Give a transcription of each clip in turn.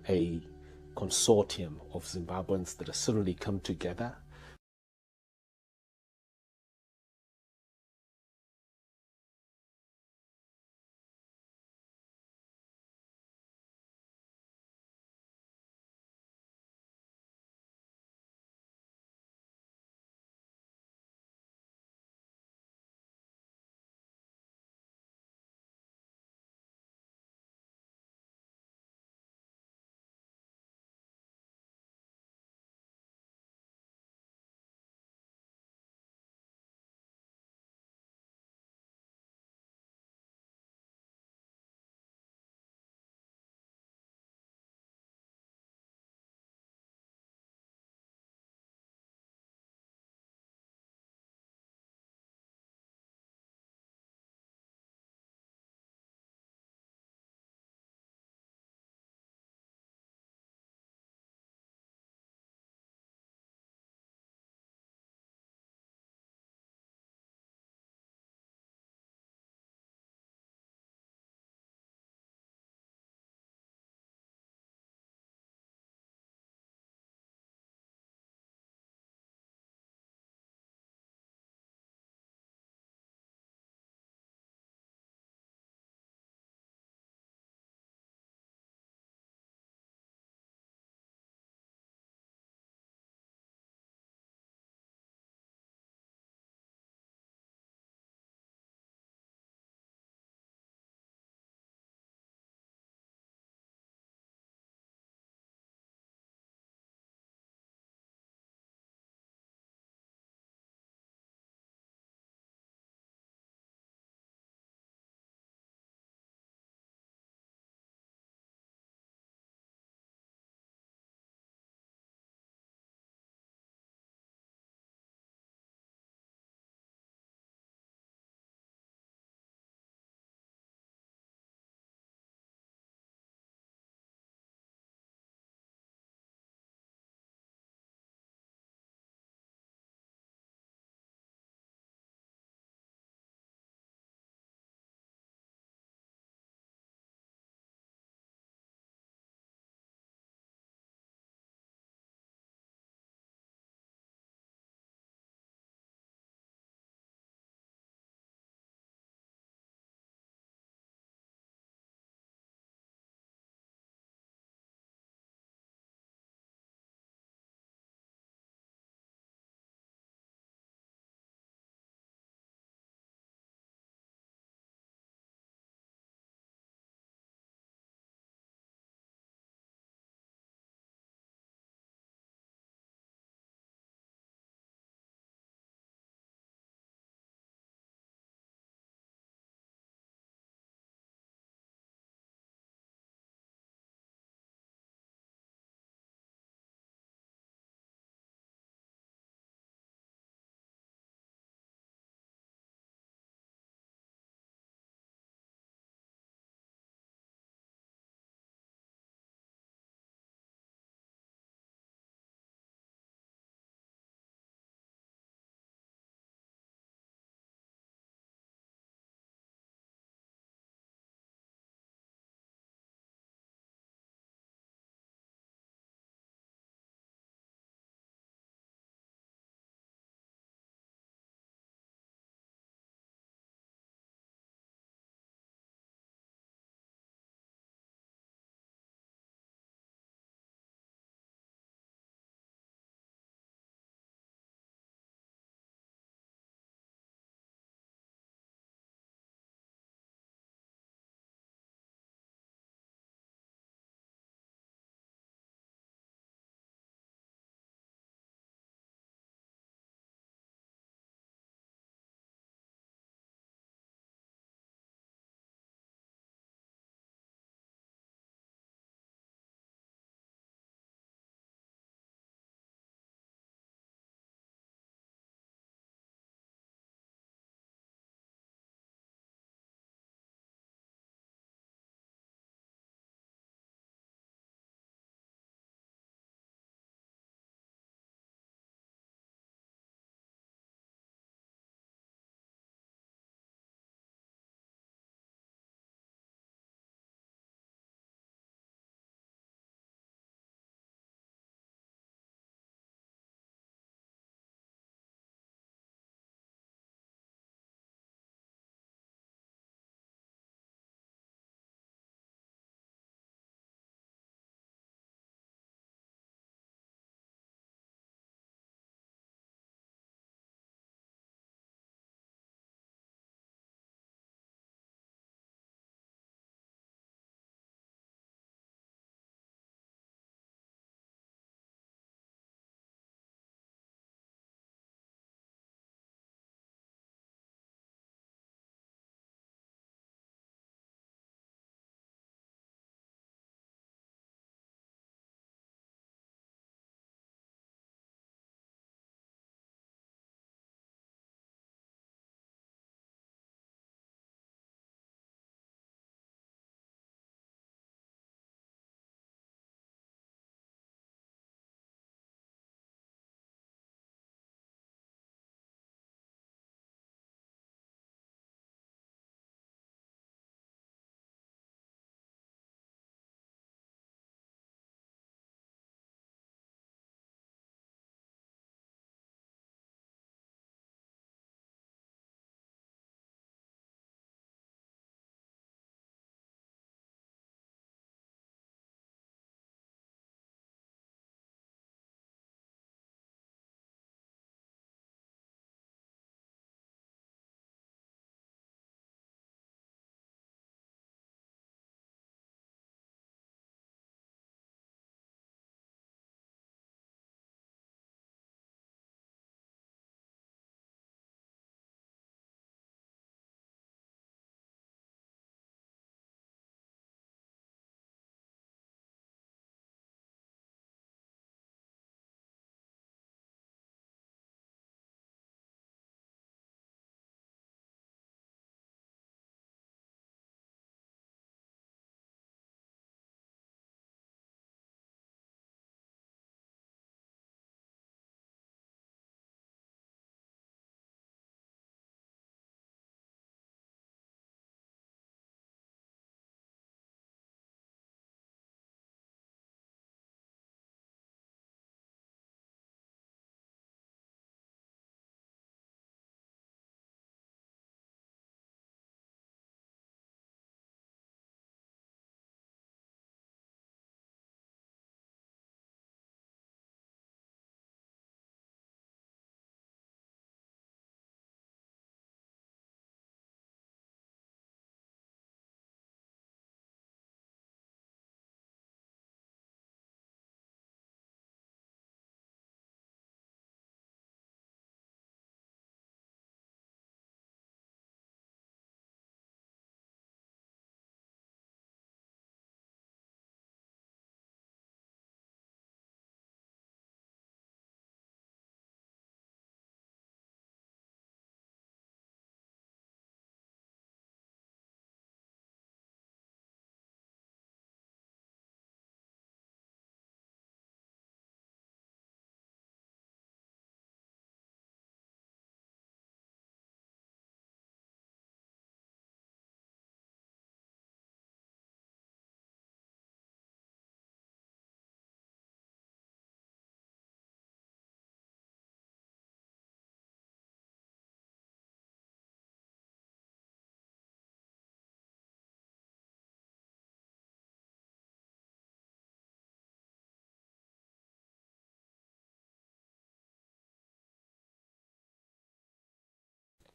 a consortium of Zimbabweans that have suddenly come together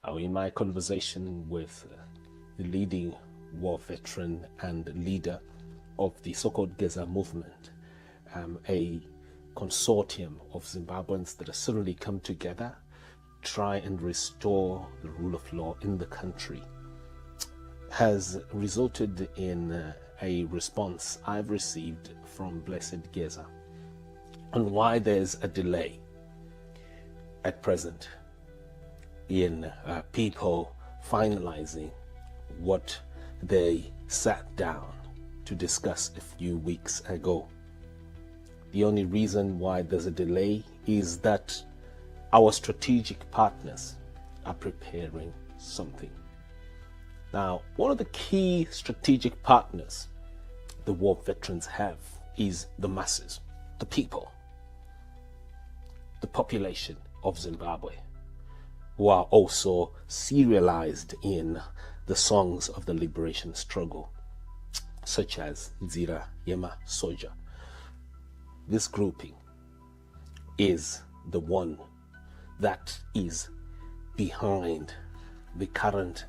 In my conversation with the leading war veteran and leader of the so-called Geza movement, a consortium of Zimbabweans that have suddenly come together, try and restore the rule of law in the country, has resulted in a response I've received from Blessed Geza on why there's a delay at present in people finalizing what they sat down to discuss a few weeks ago. The only reason why there's a delay is that our strategic partners are preparing something. Now, one of the key strategic partners the war veterans have is the masses, the people, the population of Zimbabwe, who are also serialized in the songs of the liberation struggle, such as Nzira Yema Soja. This grouping is the one that is behind the current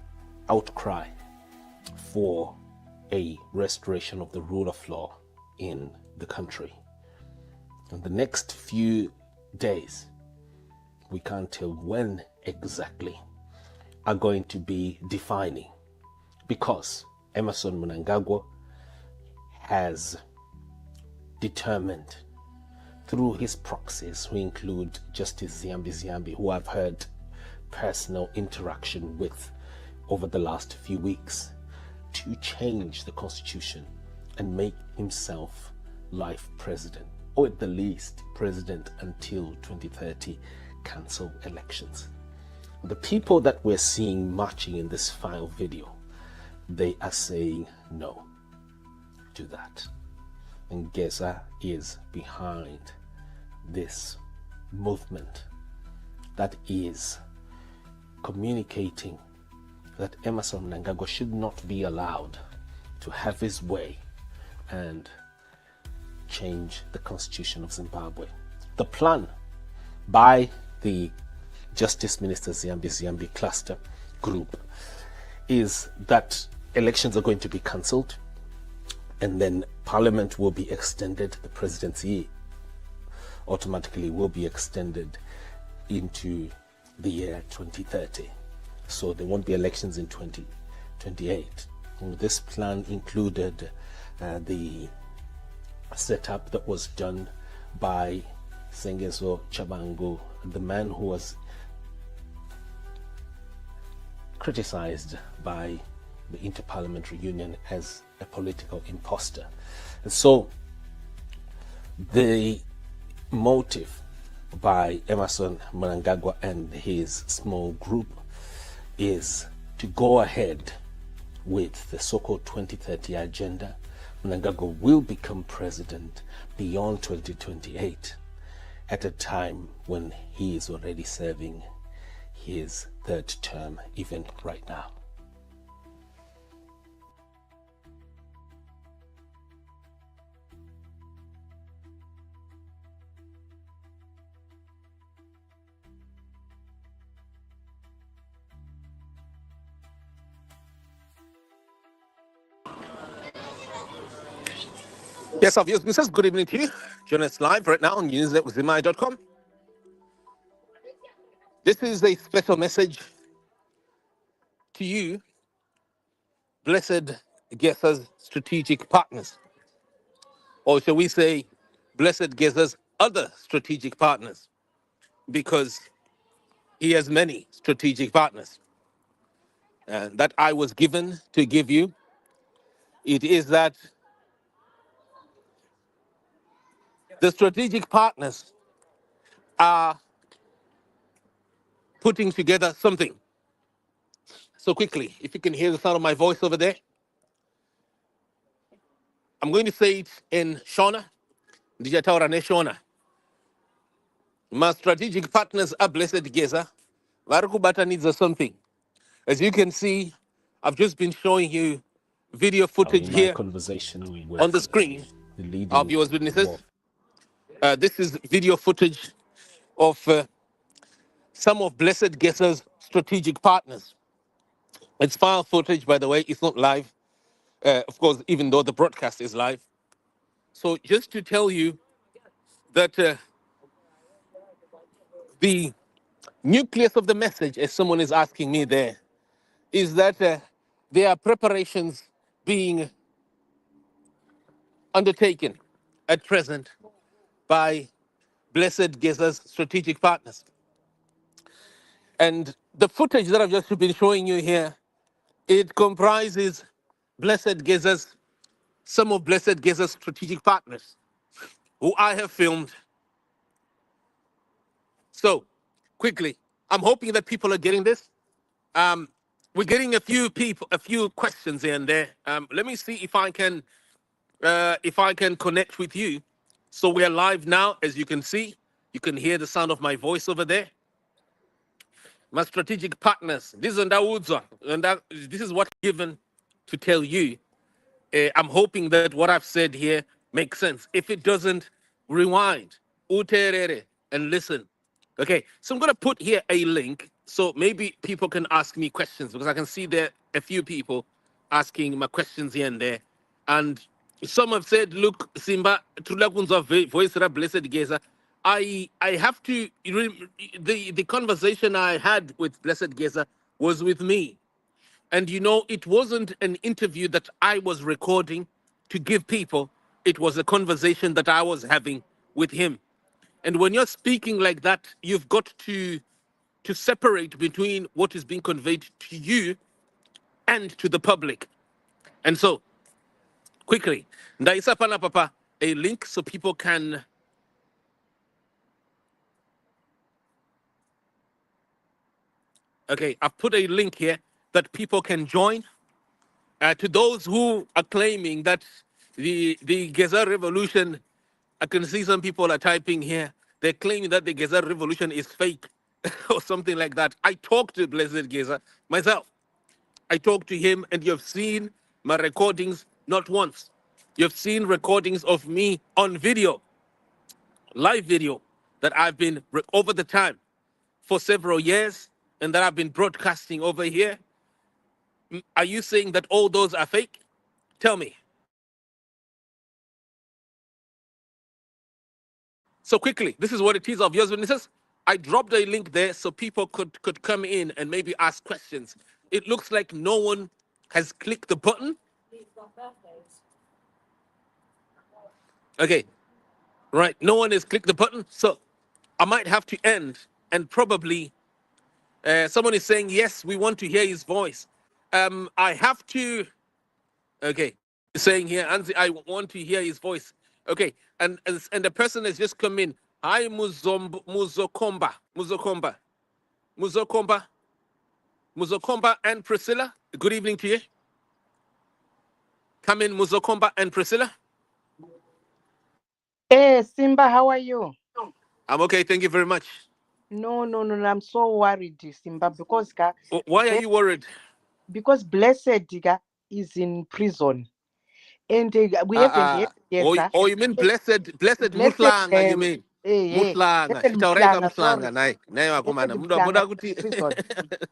outcry for a restoration of the rule of law in the country. In the next few days, we can't tell when exactly, are going to be defining, because Emmerson Mnangagwa has determined through his proxies, who include Justice Ziyambi, who I've had personal interaction with over the last few weeks, to change the constitution and make himself life president, or at the least president until 2030, cancel elections. The people that we're seeing marching in this file video, they are saying no to that. And Geza is behind this movement that is communicating that Emmerson Mnangagwa should not be allowed to have his way and change the constitution of Zimbabwe. The plan by the Justice Minister Ziyambi cluster group is that elections are going to be cancelled, and then Parliament will be extended, the presidency automatically will be extended into the year 2030. So there won't be elections in 2028. And this plan included the setup that was done by Sengezo Chabangu, the man who was criticized by the Interparliamentary Union as a political imposter. And so the motive by Emmerson Mnangagwa and his small group is to go ahead with the so-called 2030 agenda. Mnangagwa will become president beyond 2028, at a time when he is already serving his third term, even right now. Yes, obvious business. Good evening to you. Join us live right now on newsletwithimai.com. This is a special message to you, blessed Geza's strategic partners, or shall we say, blessed Geza's other strategic partners, because he has many strategic partners. And that I was given to give you, it is that the strategic partners are putting together something. So quickly, if you can hear the sound of my voice over there, I'm going to say it in Shona. Dijataura ne Shona. My strategic partners are blessed Geza. Varukubata needs something. As you can see, I've just been showing you video footage In my here conversation on the with screen. the Our leading viewers, witnesses. war This is video footage of some of Blessed Geza's strategic partners. It's file footage, by the way. It's not live, of course, even though the broadcast is live. So just to tell you that the nucleus of the message, as someone is asking me there, is that there are preparations being undertaken at present by Blessed Geza's strategic partners. And the footage that I've just been showing you here, it comprises Blessed Geza's, some of Blessed Geza's strategic partners who I have filmed. So, quickly, I'm hoping that people are getting this. Um, we're getting a few questions here and there. Let me see if I can connect with you. So we're live now, as you can see. You can hear the sound of my voice over there. My strategic partners. This is Ndawudzwa, and this is what I'm given to tell you. I'm hoping that what I've said here makes sense. If it doesn't, rewind, uterere, and listen. Okay, so I'm gonna put here a link so maybe people can ask me questions because I can see there a few people asking my questions here and there. And some have said, look, Simba, Tulakunza voice ra blessed Geza. I have to the conversation I had with Blessed Geza was with me. And you know, it wasn't an interview that I was recording to give people. It was a conversation that I was having with him. And when you're speaking like that, you've got to separate between what is being conveyed to you and to the public. And so, quickly, Ndaisa Pana Papa, a link so people can. Okay, I've put a link here that people can join. To those who are claiming that the Geza revolution, I can see some people are typing here. They're claiming that the Geza revolution is fake or something like that. I talked to Blessed Geza myself. I talked to him, and you've seen my recordings not once. You've seen recordings of me on video, live video, that I've been over the time for several years and that I've been broadcasting over here. Are you saying that all those are fake? Tell me. So quickly, this is what it is of yours witnesses. I dropped a link there so people could come in and maybe ask questions. It looks like no one has clicked the button. Okay, right. No one has clicked the button. So I might have to end and probably someone is saying, yes, we want to hear his voice. I have to, okay, saying here, Anzi, I want to hear his voice. Okay, and the person has just come in. Hi, Muzokomba. Muzokomba and Priscilla. Good evening to you. Come in, Muzokomba and Priscilla. Hey, Simba, how are you? I'm okay, thank you very much. No, I'm so worried, Simba, because Why are you worried? Blessed is in prison, and we haven't heard Geza. Oh, you mean blessed Blessed, Mutlanga, you mean? hey, Mutlanga. Blessed Chitaureka Mhlanga, Mutlanga, sorry, nai. Nai Blessed wakomana. Mhlanga Muda is kuti. in prison.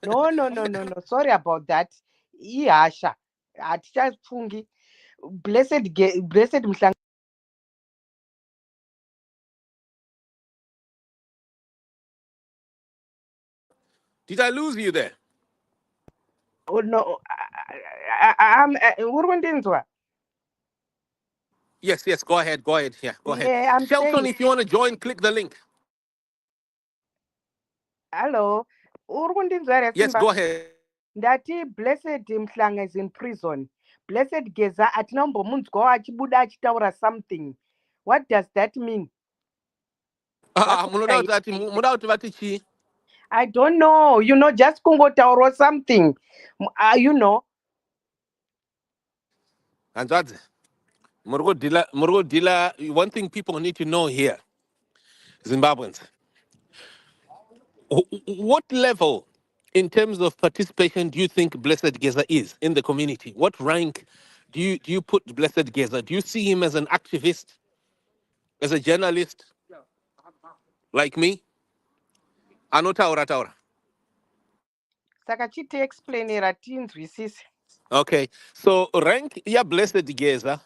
No, sorry about that. Ihasha, atichafungi. Blessed Mhlanga. Did I lose you there? Oh no, I'm. Yes, go ahead. Yeah, go ahead. Yeah, I'm Shelton, saying if you want to join, click the link. hello. Yes, Simba. go ahead. Ndati Blessed Mhlanga is in prison. Blessed Geza atinombomunzwawo achibuda achitaura something. What does that mean? That's what Munoda kuti vati chi. I don't know. Just kungotaura something. You know. And that's Murgo Dila. One thing people need to know here, Zimbabweans, what level in terms of participation do you think Blessed Geza is in the community? What rank do you put Blessed Geza? Do you see him as an activist, as a journalist like me? Ano taura taura. saka chitiexplainera tinzwisise. Okay, so rank ya blessed Geza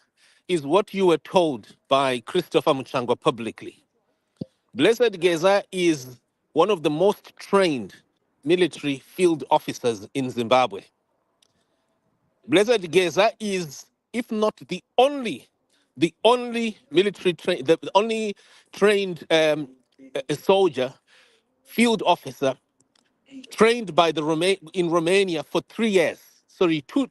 is what you were told by Christopher Mnangagwa publicly. Blessed Geza is one of the most trained military field officers in Zimbabwe. Blessed Geza is, if not the only the only trained soldier, field officer trained by the in Romania for 3 years. Sorry, for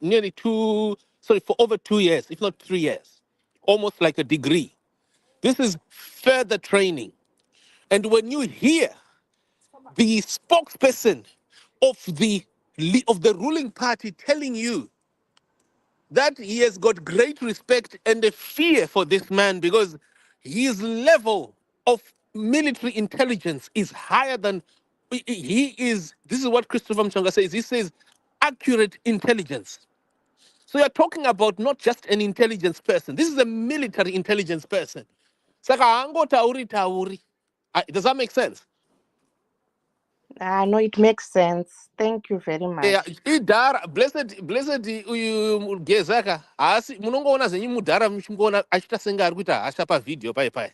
over 2 years, if not 3 years, almost like a degree. This is further training. And when you hear the spokesperson of the ruling party telling you that he has got great respect and a fear for this man because his level of military intelligence is higher than he is. This is what Christopher Mchanga says. He says accurate intelligence. So you're talking about not just an intelligence person. This is a military intelligence person. Saka hango tauri. Does that make sense? No, it makes sense. Thank you very Yeah, much. idhara blessed uyu Gezaka asi munongoona zenyu mudhara muchingoona achiita senge ari kuita hasha pavidhio pai.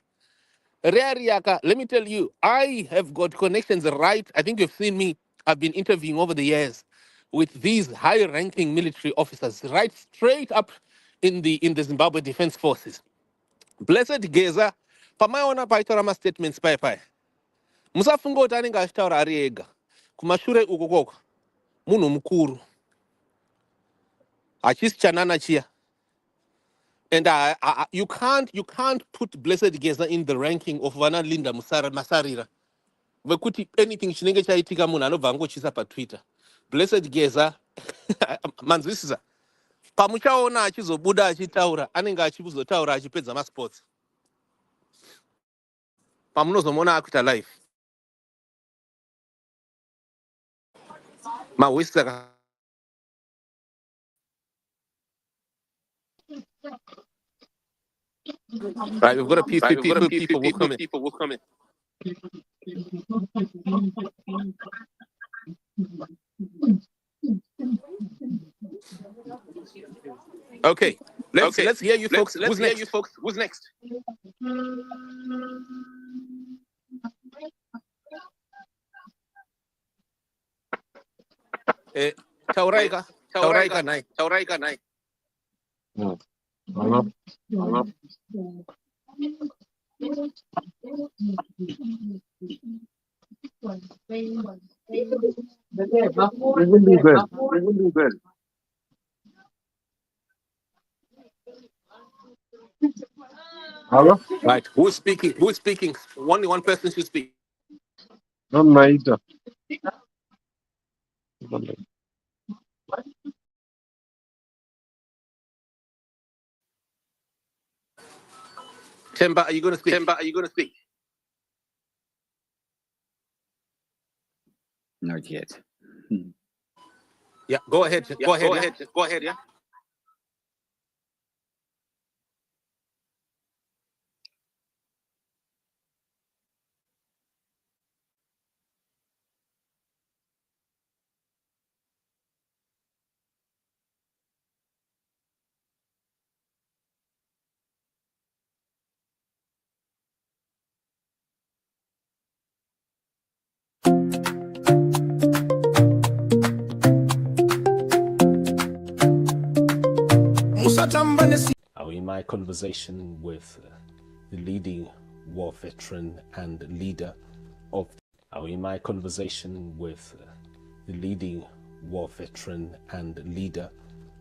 Reariaka, let me tell you, I have got connections right. I think you've seen me. I've been interviewing over the years with these high-ranking military officers, right straight up in the Zimbabwe Defense Forces. Blessed Geza, pamaona paitora statements pai. Musafunga kuti anenge achitaura ari ega. Kumashure uko koko, munhu mukuru. Achisi chanana chia. And you can't put Blessed Geza in the ranking of Vana Linda Masarira. Vekuti anything chinenge chaitika munhu anobva angochisa paTwitter. Blessed Geza manzwisisa. Pamuchaona achizobuda achitaura, anenge achizotaura achipedza masports. Pamunozomona akuita live. Mahwisaka. Right, we've got a few people will come in. Okay, let's hear you folks. Who's next? Tauraika nai. Hello. We will do well. Hello? Right, who's speaking? Only one person should speak. Not Naida. Temba, are you going to speak? Not yet. Yeah, go ahead. Go ahead. Yeah. In my conversation with the leading war veteran and leader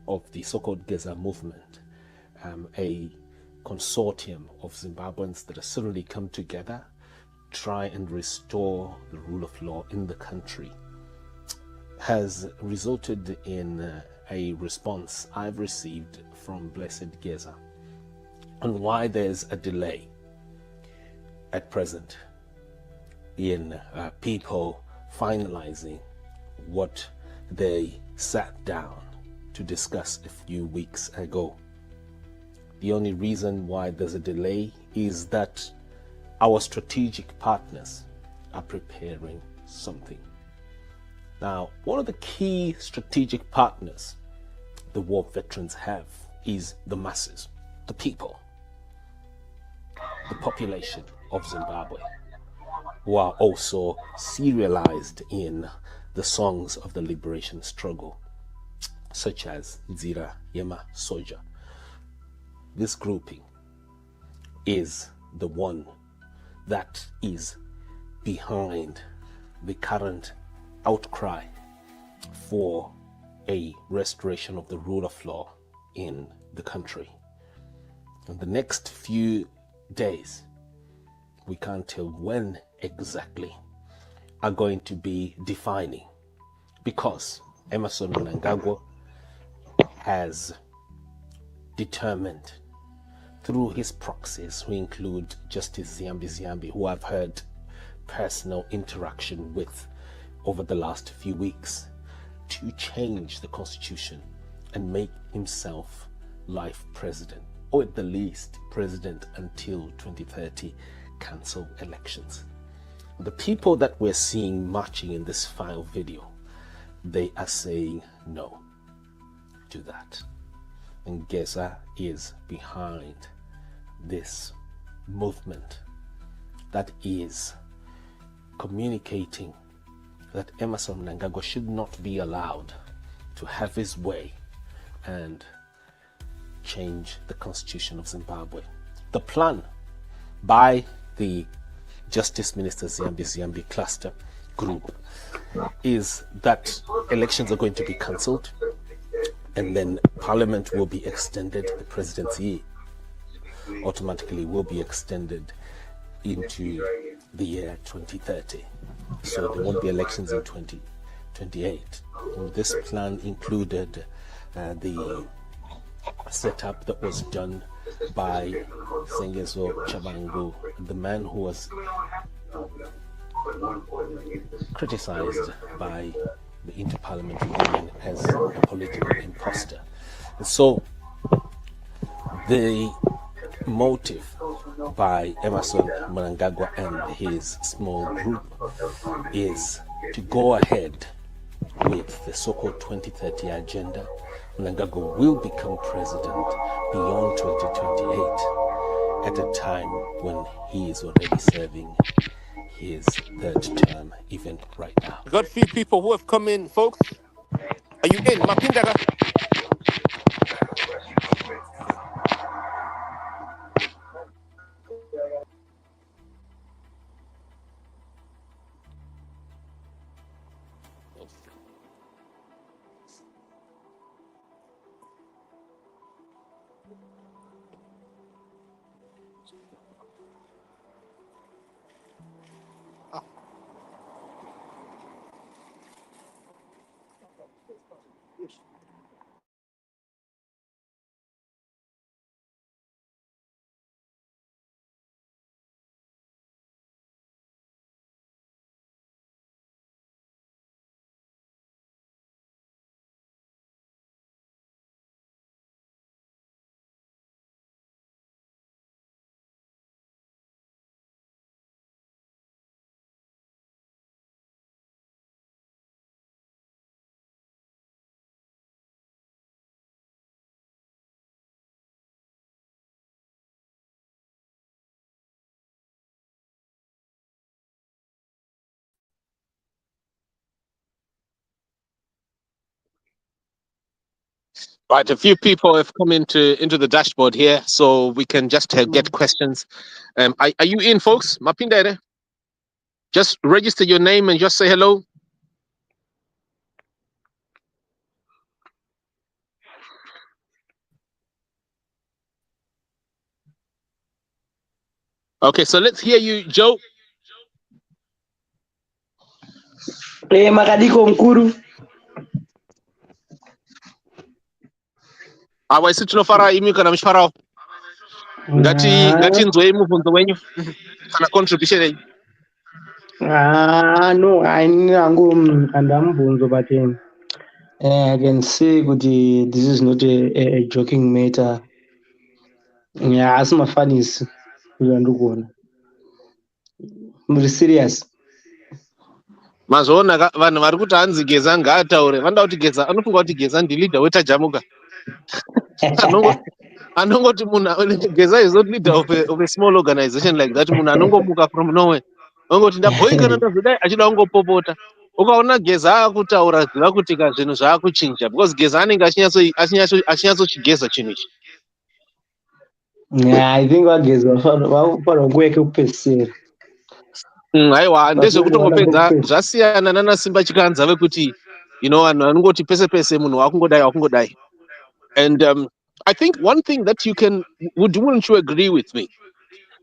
of the so-called Geza movement, a consortium of Zimbabweans that have suddenly come together, try and restore the rule of law in the country, has resulted in a response I've received from Blessed Geza on why there's a delay at present in people finalizing what they sat down to discuss a few weeks ago. The only reason why there's a delay is that our strategic partners are preparing something. Now, one of the key strategic partners the war veterans have is the masses, the people, the population of Zimbabwe, who are also serialized in the songs of the liberation struggle, such as Nzira Yema Soja. This grouping is the one that is behind the current outcry for a restoration of the rule of law in the country. In the next few days, we can't tell when exactly, are going to be defining, because Emerson Mnangagwa has determined through his proxies, who include Justice Ziyambi, who I've had personal interaction with over the last few weeks, to change the constitution and make himself life president, or at the least president until 2030, cancel elections. The people that we're seeing marching in this file video, they are saying no to that. And Geza is behind this movement that is communicating that Emerson Mnangagwa should not be allowed to have his way and change the constitution of Zimbabwe. The plan by the Justice Minister Ziyambi cluster group is that elections are going to be cancelled, and then Parliament will be extended, the presidency automatically will be extended into the year 2030. So there won't be elections in 2028. And this plan included the setup that was done by Sengezo Chabangu, the man who was criticized by the Interparliamentary Union as a political imposter. And so the motive by Emerson Mnangagwa and his small group is to go ahead with the so-called 2030 agenda. Mnangagwa will become president beyond 2028, at a time when he is already serving his third term, even right now. We got a few people who have come in, folks. Are you in? Mapindaga? Right, a few people have come into the dashboard here, so we can just get questions. Are you in, folks? Mapindaga? Just register your name and just say hello. Okay, so let's hear you, Joe. Makadiko mkuru. Awaisi tinofara imi kana muchifarao. Ngati nzwei mubvunzo wenyu kana contribution yenyu. No, hangu andamubvunzo, but I can say that this is not a joking matter. Asi mafanisi kuti andikuona. Muri serious. Mazona vanhu vari kuti hanzi Geza ngaataure vanoda kuti Geza anofunga kuti Geza ndileader wetajamuka. Anongoti munhu Geza is not leader of a small organization like that. Munhu anongomuka from nowhere. Ongoti ndabhoikana ndazodai achida kungopopota. Ukaona Geza akutaura ziva kuti ka zvinhu zvaakuchinja because Geza anenge achinyatsochigeza chinhu ichi. Yeah, I think Geza vakufanira kuweke kupedzisira. Aiwa ndezvekutongopedza zvasiyana nana Simba Chikanza vekuti vanhu vanongoti pese pese munhu wakungodai. And I think one thing that wouldn't you agree with me?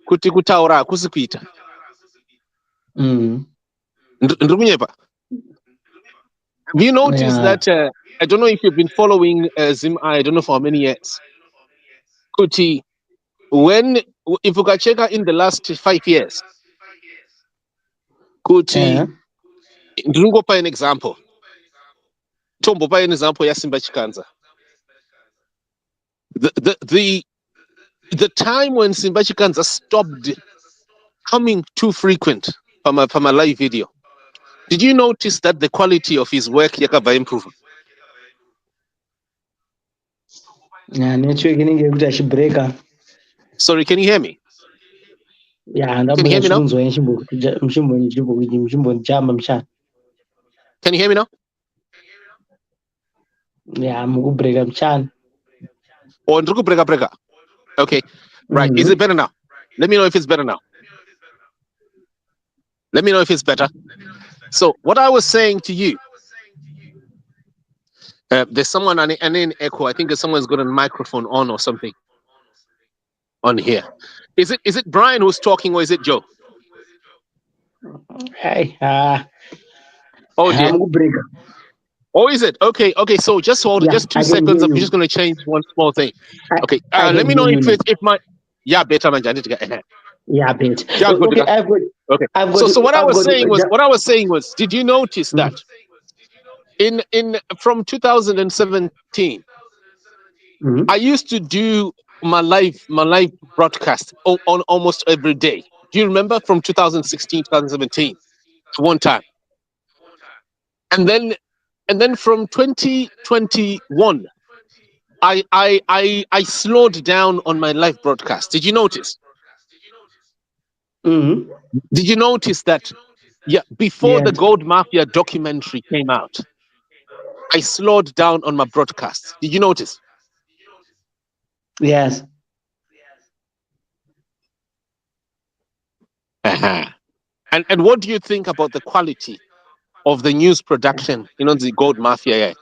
Kuti kutaura hakusi kuita. Ndiri kunyepa. Have you noticed that I don't know if you've been following Zim I don't know for how many years. Kuti if you can check out in the last 5 years. Kuti ndingopa an example. Tombopa an example ya Simba Chikanza. The time when Simba Chikanza stopped coming too frequent from a live video, did you notice that the quality of his work yakabva improve? Yeah, network inenge yekuti achibreaka. Sorry, can you hear me? Yeah, can you hear me now? Can you hear me now? Yeah, mukubreaka mchana. Oh, ndiri kubreaka. Okay, right. Is it better now? Let me know if it's better now. Let me know if it's better. So what I was saying to you, there's someone in echo. I think someone's got a microphone on or something on here. Is it Brian who's talking or is it Joe? Hey, oh dear. Oh, is it? Okay. So just hold it. Just 2 seconds. I'm just going to change one small thing. Okay. Let me know if my better man. Yeah, better. Okay. So what I was saying was, did you notice that from 2017, I used to do my live broadcast on almost every day. Do you remember from 2016, 2017 to one time? And then from 2021, I slowed down on my live broadcast. Did you notice? Did you notice that? Yeah, before the Gold Mafia documentary came out, I slowed down on my broadcast. Did you notice? Yes. And what do you think about the quality of the news production, the Gold Mafia?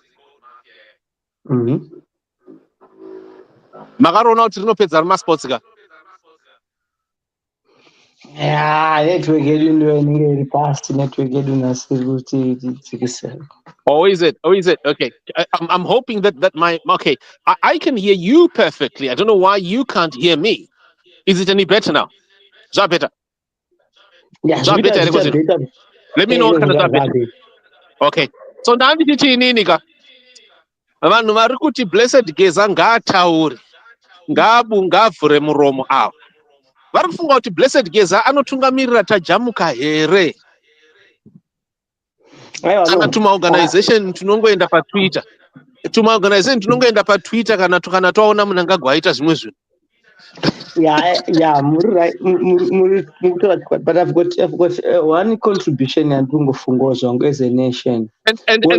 Yeah, network yedu ndio inenge iri past network yedu nasiri kuti tikisela. Oh, is it? Okay. I'm hoping that my okay. I can hear you perfectly. I don't know why you can't hear me. Is it any better now? Is that better? Yeah, better. Let me know what kind of better. Okay. So now nditi nini ka? Vanhu vari kuti Blessed Geza ngaataure. Ngavhure muromo avo. Vari kufunga kuti Blessed Geza anotungamirira tajamuka here. Kana tuma organization tunongoenda paTwitter. Tuma organization tunongoenda paTwitter kana twaona Mnangagwa aita zvimwe zvinhu. Yeah, right. But I've got one contribution and as a nation. And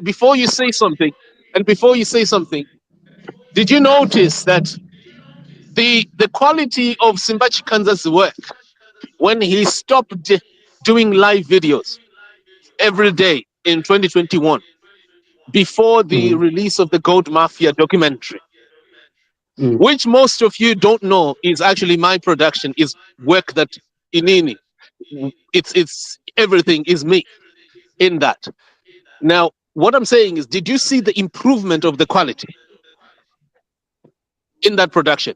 before you say something, did you notice that the quality of Simba Chikanza's work when he stopped doing live videos every day in 2021 before the release of the Gold Mafia documentary, which most of you don't know is actually my production, is work that Inini, it's everything is me in that. Now, what I'm saying is, did you see the improvement of the quality in that production?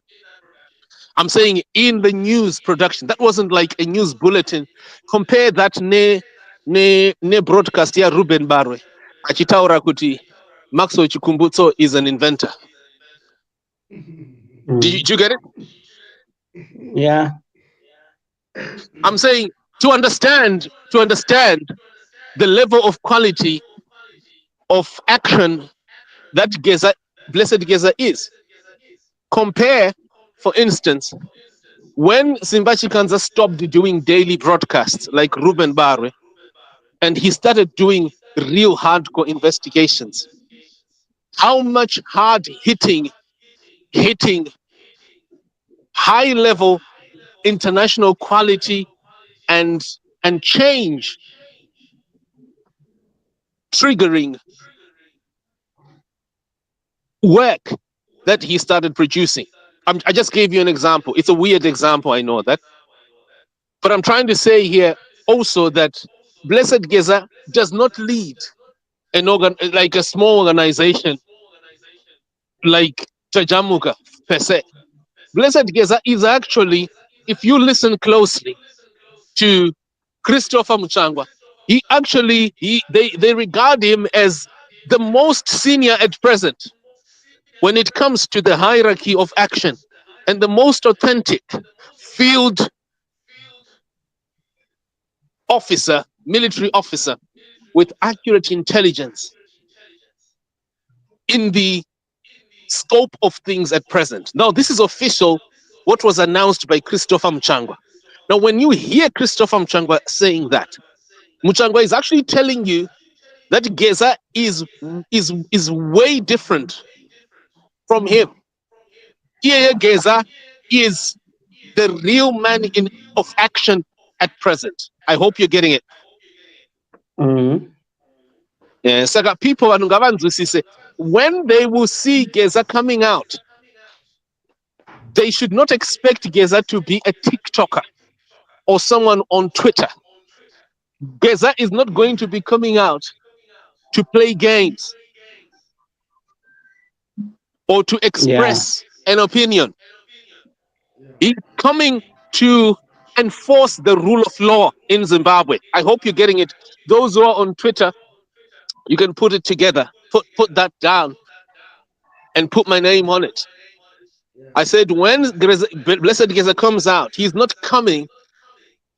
I'm saying in the news production. That wasn't like a news bulletin. Compare that ne broadcast ya Ruben Barwe. Achitaura kuti Maxwell Chikumbutso is an inventor. Did you get it? Yeah. I'm saying to understand the level of quality of action that Geza, Blessed Geza is. Compare, for instance, when Simbachi Kanza stopped doing daily broadcasts like Ruben Barre and he started doing real hardcore investigations, how much hard hitting, high level international quality and change triggering work that he started producing. I just gave you an example. It's a weird example, I know that. But I'm trying to say here also that Blessed Geza does not lead like a small organization like Chajamuka per se. Blessed Geza is actually, if you listen closely to Christopher Muchangwa, they regard him as the most senior at present when it comes to the hierarchy of action and the most authentic field officer, military officer with accurate intelligence in the scope of things at present. Now, this is official, what was announced by Christopher Mchangwa. Now, when you hear Christopher Mchangwa saying that, Mchangwa is actually telling you that Geza is way different from him. Here, Geza is the real man of action at present. I hope you're getting it. Mm-hmm. Yeah, so people when they will see Geza coming out, they should not expect Geza to be a TikToker or someone on Twitter. Geza is not going to be coming out to play games or to Yeah. express an opinion. He's coming to enforce the rule of law in Zimbabwe. I hope you're getting it. Those who are on Twitter, you can put it together. Put that down and put my name on it. I said when Blessed Geza comes out, he's not coming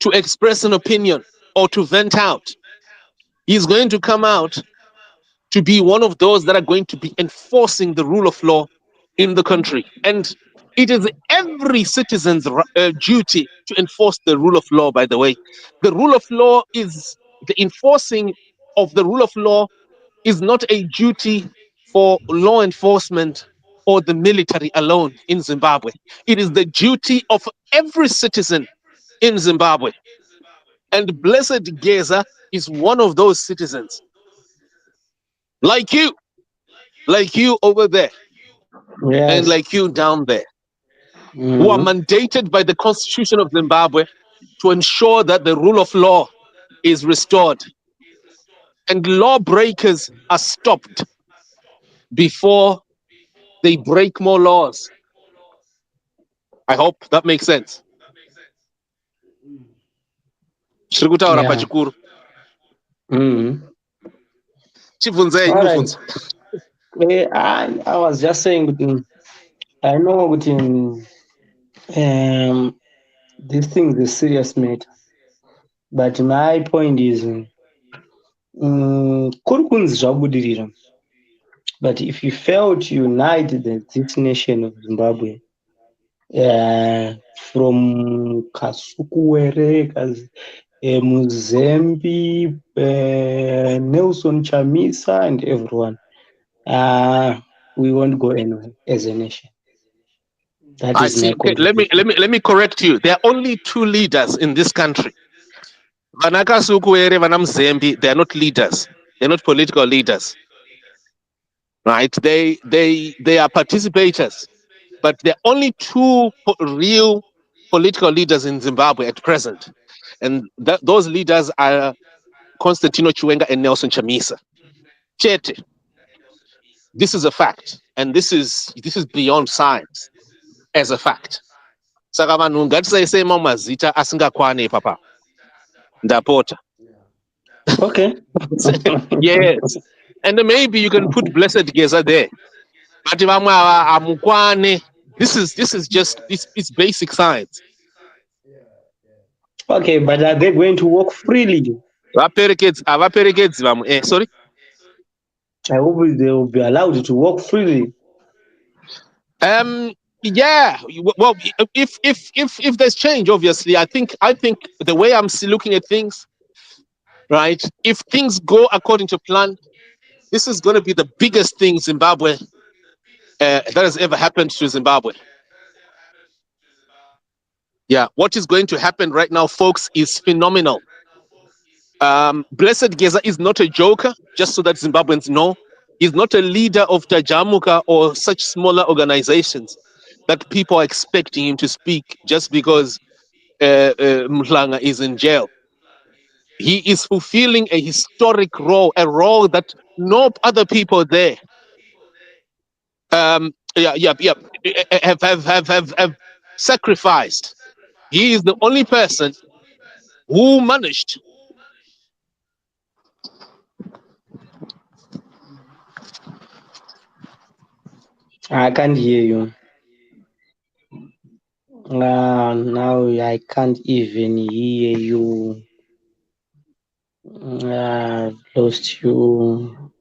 to express an opinion or to vent out. He's going to come out to be one of those that are going to be enforcing the rule of law in the country. And it is every citizen's duty to enforce the rule of law, by the way. The rule of law is the enforcing of the rule of law is not a duty for law enforcement or the military alone in Zimbabwe. It is the duty of every citizen in Zimbabwe. And Blessed Geza is one of those citizens, like you over there, and Yes. like you down there, who are Mm-hmm. mandated by the Constitution of Zimbabwe to ensure that the rule of law is restored and lawbreakers are stopped before they break more laws. I hope that makes sense. Chiri kutaura Yeah. pachikuru. Mm-hmm. Chibvunzei All right. munobvunza. I was just saying, I know this thing is a serious matter, but my point is, kuri kunzi zvabudirira, but if you fail to unite this nation of Zimbabwe, from Kasukuwere, Muzembe, Nelson Chamisa, and everyone, we won't go anywhere as a nation. That I is my see. Okay, let me correct you. There are only two leaders in this country. Vanakasukuwere, Vanamzembe, they are not leaders. They're not political leaders. Right? They are participators. But there are only two real political leaders in Zimbabwe at present. And those leaders are Constantino Chiwenga and Nelson Chamisa. Chete. This is a fact. And this is beyond science as a fact. Saka vanhu ngatisaise mazita asingakwane papa. Ndapota. Okay. Yes. And then maybe you can put Blessed Geza there. But amukwane. This is just it's basic science. Okay, but are they going to walk freely? Avaperekedzi vamwe. Sorry. I hope they will be allowed to walk freely. Yeah. Well, if there's change, obviously, I think the way I'm looking at things, right? If things go according to plan, this is going to be the biggest thing Zimbabwe that has ever happened to Zimbabwe. Yeah, what is going to happen right now, folks, is phenomenal. Blessed Geza is not a joker, just so that Zimbabweans know. He's not a leader of Tajamuka or such smaller organizations that people are expecting him to speak just because Mhlanga is in jail. He is fulfilling a historic role, a role that no other people there have sacrificed. He is the only person who managed. I can't hear you. Now I can't even hear you. Lost you.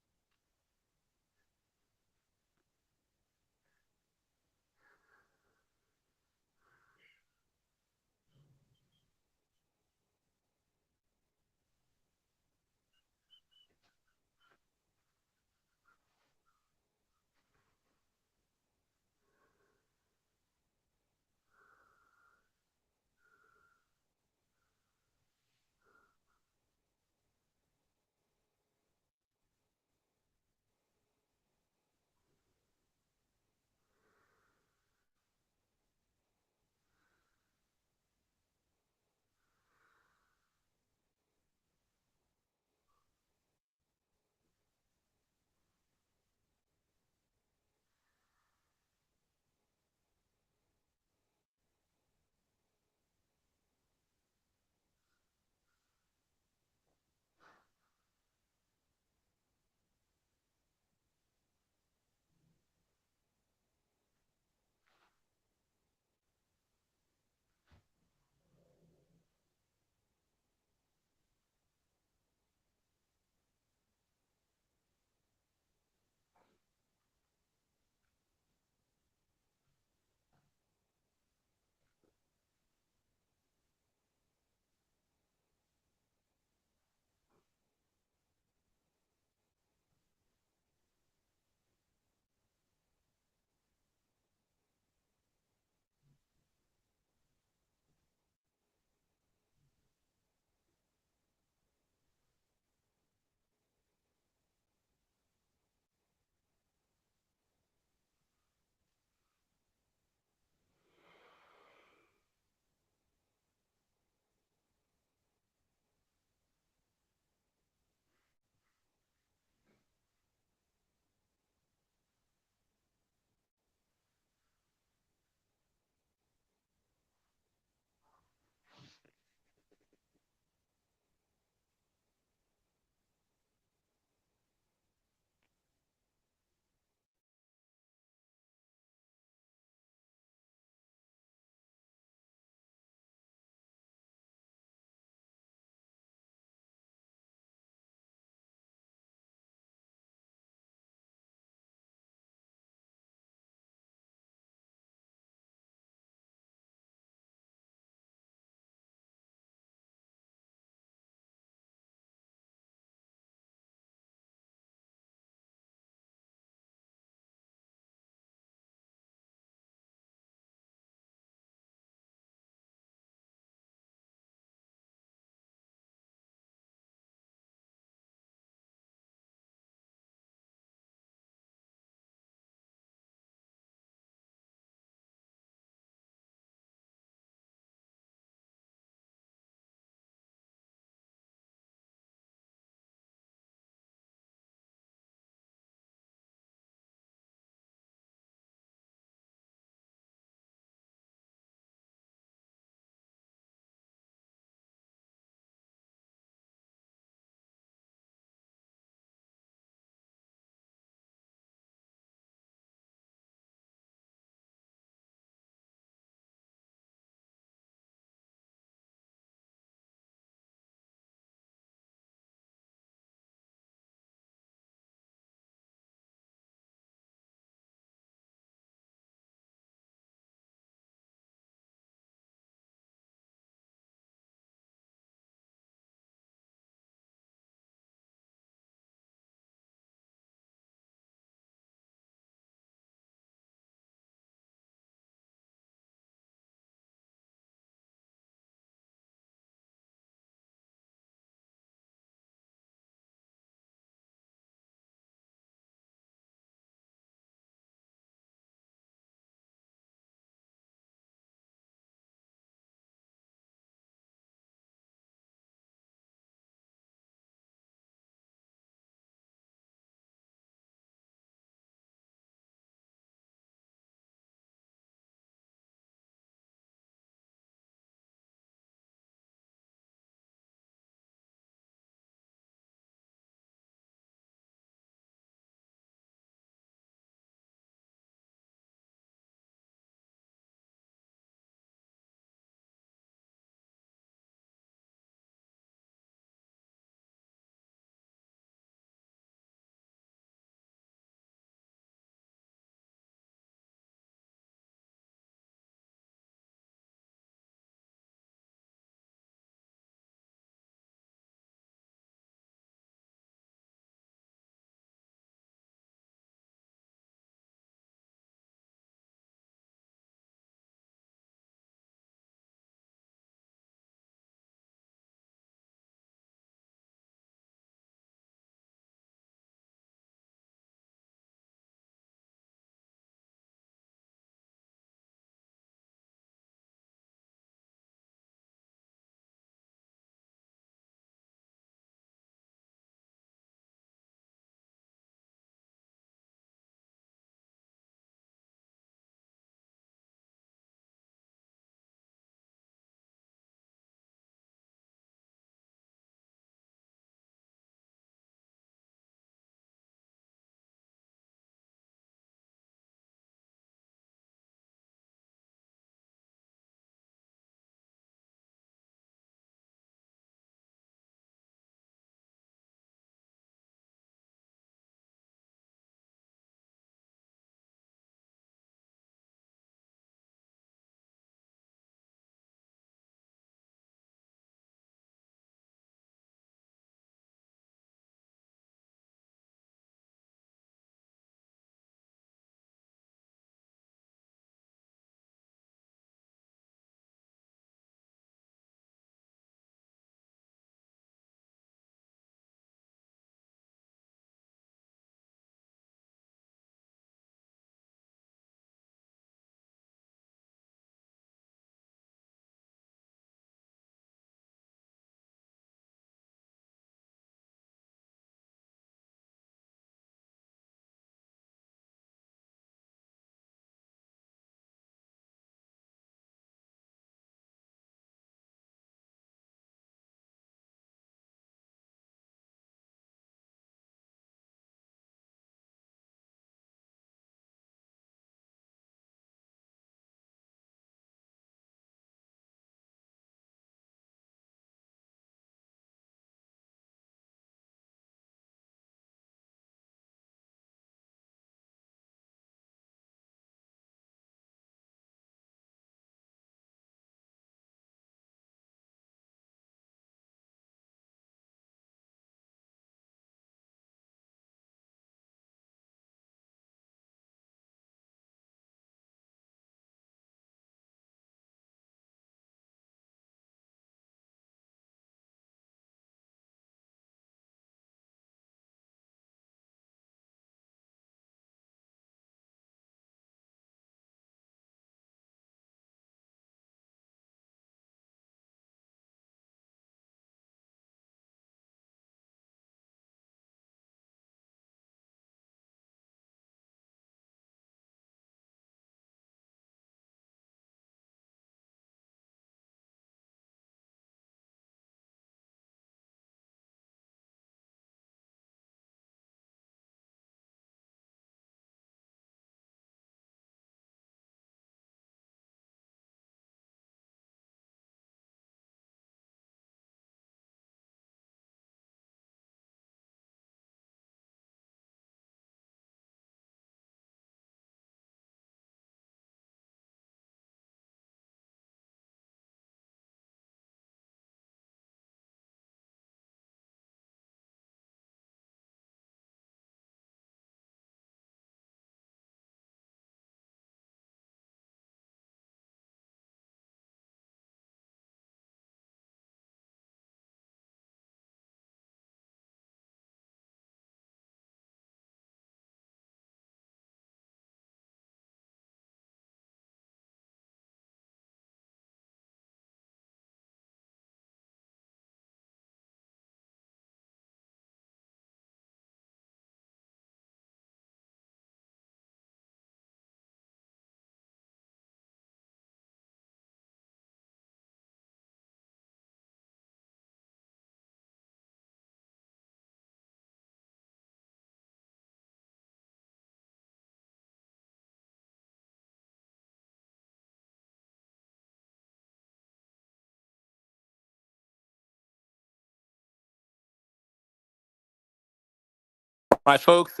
Right, folks.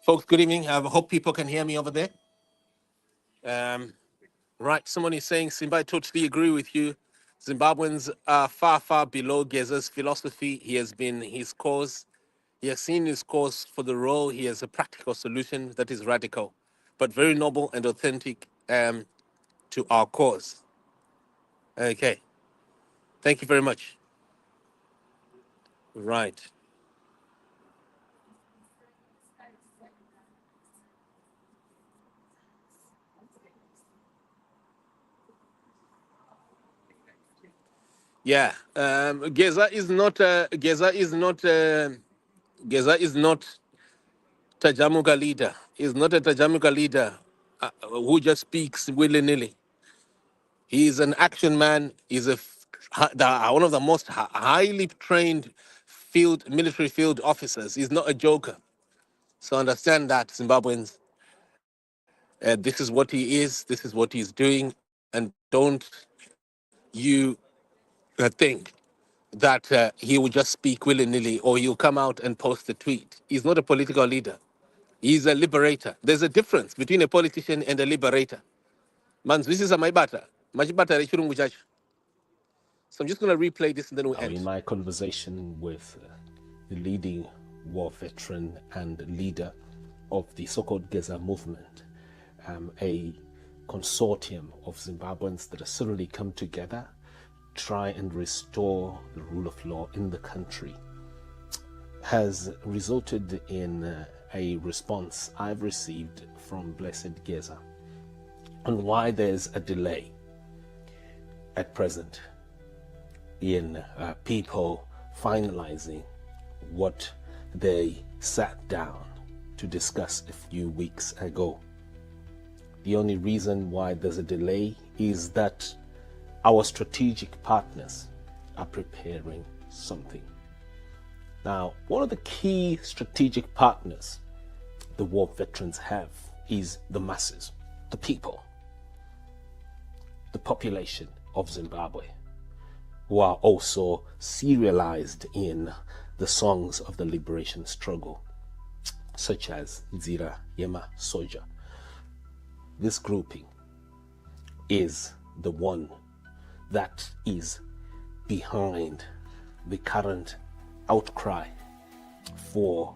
Folks, good evening. I hope people can hear me over there. Right, someone is saying, Simba, I totally agree with you. Zimbabweans are far, far below Geza's philosophy. He has been his cause. He has seen his cause for the role. He has a practical solution that is radical, but very noble and authentic to our cause. Okay, thank you very much. Right. Yeah. Geza is not. Geza is not. Geza is not Tajamuga leader. He's not a Tajamuga leader who just speaks willy nilly. He's an action man. He's one of the most highly trained military field officers. He's not a joker. So understand that, Zimbabweans. This is what he is. This is what he's doing, and don't you think that he will just speak willy nilly or he'll come out and post a tweet. He's not a political leader. He's a liberator. There's a difference between a politician and a liberator. Man, this is a my butter. So I'm just going to replay this and then we'll Now, end. in my conversation with the leading war veteran and leader of the so-called Geza movement, a consortium of Zimbabweans that have suddenly come together, try and restore the rule of law in the country, has resulted in a response I've received from Blessed Geza on why there's a delay at present in people finalizing what they sat down to discuss a few weeks ago. The only reason why there's a delay is that our strategic partners are preparing something. Now, one of the key strategic partners the war veterans have is the masses, the people, the population of Zimbabwe, who are also serialized in the songs of the liberation struggle, such as Nzira Yema Soja. This grouping is the one that is behind the current outcry for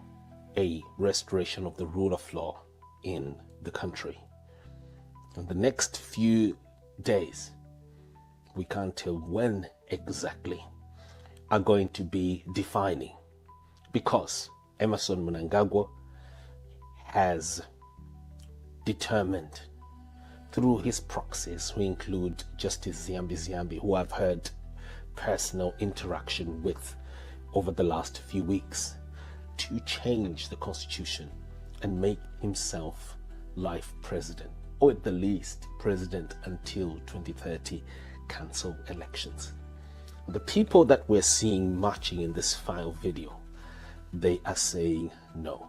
a restoration of the rule of law in the country. In the next few days, we can't tell when exactly, are going to be defining, because Emerson Mnangagwa has determined through his proxies, who include Justice Ziyambi, who I've had personal interaction with over the last few weeks, to change the constitution and make himself life president, or at the least president until 2030, cancel elections. The people that we're seeing marching in this file video, they are saying no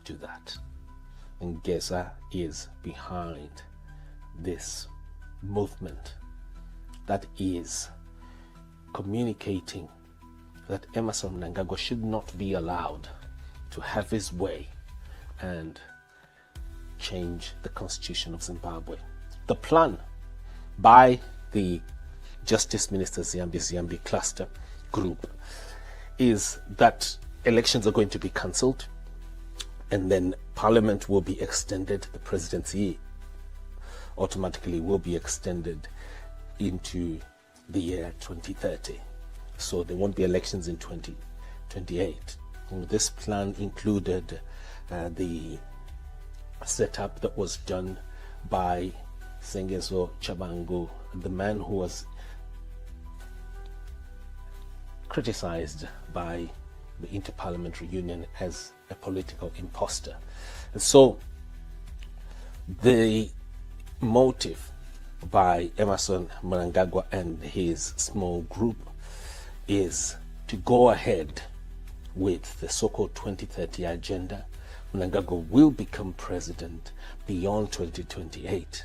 to that. And Geza is behind this movement that is communicating that Emerson Mnangagwa should not be allowed to have his way and change the constitution of Zimbabwe. The plan by the Justice Minister Ziyambi cluster group is that elections are going to be cancelled, and then Parliament will be extended, the presidency automatically will be extended into the year 2030. So there won't be elections in 2028. This plan included the setup that was done by Sengezo Chabangu, the man who was criticized by the Interparliamentary Union as a political imposter. And so the motive by Emerson Mnangagwa and his small group is to go ahead with the so-called 2030 agenda. Mnangagwa will become president beyond 2028,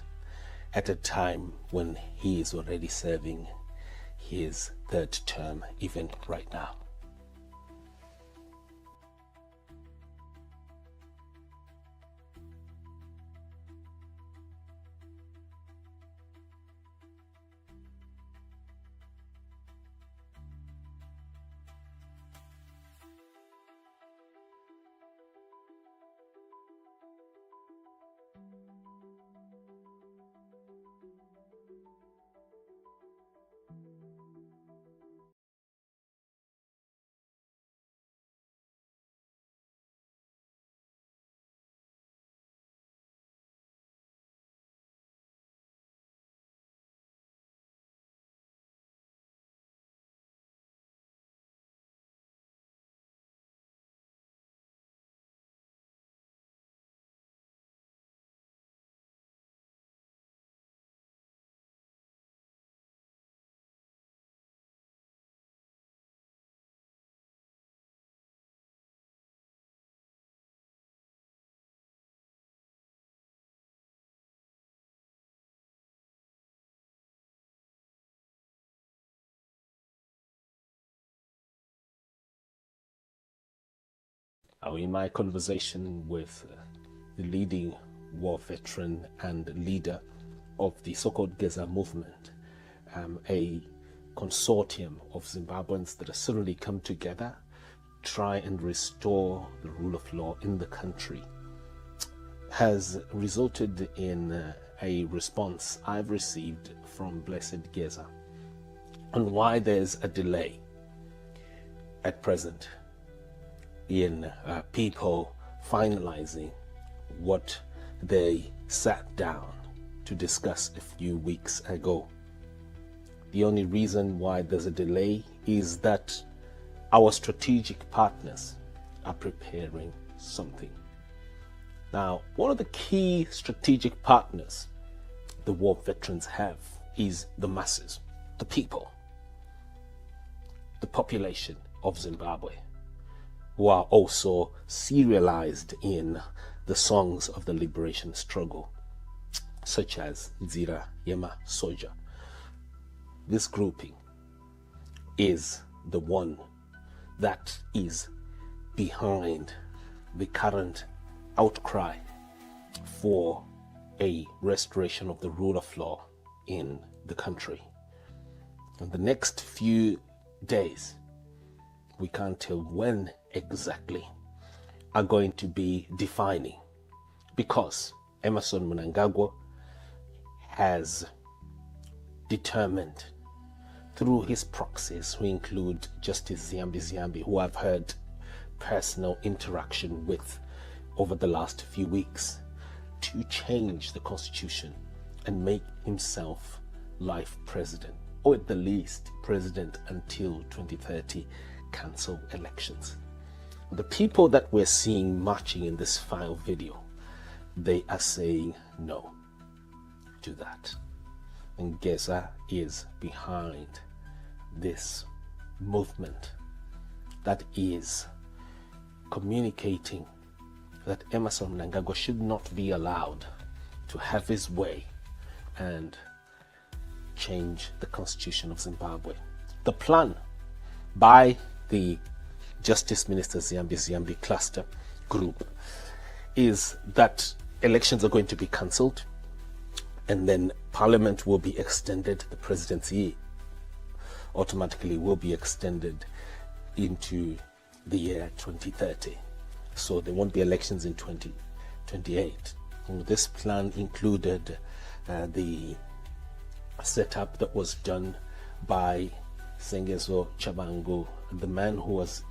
at a time when he is already serving his third term, even right now. In my conversation with the leading war veteran and leader of the so-called Geza movement, a consortium of Zimbabweans that have suddenly come together, try and restore the rule of law in the country, has resulted in a response I've received from Blessed Geza on why there's a delay at present in people finalizing what they sat down to discuss a few weeks ago. The only reason why there's a delay is that our strategic partners are preparing something. Now, one of the key strategic partners the war veterans have is the masses, the people, the population of Zimbabwe, who are also serialized in the songs of the liberation struggle, such as Nzira Yema Soja. This grouping is the one that is behind the current outcry for a restoration of the rule of law in the country. In the next few days, we can't tell when exactly, are going to be defining, because Emmerson Mnangagwa has determined through his proxies, who include Justice Ziyambi, who I've had personal interaction with over the last few weeks, to change the constitution and make himself life president, or at the least president until 2030, cancel elections. The people that we're seeing marching in this file video, they are saying no to that. And Geza is behind this movement that is communicating that Emmerson Mnangagwa should not be allowed to have his way and change the constitution of Zimbabwe. The plan by the Justice Minister Ziyambi cluster group is that elections are going to be cancelled, and then Parliament will be extended, the presidency automatically will be extended into the year 2030. So there won't be elections in 2028. And this plan included the setup that was done by Sengezo Chabangu, the man who was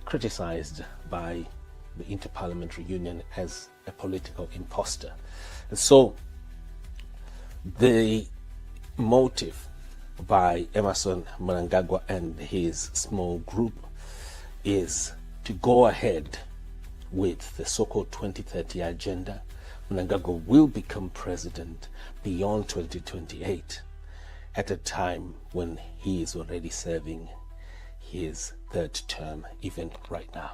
criticized by the Interparliamentary Union as a political imposter. And so the motive by Emmerson Mnangagwa and his small group is to go ahead with the so-called 2030 agenda. Mnangagwa will become president beyond 2028, at a time when he is already serving his third term, even right now.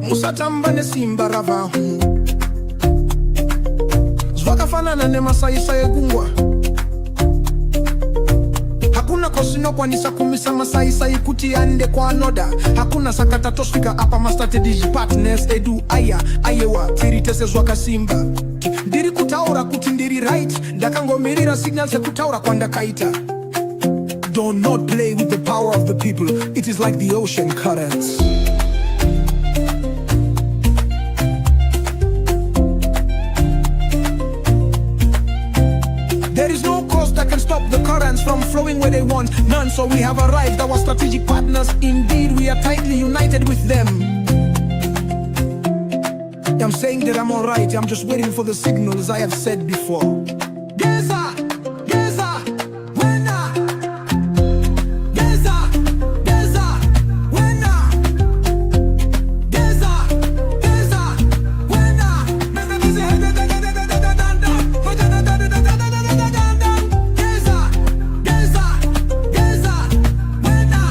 Musatamba nesimba ravahu Zwakafanana nemasayisa egungwa hakuna kosinokwanisa kumisa masaisai kuti ande kwa anoda hakuna sakata tosvika apa mastrategy partners edu ayewa tiritesezwa kasimba ndiri kutaura kuti ndiri right ndakangomirira signals ekutaura kwandakaita. Do not play with the power of the people. It is like the ocean currents. There is no cause that can stop the currents from flowing where they want. None, so we have arrived. Our strategic partners, indeed, we are tightly united with them. I'm saying that I'm alright. I'm just waiting for the signals I have said before. Geza, Geza, winner. Geza, Geza, winner. Geza, Geza, winner. Geza, Geza, Geza, winner.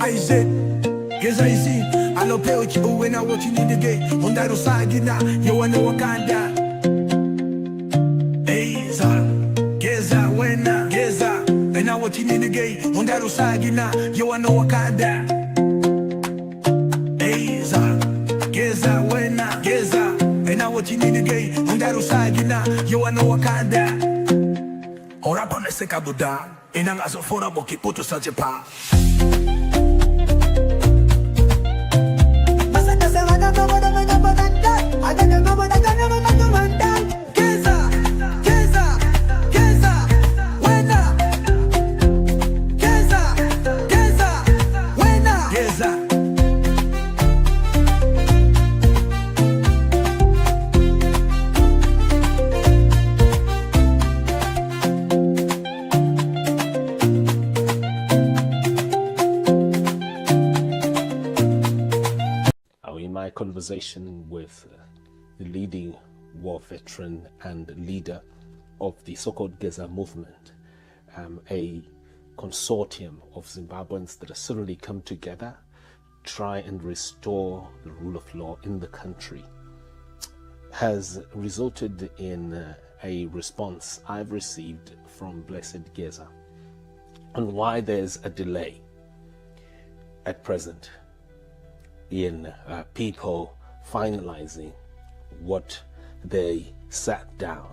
I said, Geza is it. I don't play with you when I'm watching in the gate. On that side, you know, you wanna walk on that. Geza, Geza, when Geza, and I'm watching in the gate. On that side, you know, you wanna walk on that. Geza, Geza, when Geza, and I'm watching in the gate. On that side, you know, you wanna walk on that. Ora pone se kabuda, inang asofora boki puto sa jepa. Geza, Geza, Geza, winner. Geza, Geza, winner. Geza. In my conversation with the leading war veteran and leader of the so-called Geza movement, a consortium of Zimbabweans that have suddenly come together, try and restore the rule of law in the country, has resulted in a response I've received from Blessed Geza on why there's a delay at present in people finalizing what they sat down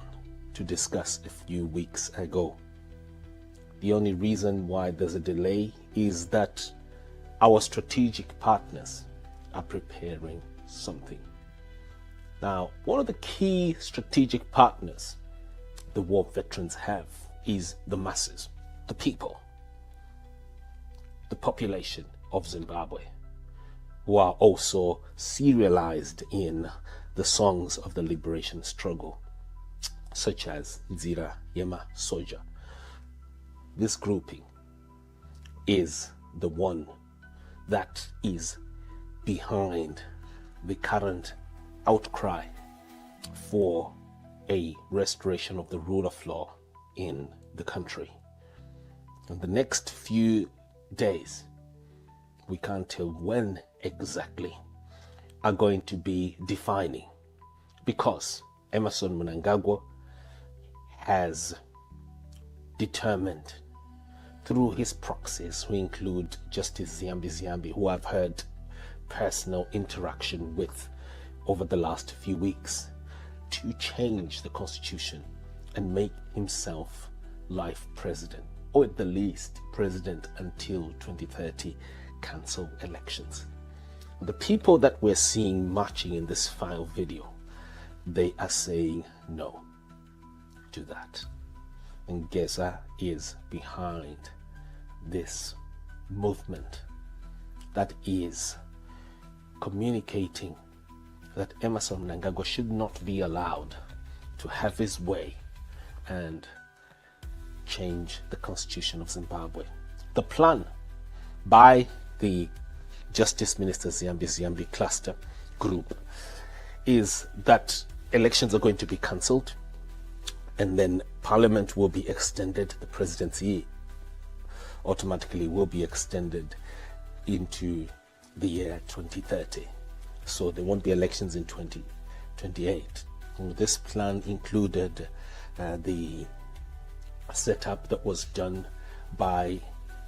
to discuss a few weeks ago. The only reason why there's a delay is that our strategic partners are preparing something. Now, one of the key strategic partners the war veterans have is the masses, the people, the population of Zimbabwe, who are also serialized in the songs of the liberation struggle, such as Nzira Yema Soja. This grouping is the one that is behind the current outcry for a restoration of the rule of law in the country. In the next few days, we can't tell when exactly, are going to be defining, because Emerson Mnangagwa has determined through his proxies, who include Justice Ziyambi, who I've had personal interaction with over the last few weeks, to change the constitution and make himself life president, or at the least president until 2030 cancel elections. The people that we're seeing marching in this file video, they are saying no to that. And Geza is behind this movement that is communicating that Emerson Mnangagwa should not be allowed to have his way and change the constitution of Zimbabwe. The plan by the Justice Minister Ziyambi cluster group is that elections are going to be cancelled, and then Parliament will be extended, the presidency automatically will be extended into the year 2030. So there won't be elections in 2028. This plan included the setup that was done by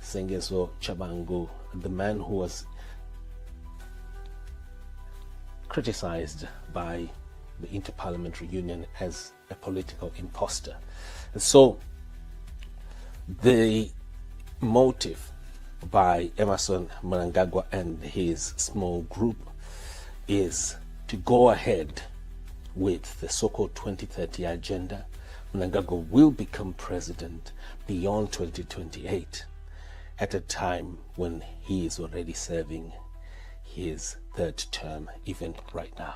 Sengezo Chabangu, the man who was criticized by the Interparliamentary Union as a political imposter. And so the motive by Emerson Mnangagwa and his small group is to go ahead with the so-called 2030 agenda. Mnangagwa will become president beyond 2028 at a time when he is already serving his third term, even right now.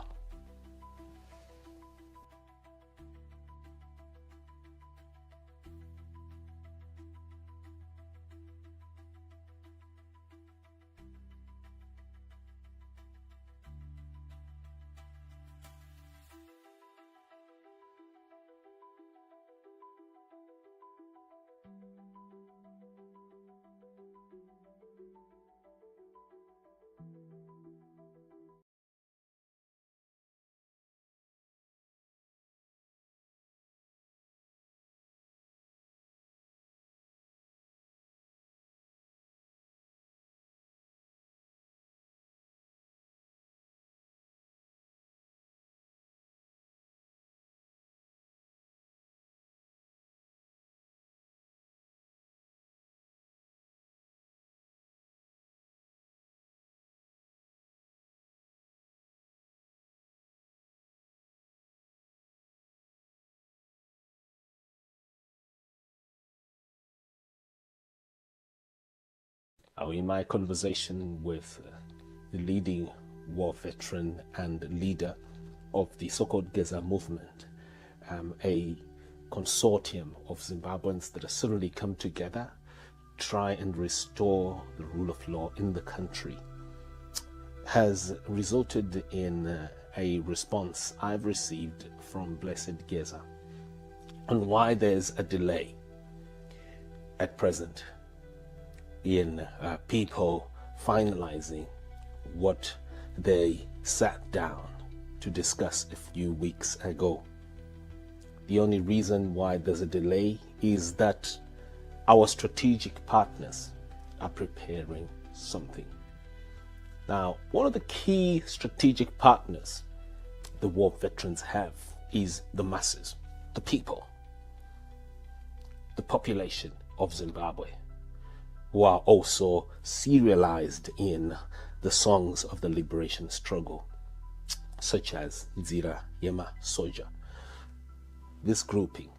In my conversation with the leading war veteran and leader of the so-called Geza movement, a consortium of Zimbabweans that have suddenly come together, try and restore the rule of law in the country, has resulted in a response I've received from Blessed Geza on why there's a delay at present in people finalizing what they sat down to discuss a few weeks ago. The only reason why there's a delay is that our strategic partners are preparing something. Now, one of the key strategic partners the war veterans have is the masses, the people, the population of Zimbabwe, who are also serialized in the songs of the liberation struggle, such as Nzira Yema Soja. This grouping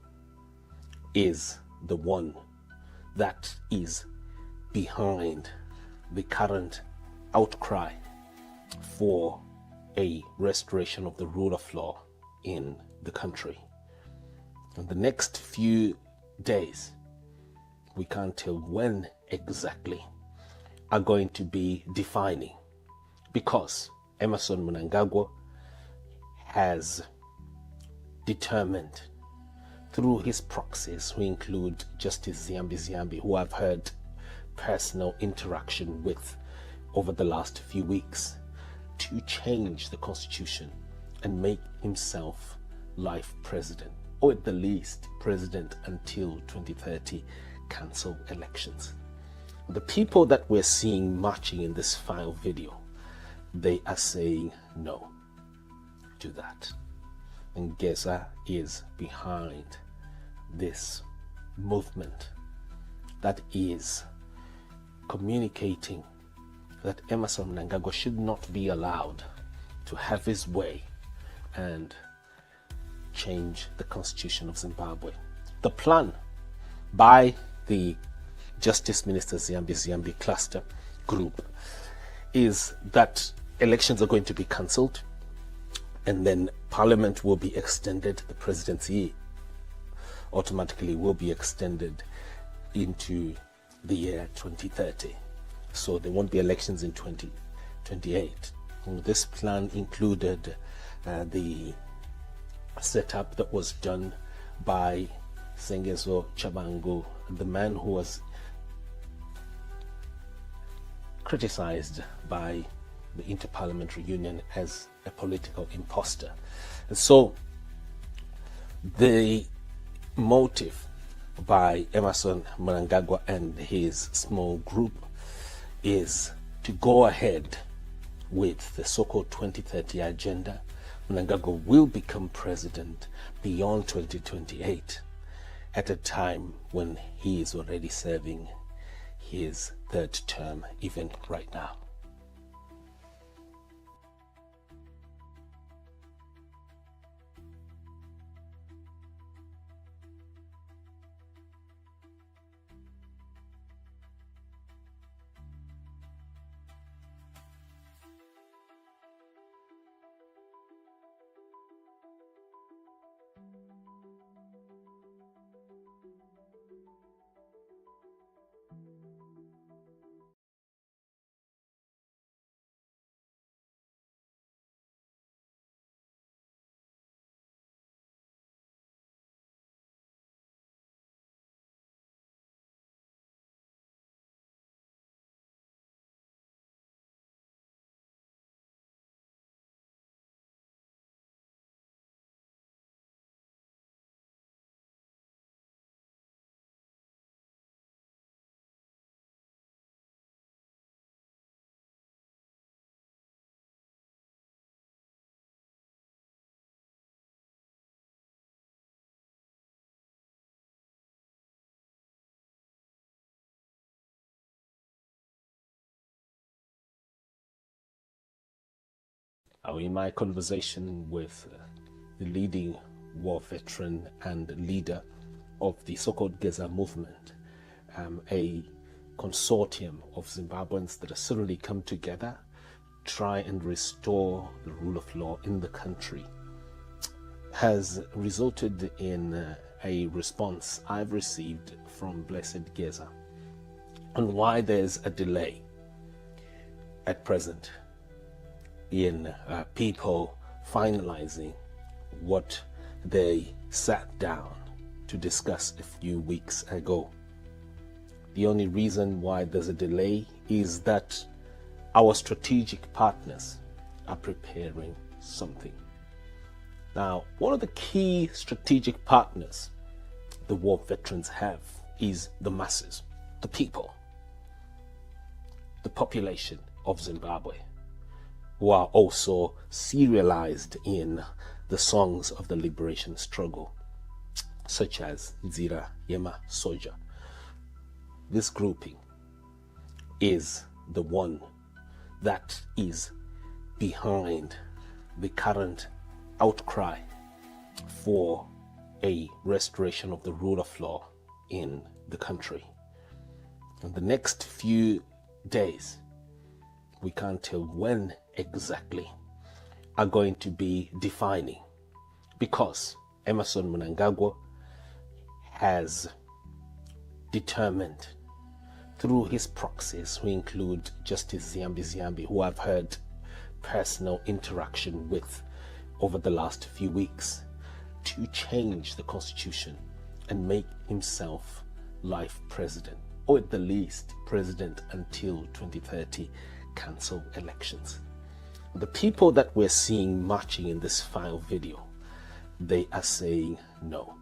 is the one that is behind the current outcry for a restoration of the rule of law in the country. In the next few days, we can't tell when exactly, are going to be defining, because Emerson Mnangagwa has determined through his proxies, who include Justice Ziyambi, who I've had personal interaction with over the last few weeks, to change the constitution and make himself life president, or at the least president until 2030, cancel elections. The people that we're seeing marching in this file video, they are saying no to that. And Geza is behind this movement that is communicating that Emerson Mnangagwa should not be allowed to have his way and change the constitution of Zimbabwe. The plan by the Justice Minister Ziyambi cluster group is that elections are going to be cancelled, and then Parliament will be extended, the presidency automatically will be extended into the year 2030. So there won't be elections in 2028. This plan included the setup that was done by Sengezo Chabangu, the man who was criticized by the Interparliamentary Union as a political imposter. And so the motive by Emerson Mnangagwa and his small group is to go ahead with the so-called 2030 agenda. Mnangagwa will become president beyond 2028 at a time when he is already serving his third term, even right now. In my conversation with the leading war veteran and leader of the so-called Geza movement, a consortium of Zimbabweans that have suddenly come together, try and restore the rule of law in the country, has resulted in a response I've received from Blessed Geza on why there's a delay at present in people finalizing what they sat down to discuss a few weeks ago. The only reason why there's a delay is that our strategic partners are preparing something. Now, one of the key strategic partners the war veterans have is the masses, the people, the population of Zimbabwe, who are also serialized in the songs of the liberation struggle, such as Nzira Yema Soja. This grouping is the one that is behind the current outcry for a restoration of the rule of law in the country. In the next few days, we can't tell when exactly, are going to be defining, because Emerson Mnangagwa has determined through his proxies, who include Justice Ziyambi, who I've had personal interaction with over the last few weeks, to change the constitution and make himself life president, or at the least president until 2030 cancel elections. The people that we're seeing marching in this file video, they are saying no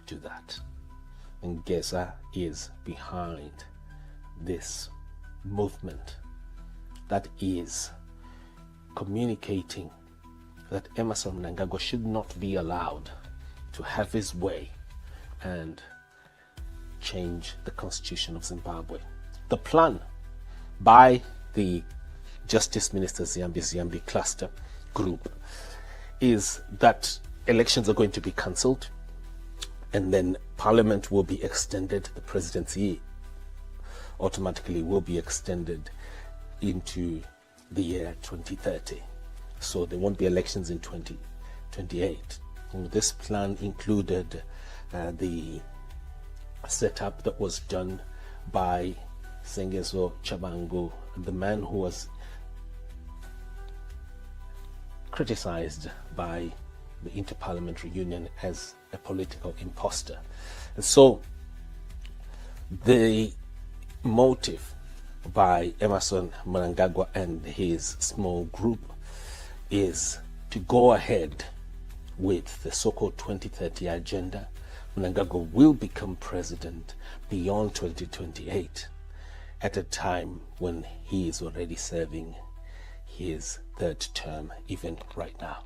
to that. And Geza is behind this movement that is communicating that Emerson Mnangagwa should not be allowed to have his way and change the constitution of Zimbabwe. The plan by the Justice Minister Ziyambi cluster group is that elections are going to be cancelled, and then parliament will be extended, the presidency automatically will be extended into the year 2030. So there won't be elections in 2028. And this plan included the setup that was done by Sengezo Chabangu, the man who was criticized by the Interparliamentary Union as a political imposter. And so the motive by Emerson Mnangagwa and his small group is to go ahead with the so-called 2030 agenda. Mnangagwa will become president beyond 2028 at a time when he is already serving his third term, even right now.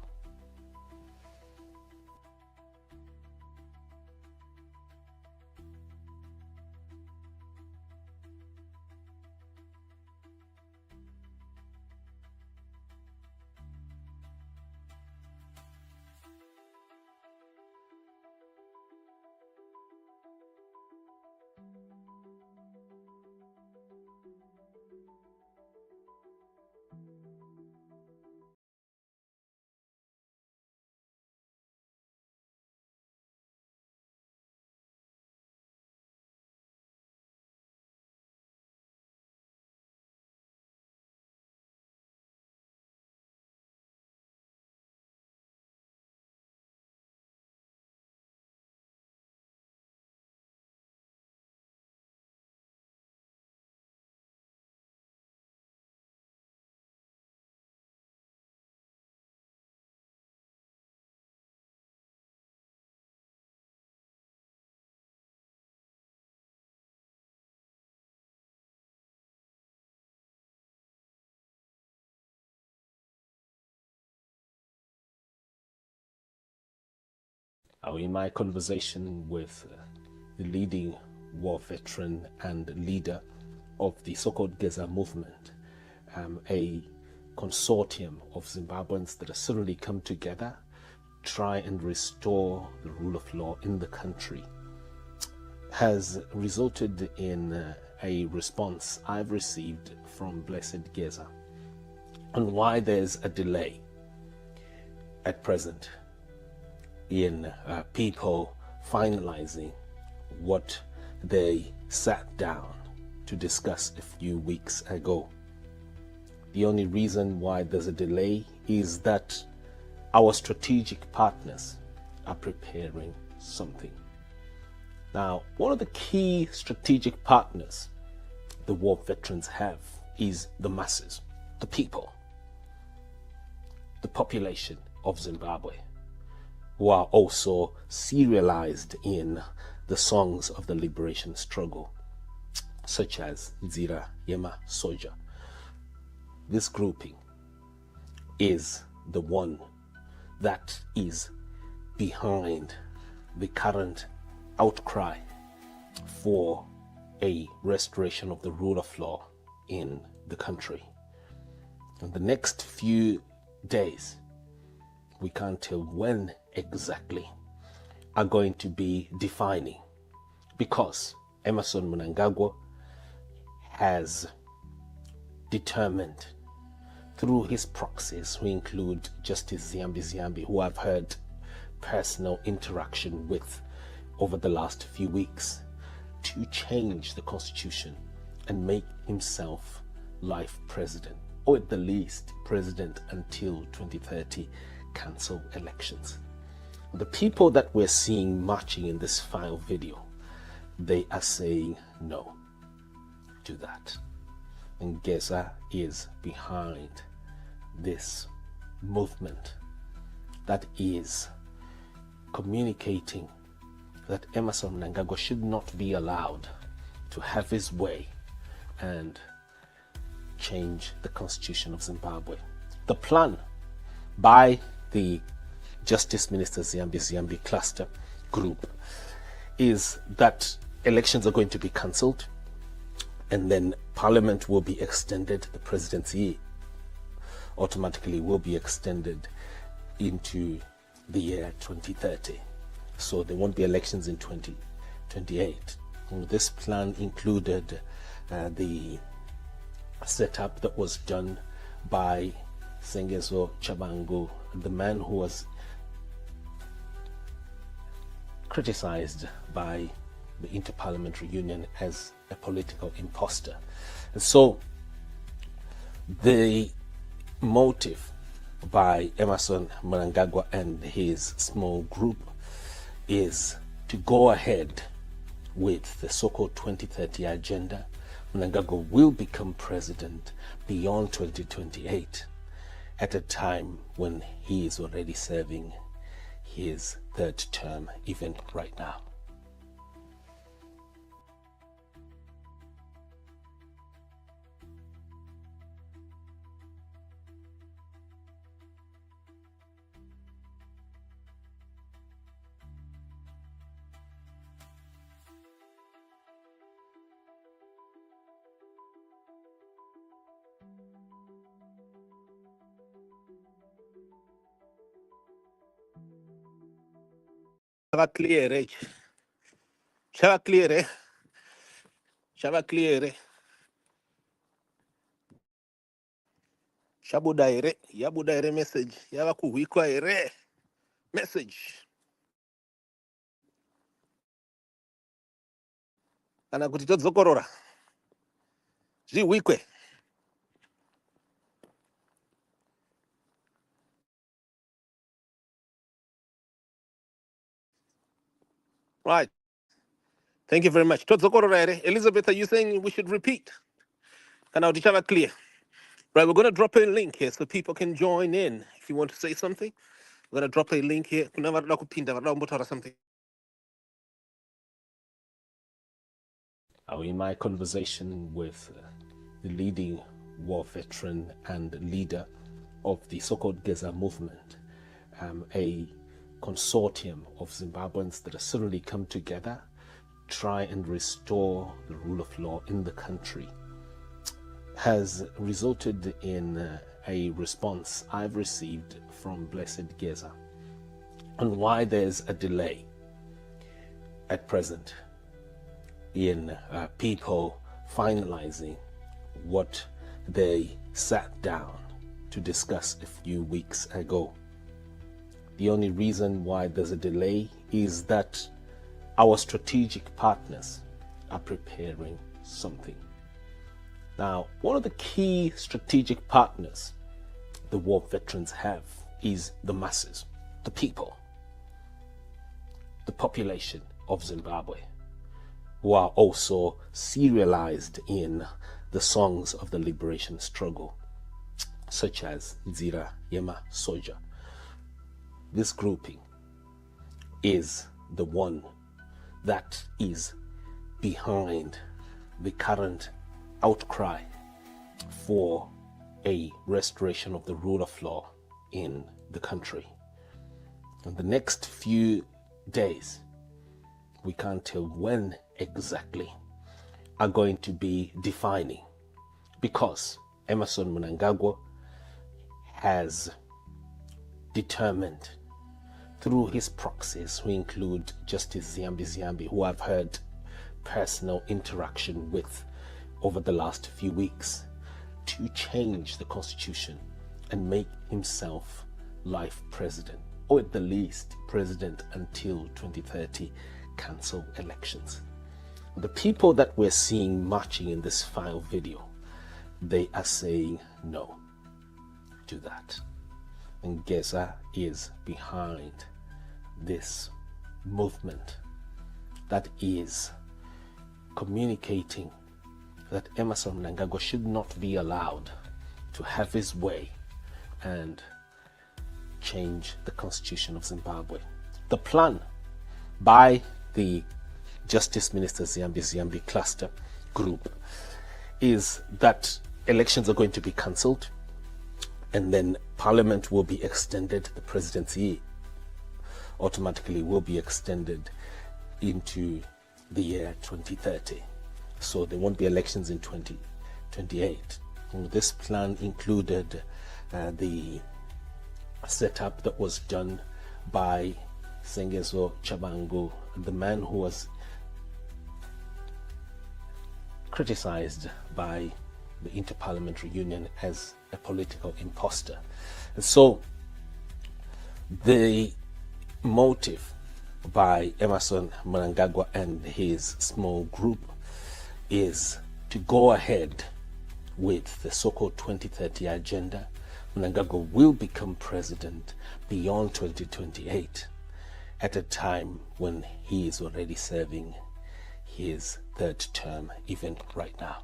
In my conversation with the leading war veteran and leader of the so-called Geza movement, a consortium of Zimbabweans that have suddenly come together, try and restore the rule of law in the country, has resulted in a response I've received from Blessed Geza on why there's a delay at present in people finalizing what they sat down to discuss a few weeks ago. The only reason why there's a delay is that our strategic partners are preparing something. Now, one of the key strategic partners the war veterans have is the masses, the people, the population of Zimbabwe, who are also serialized in the songs of the liberation struggle, such as Nzira Yema Soja. This grouping is the one that is behind the current outcry for a restoration of the rule of law in the country. In the next few days, we can't tell when exactly, are going to be defining, because Emerson Mnangagwa has determined through his proxies, who include Justice Ziyambi, who I've had personal interaction with over the last few weeks, to change the constitution and make himself life president, or at the least president until 2030 cancel elections. The people that we're seeing marching in this file video, they are saying no to that. And Geza is behind this movement that is communicating that Emerson Mnangagwa should not be allowed to have his way and change the constitution of Zimbabwe. The plan by the Justice Minister Ziyambi cluster group is that elections are going to be cancelled, and then Parliament will be extended, the presidency automatically will be extended into the year 2030. So there won't be elections in 2028. This plan included the setup that was done by Sengezo Chabangu, the man who was criticized by the Interparliamentary Union as a political imposter. And so the motive by Emerson Mnangagwa and his small group is to go ahead with the so-called 2030 agenda, Mnangagwa will become president beyond 2028 at a time when he is already serving his third term, even right now. Shaba clear, eh? Shaba clear, eh? Shaba clear, eh? Shabu daire, yabu daire message, yaba kuwikwa ere message. Kana kuti todzokorora. Zviwikwe. Right. Thank you very much. Todzokorora ere. Elizabeth, are you saying we should repeat? Kana kuti shaba clear. Right, we're going to drop a link here so people can join in. If you want to say something, we're going to drop a link here. Kuna varida kupinda, varida kumbotaura something. In my conversation with the leading war veteran and leader of the so-called Geza movement, a consortium of Zimbabweans that have suddenly come together, try and restore the rule of law in the country, has resulted in a response I've received from Blessed Geza on why there's a delay at present in people finalizing what they sat down to discuss a few weeks ago. The only reason why there's a delay is that our strategic partners are preparing something. Now, one of the key strategic partners the war veterans have is the masses, the people, the population of Zimbabwe, who are also serialized in the songs of the liberation struggle, such as Nzira Yema Soja. This grouping is the one that is behind the current outcry for a restoration of the rule of law in the country. In the next few days, we can't tell when exactly, are going to be defining, because Emmerson Mnangagwa has determined through his proxies, who include Justice Ziyambi, who I've had personal interaction with over the last few weeks, to change the constitution and make himself life president, or at the least president until 2030 council elections. The people that we're seeing marching in this file video, they are saying no to that. And Geza is behind this movement that is communicating that Emmerson Mnangagwa should not be allowed to have his way and change the constitution of Zimbabwe. The plan by the Justice Minister Ziyambi cluster group is that elections are going to be cancelled, and then Parliament will be extended, the presidency automatically will be extended into the year 2030. So there won't be elections in 2028. And this plan included the setup that was done by Sengezo Chabangu, the man who was criticized by the Interparliamentary Union as a political imposter. And so the motive by Emmerson Mnangagwa and his small group is to go ahead with the so-called 2030 agenda. Mnangagwa will become president beyond 2028 at a time when he is already serving his third term, even right now.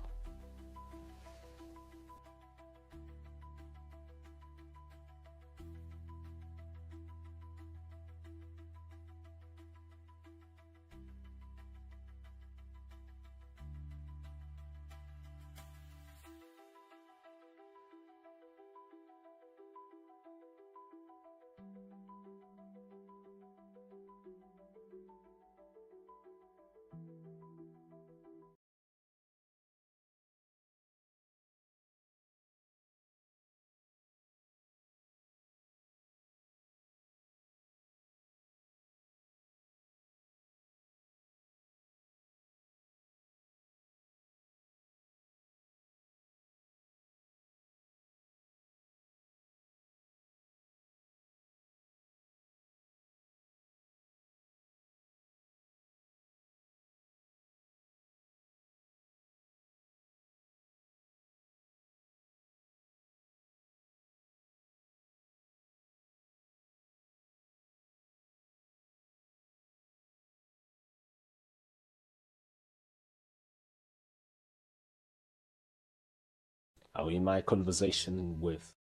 in my conversation with.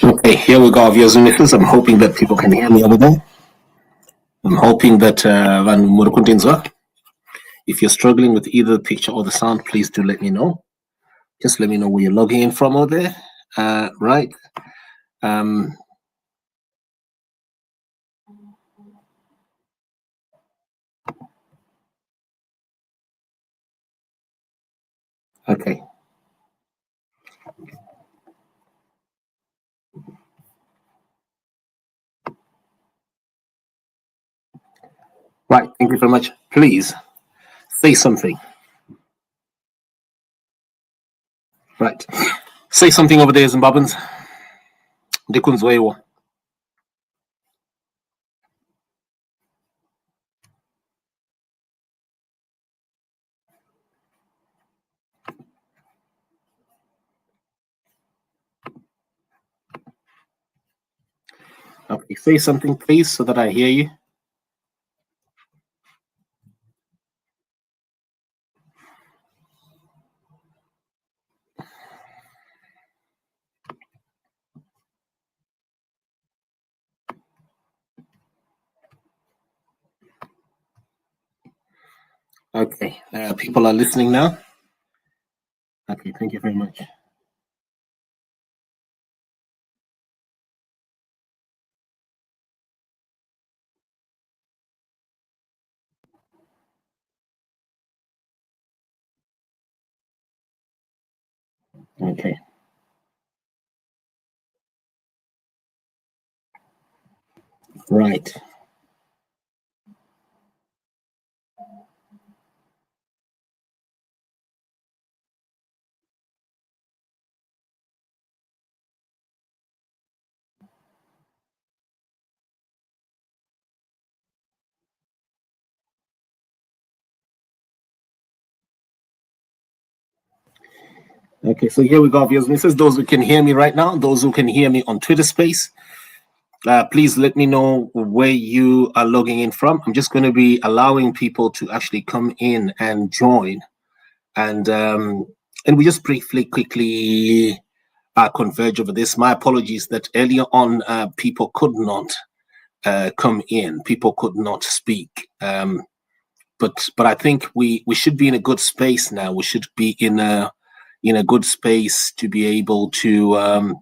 Okay, here we go, viewers and listeners. I'm hoping that people can hear me over there. I'm hoping that if you're struggling with either the picture or the sound, please do let me know. Just let me know where you're logging in from over there. Right. Okay. Right. Thank you very much. Please say something. Right. Say something over there, Zimbabweans. Ndikunzwewa. Okay, say something, please, so that I hear you. Okay, people are listening now. Okay, thank you very much. Okay. Right. Okay, so here we go, viewers. This is those who can hear me right now, those who can hear me on Twitter Space. Please let me know where you are logging in from. I'm just going to be allowing people to actually come in and join, and we just briefly, quickly converge over this. My apologies that earlier on people could not come in, people could not speak. But I think we should be in a good space now. We should be in a good space to be able to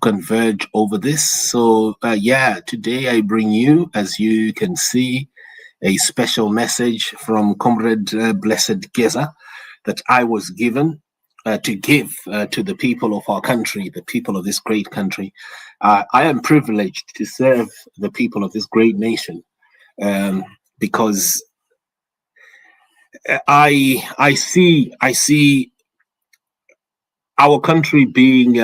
converge over this. So yeah, today I bring you, as you can see, a special message from Comrade Blessed Geza that I was given to give to the people of our country, the people of this great country. I am privileged to serve the people of this great nation because I see our country being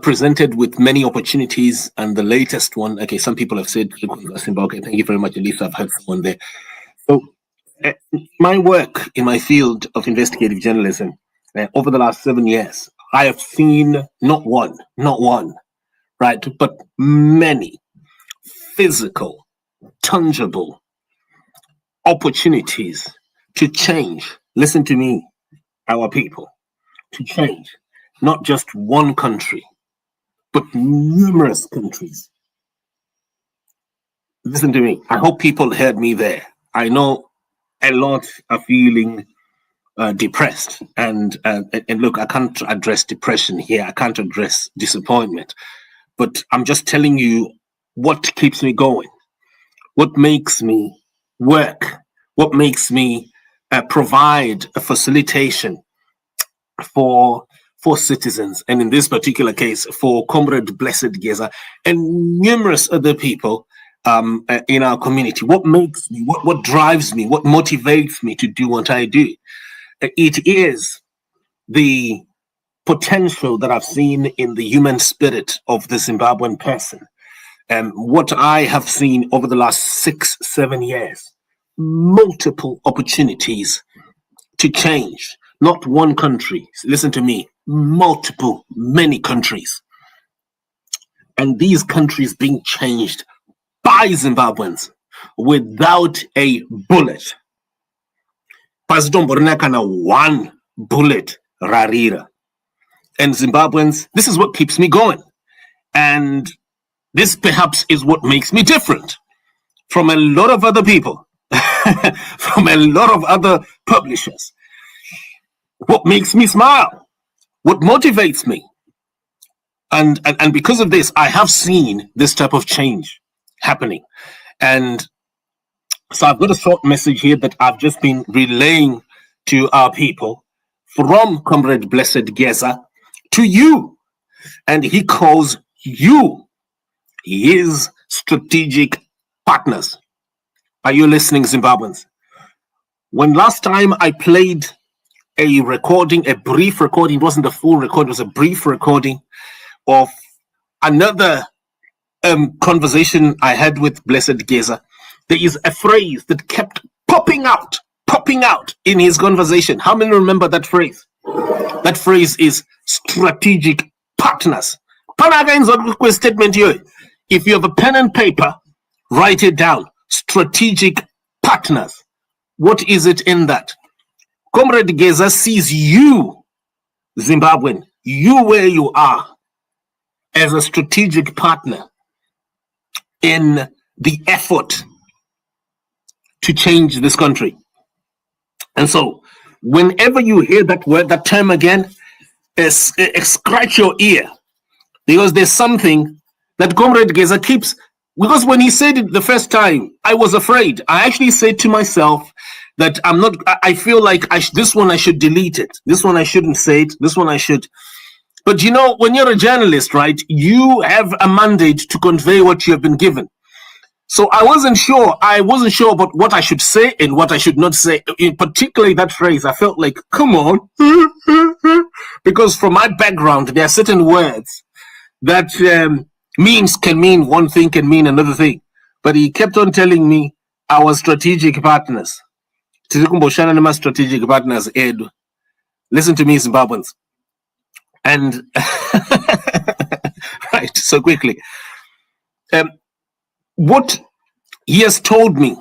presented with many opportunities, and the latest one. Okay, some people have said, okay, thank you very much, at least I've heard someone there. So my work in my field of investigative journalism over the last 7 years, I have seen not one, right, but many physical, tangible opportunities to change. Listen to me, our people, to change not just one country, but numerous countries. Listen to me. I hope people heard me there. I know a lot are feeling depressed, and look, I can't address depression here. I can't address disappointment, but I'm just telling you what keeps me going, what makes me work, what makes me provide a facilitation for citizens, and in this particular case, for Comrade Blessed Geza and numerous other people in our community. What makes me, what drives me, what motivates me to do what I do? It is the potential that I've seen in the human spirit of the Zimbabwean person. What I have seen over the last 6-7 years, multiple opportunities to change. Not one country, listen to me, many countries. And these countries being changed by Zimbabweans without a bullet. Pasitomborina kana one bullet Rarira. And Zimbabweans, this is what keeps me going. And this perhaps is what makes me different from a lot of other people, from a lot of other publishers. What makes me smile, what motivates me. And because of this, I have seen this type of change happening. And so I've got a short message here that I've just been relaying to our people from Comrade Blessed Geza to you. And he calls you his strategic partners. Are you listening, Zimbabweans? When last time I played a recording, a brief recording, it wasn't a full recording, it was a brief recording of another conversation I had with Blessed Geza, there is a phrase that kept popping out in his conversation. How many remember that phrase? That phrase is strategic partners. Statement here. If you have a pen and paper, write it down. Strategic partners. What is it in that? Comrade Geza sees you, Zimbabwean, you where you are, as a strategic partner in the effort to change this country. And so whenever you hear that word, that term again, scratch your ear, because there's something that Comrade Geza keeps, because when he said it the first time, I was afraid. I actually said to myself that I feel like this one I should delete it. This one I shouldn't say it. This one I should. But you know, when you're a journalist, right, you have a mandate to convey what you have been given. So I wasn't sure about what I should say and what I should not say. In particularly that phrase, I felt like, come on. Because from my background, there are certain words that can mean one thing, can mean another thing. But he kept on telling me our strategic partners. Strategic partners, Ed. Listen to me, Zimbabweans. And right, so quickly. What he has told me,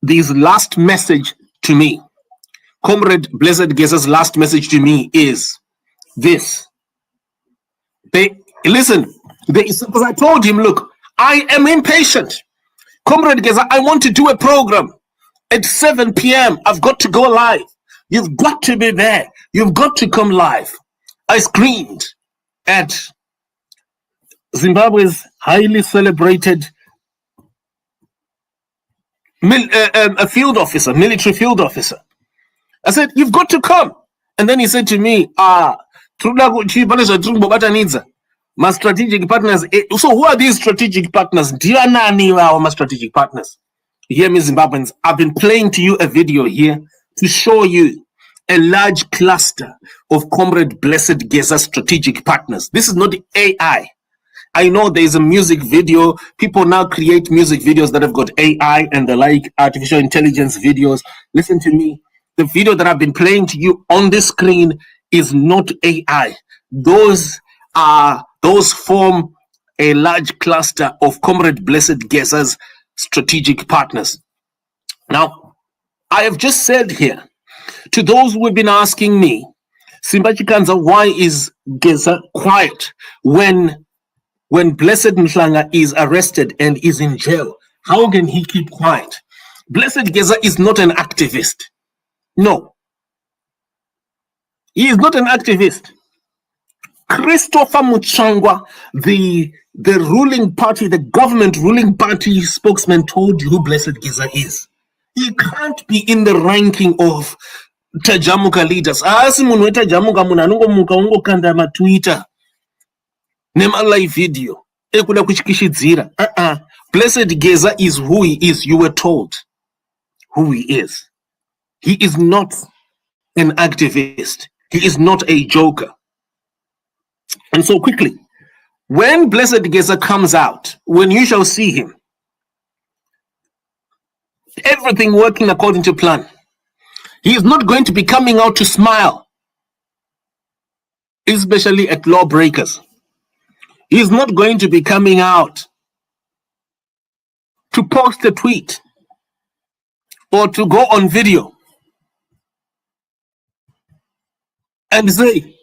this last message to me, Comrade Blessed Geza's last message to me is this. Because I told him, look, I am impatient. Comrade Geza, I want to do a program at 7 p.m. I've got to go live. You've got to be there. You've got to come live. I screamed at Zimbabwe's highly celebrated a field officer, military field officer. I said, you've got to come. And then he said to me, my strategic partners. So who are these strategic partners? Do you know my strategic partners? Hear me, Zimbabweans. I've been playing to you a video here to show you a large cluster of Comrade Blessed Geza strategic partners. This is not AI. I know there's a music video. People now create music videos that have got AI and the like, artificial intelligence videos. Listen to me. The video that I've been playing to you on the screen is not AI. Those form a large cluster of Comrade Blessed Geza's strategic partners. Now, I have just said here, to those who have been asking me, Simba Chikanza, why is Geza quiet when Blessed Mhlanga is arrested and is in jail? How can he keep quiet? Blessed Geza is not an activist. No. He is not an activist. Christopher Muchangwa, the ruling party, the government ruling party spokesman, told you who Blessed Geza is. He can't be in the ranking of Tajamuka leaders. Asi munhu wetajamuka munhu anongomuka ungokanda matwitter nema-live video ekuda kuchikishidzira. Blessed Geza is who he is. You were told who he is. He is not an activist. He is not a joker. And so quickly, when Blessed Geza comes out, when you shall see him, everything working according to plan, he is not going to be coming out to smile, especially at lawbreakers. He is not going to be coming out to post a tweet or to go on video and say,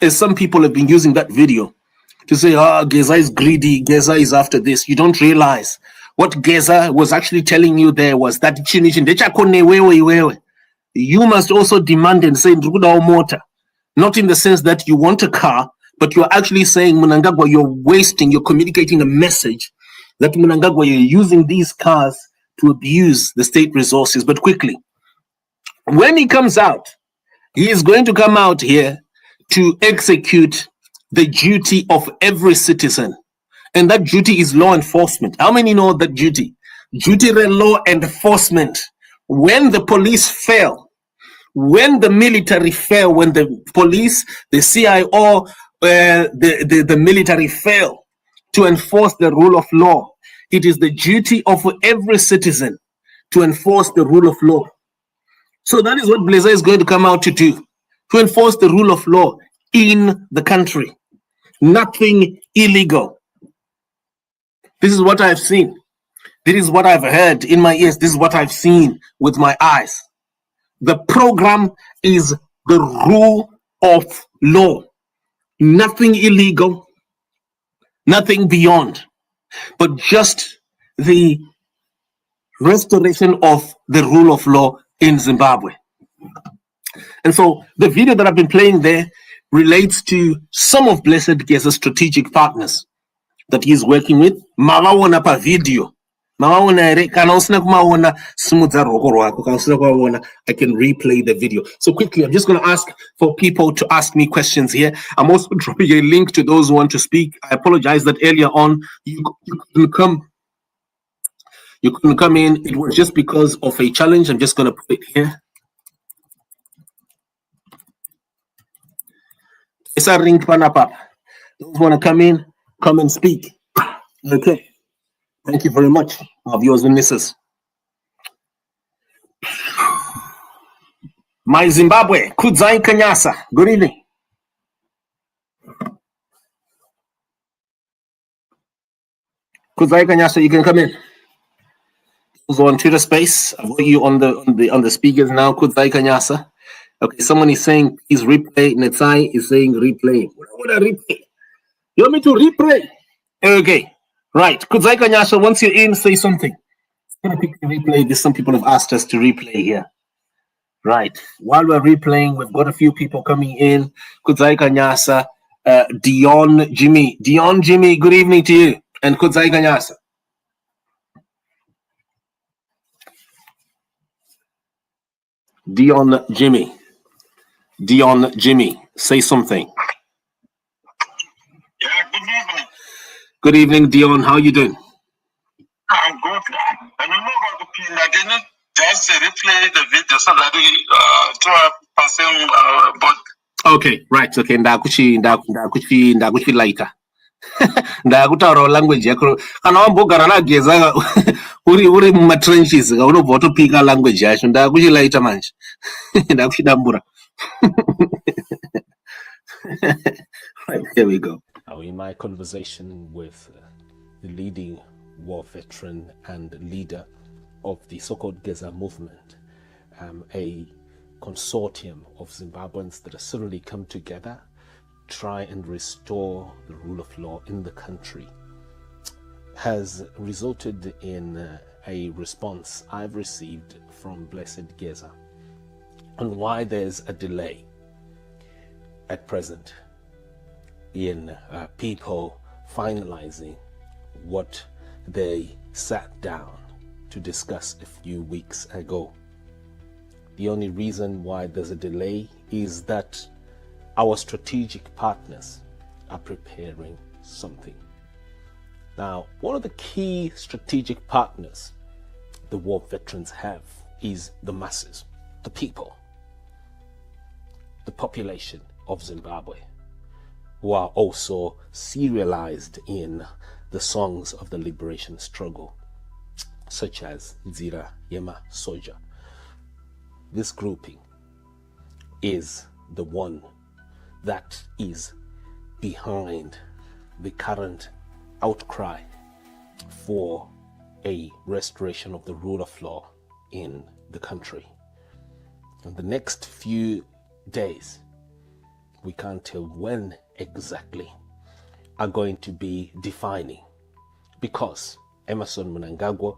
as some people have been using that video to say, Geza is greedy, Geza is after this. You don't realize what Geza was actually telling you there was that you must also demand and say, motor. Not in the sense that you want a car, but you're actually saying, Mnangagwa, you're communicating a message that Mnangagwa, you're using these cars to abuse the state resources. But quickly, when he comes out, he is going to come out here to execute the duty of every citizen. And that duty is law enforcement. How many know that duty? Duty law enforcement. When the police fail, when the military fail, when the police, the CIO, the military fail to enforce the rule of law, it is the duty of every citizen to enforce the rule of law. So that is what Blazer is going to come out to do, to enforce the rule of law in the country. Nothing illegal. This is what I've seen. This is what I've heard in my ears. This is what I've seen with my eyes. The program is the rule of law. Nothing illegal, nothing beyond, but just the restoration of the rule of law in Zimbabwe. And so the video that I've been playing there relates to some of Blessed Geza's strategic partners that he's working with. Mavaona pa video. Mavaona ere kana usina kumaona simudza ruoko rwako kana usina kumaona, I can replay the video. So quickly, I'm just going to ask for people to ask me questions here. I'm also dropping a link to those who want to speak. I apologize that earlier on you couldn't come. You couldn't come in. It was just because of a challenge. I'm just going to put it here. It's a ring panapap. Those who want to come in, come and speak. Okay. Thank you very much, our viewers and listeners. My Zimbabwe, Kudzai Kanyasa. Good evening. Kudzai Kanyasa, you can come in. Those on Twitter Space, I've got you on the speakers now. Kudzai Kanyasa. Okay, someone is saying please replay. Netsai is saying replay. What a replay? You want me to replay? Okay, right. Kudzai Kanyasa, once you're in, say something. I'm gonna pick the replay. There's some people have asked us to replay here. Right. While we're replaying, we've got a few people coming in. Kudzai Kanyasa, Dion Jimmy. Dion Jimmy, good evening to you. And Kudzai Kanyasa. Dion Jimmy. Dion Jimmy, say something. Yeah, good evening. Good evening, Dion. How are you doing? I'm good. And I'm not going to pin again. Just replay the video so that we but okay, right. Okay, ndakuchi later. Ndakutaura language yako. Kana wambogara na Geza uri muma trenches unobva watopika language yacho. Ndakuchi later manje. Ndakuchidambura. Right, here we go. Now, in my conversation with the leading war veteran and leader of the so-called Geza movement, a consortium of Zimbabweans that have suddenly come together, try and restore the rule of law in the country, has resulted in a response I've received from Blessed Geza on why there's a delay at present in people finalizing what they sat down to discuss a few weeks ago. The only reason why there's a delay is that our strategic partners are preparing something. Now, one of the key strategic partners the war veterans have is the masses, the people, the population of Zimbabwe, who are also serialized in the songs of the liberation struggle, such as Nzira Yema Soja. This grouping is the one that is behind the current outcry for a restoration of the rule of law in the country. In the next few days, we can't tell when exactly, are going to be defining, because Emerson Mnangagwa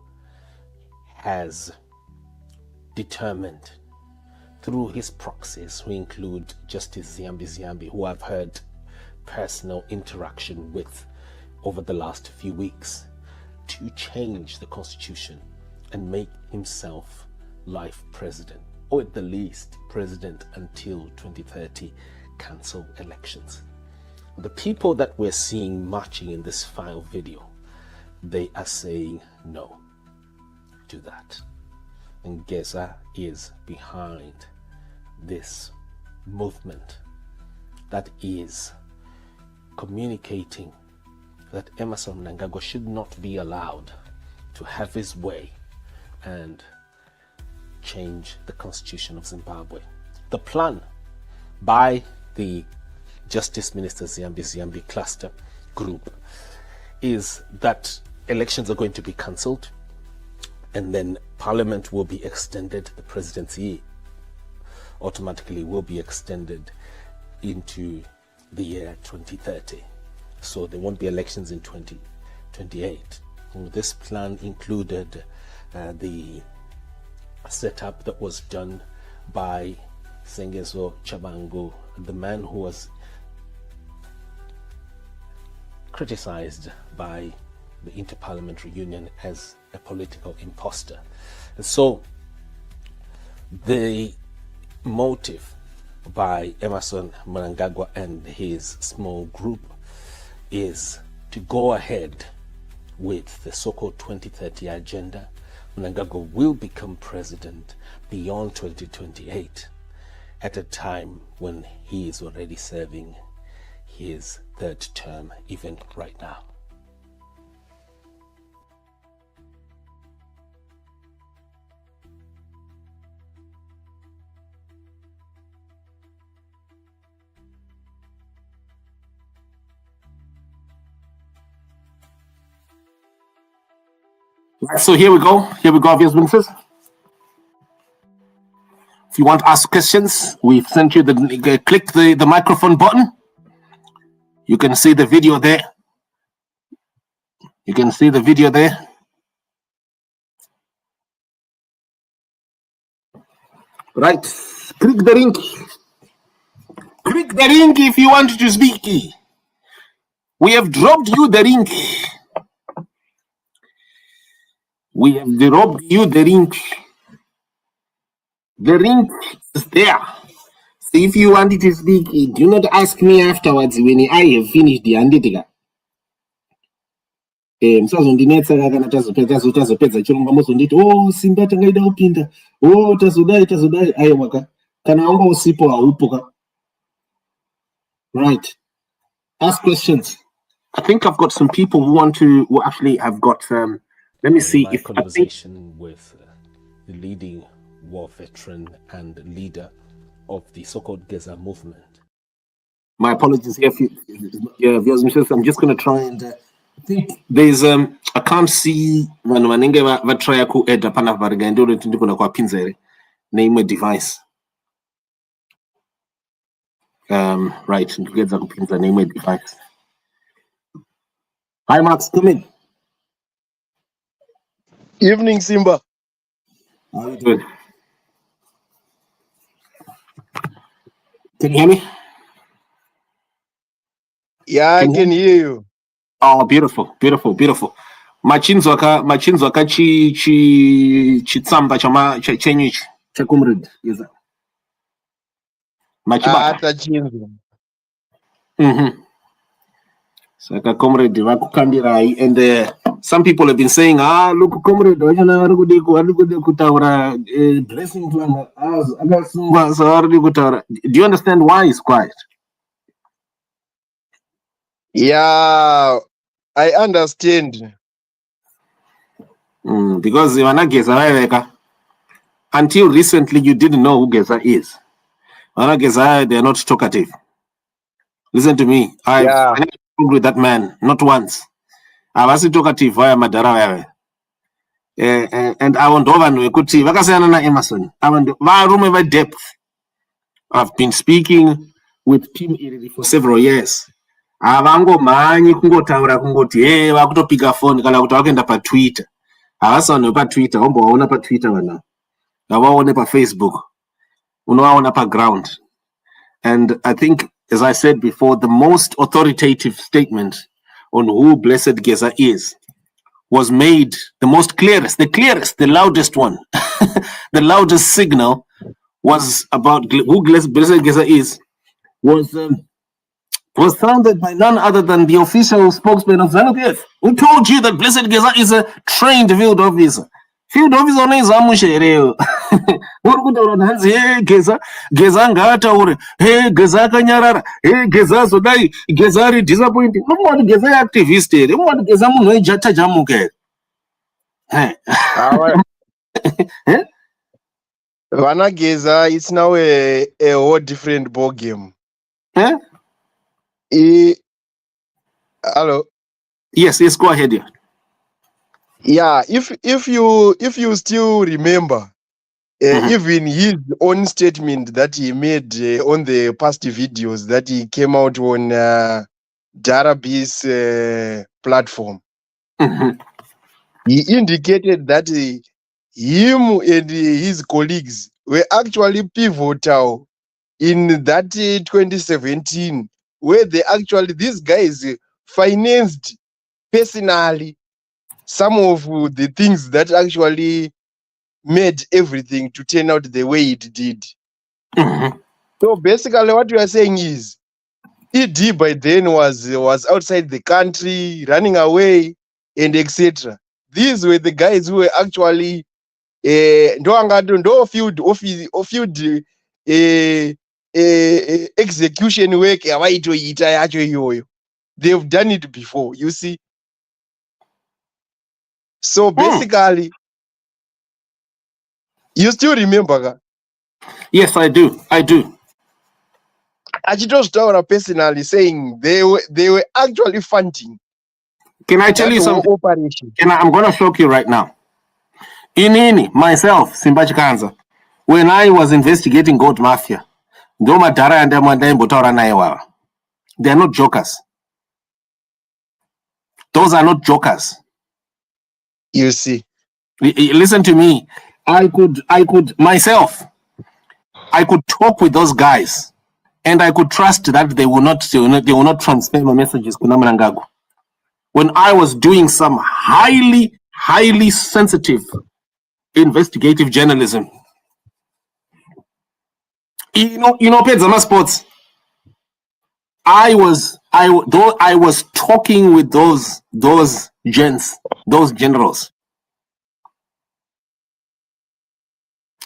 has determined through his proxies, who include Justice Ziyambi, who I've had personal interaction with over the last few weeks, to change the constitution and make himself life president, or at the least president until 2030, cancel elections. The people that we're seeing marching in this file video, they are saying no to that. And Geza is behind this movement that is communicating that Emerson Mnangagwa should not be allowed to have his way and change the constitution of Zimbabwe. The plan by the Justice Minister Ziyambi cluster group is that elections are going to be cancelled, and then Parliament will be extended, the presidency automatically will be extended into the year 2030. So there won't be elections in 2028. This plan included the setup that was done by Sengezo Chabangu, the man who was criticized by the Interparliamentary Union as a political imposter. And so the motive by Emerson Mnangagwa and his small group is to go ahead with the so-called 2030 agenda. Mnangagwa will become president beyond 2028, at a time when he is already serving his third term, even right now. So here we go, obvious witnesses. If you want to ask questions, we've sent you click the microphone button. You can see the video there. Right, click the link. Click the link if you want to speak. We have dropped you the link. We have dropped you the link. The link is there. So if you want to speak, do not ask me afterwards when I have finished the anditika. Msazondinetsa kana tazopedza chirongwa mozonditi simba tangaida kupinda tazodai ayo mwaka kana wanga usipo haupo ka. Right, ask questions. I think I've got some people who actually have got let me see my if conversation with the leading war veteran and leader of the so-called Geza movement. My apologies here. I'm just going to try and think there's I can't see when vanenge vatry kuedda pana varga ndiro ndikona kwapinza here name a device. Right, ndikugedza kupinza name a device. Hi Max, come in. Evening, Simba. How are you doing? Can you hear me? Yeah, I can hear you. Oh, beautiful. Machinzwaka chitsamba chenyu ichi chekumrid Geza. Machibata. Tachinzwa. Saka comrade vakukambirai, and some people have been saying, look comrade vachana vari kude kutaura blessing plan akasungwa so vari kude kutaura. Do you understand why it's quiet? Yeah, I understand. Because vana Geza vaiveka, until recently you didn't know who Geza is. Vana Geza, they are not talkative. Listen to me. I've talked with that man not once. Avasi talkative vaya madhara vaya. And I want over kuti vakasiyana na Emerson. Varume va depth. I've been speaking with Team Iridi for several years. Avangomanyi kungotaura kungoti hey vakutopiga phone kana kuti vakuenda paTwitter. Havasano paTwitter, ombovaona paTwitter vana. Ngavaone paFacebook. Unovaona paground. And I think, as I said before, the most authoritative statement on who Blessed Geza is was made, the most clearest, the loudest one, the loudest signal was about who Blessed Geza is, was sounded by none other than the official spokesman of ZANU-PF, who told you that Blessed Geza is a trained field officer. Field officer is amushereo. Hey, Geza ngataure. Hey, Geza kanyarara. Hey, Geza zodai. Geza ri disappointing. No more Geza activist. No more Geza munoi jata jamuke. Hey. Vana Geza, it's now a whole different ball game. Huh? Hello. Yes, go ahead. Yeah, if you still remember, even his own statement that he made on the past videos that he came out on Darabi's platform, he indicated that him and his colleagues were actually pivotal in that 2017, where these guys financed personally some of the things that actually made everything to turn out the way it did. So basically what we are saying is ED by then was outside the country, running away and etc. These were the guys who were actually field execution work. They've done it before, you see. So basically, you still remember? Yes, I do. Achitotaura personally saying they were actually funding. Can I tell you something? Operation. I'm going to shock you right now. Inini, myself, Simbachi Kanza, when I was investigating gold mafia, they're not jokers. Those are not jokers. You see. Listen to me. I could myself, I could talk with those guys and I could trust that they will not transfer my messages to Mnangagwa. When I was doing some highly sensitive investigative journalism, Pedzama Sports, I was talking with those gents, those generals.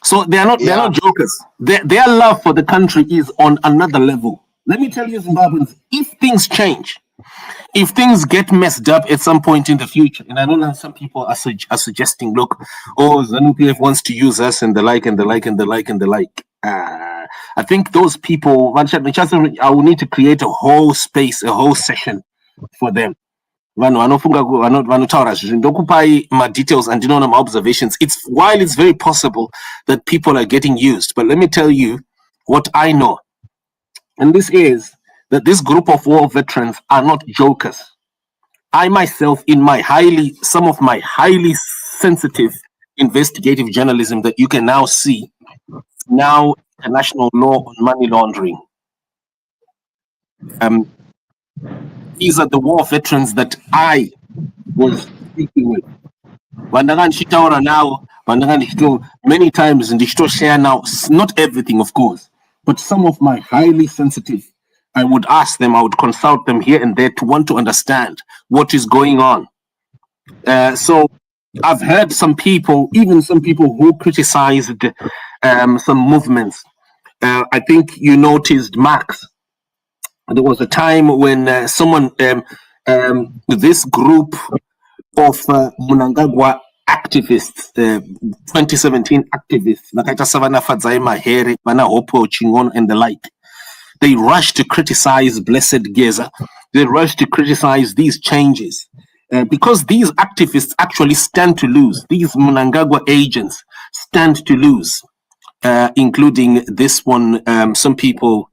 So they are not jokers. Their love for the country is on another level. Let me tell you, Zimbabweans, if things change, if things get messed up at some point in the future, and I know that some people are suggesting, look, ZANU-PF wants to use us and the like. I think those people, I will need to create a whole space, a whole session for them. Ndokupai my details and my observations. While it's very possible that people are getting used, but let me tell you what I know. And this is that this group of war veterans are not jokers. I myself, in some of my highly sensitive investigative journalism that you can now see, now international law on money laundering. These are the war veterans that I was speaking with. Many times and share now, not everything, of course, but some of my highly sensitive, I would ask them, I would consult them here and there to want to understand what is going on. So I've heard some people who criticized some movements. I think you noticed, Max, there was a time when this group of Mnangagwa activists, 2017 activists, Nakaita Savannah Fadzai Mahere, Bana Hopo Chingon and the like, they rushed to criticize Blessed Geza. They rushed to criticize these changes. Because these activists actually stand to lose. These Mnangagwa agents stand to lose. including this one, some people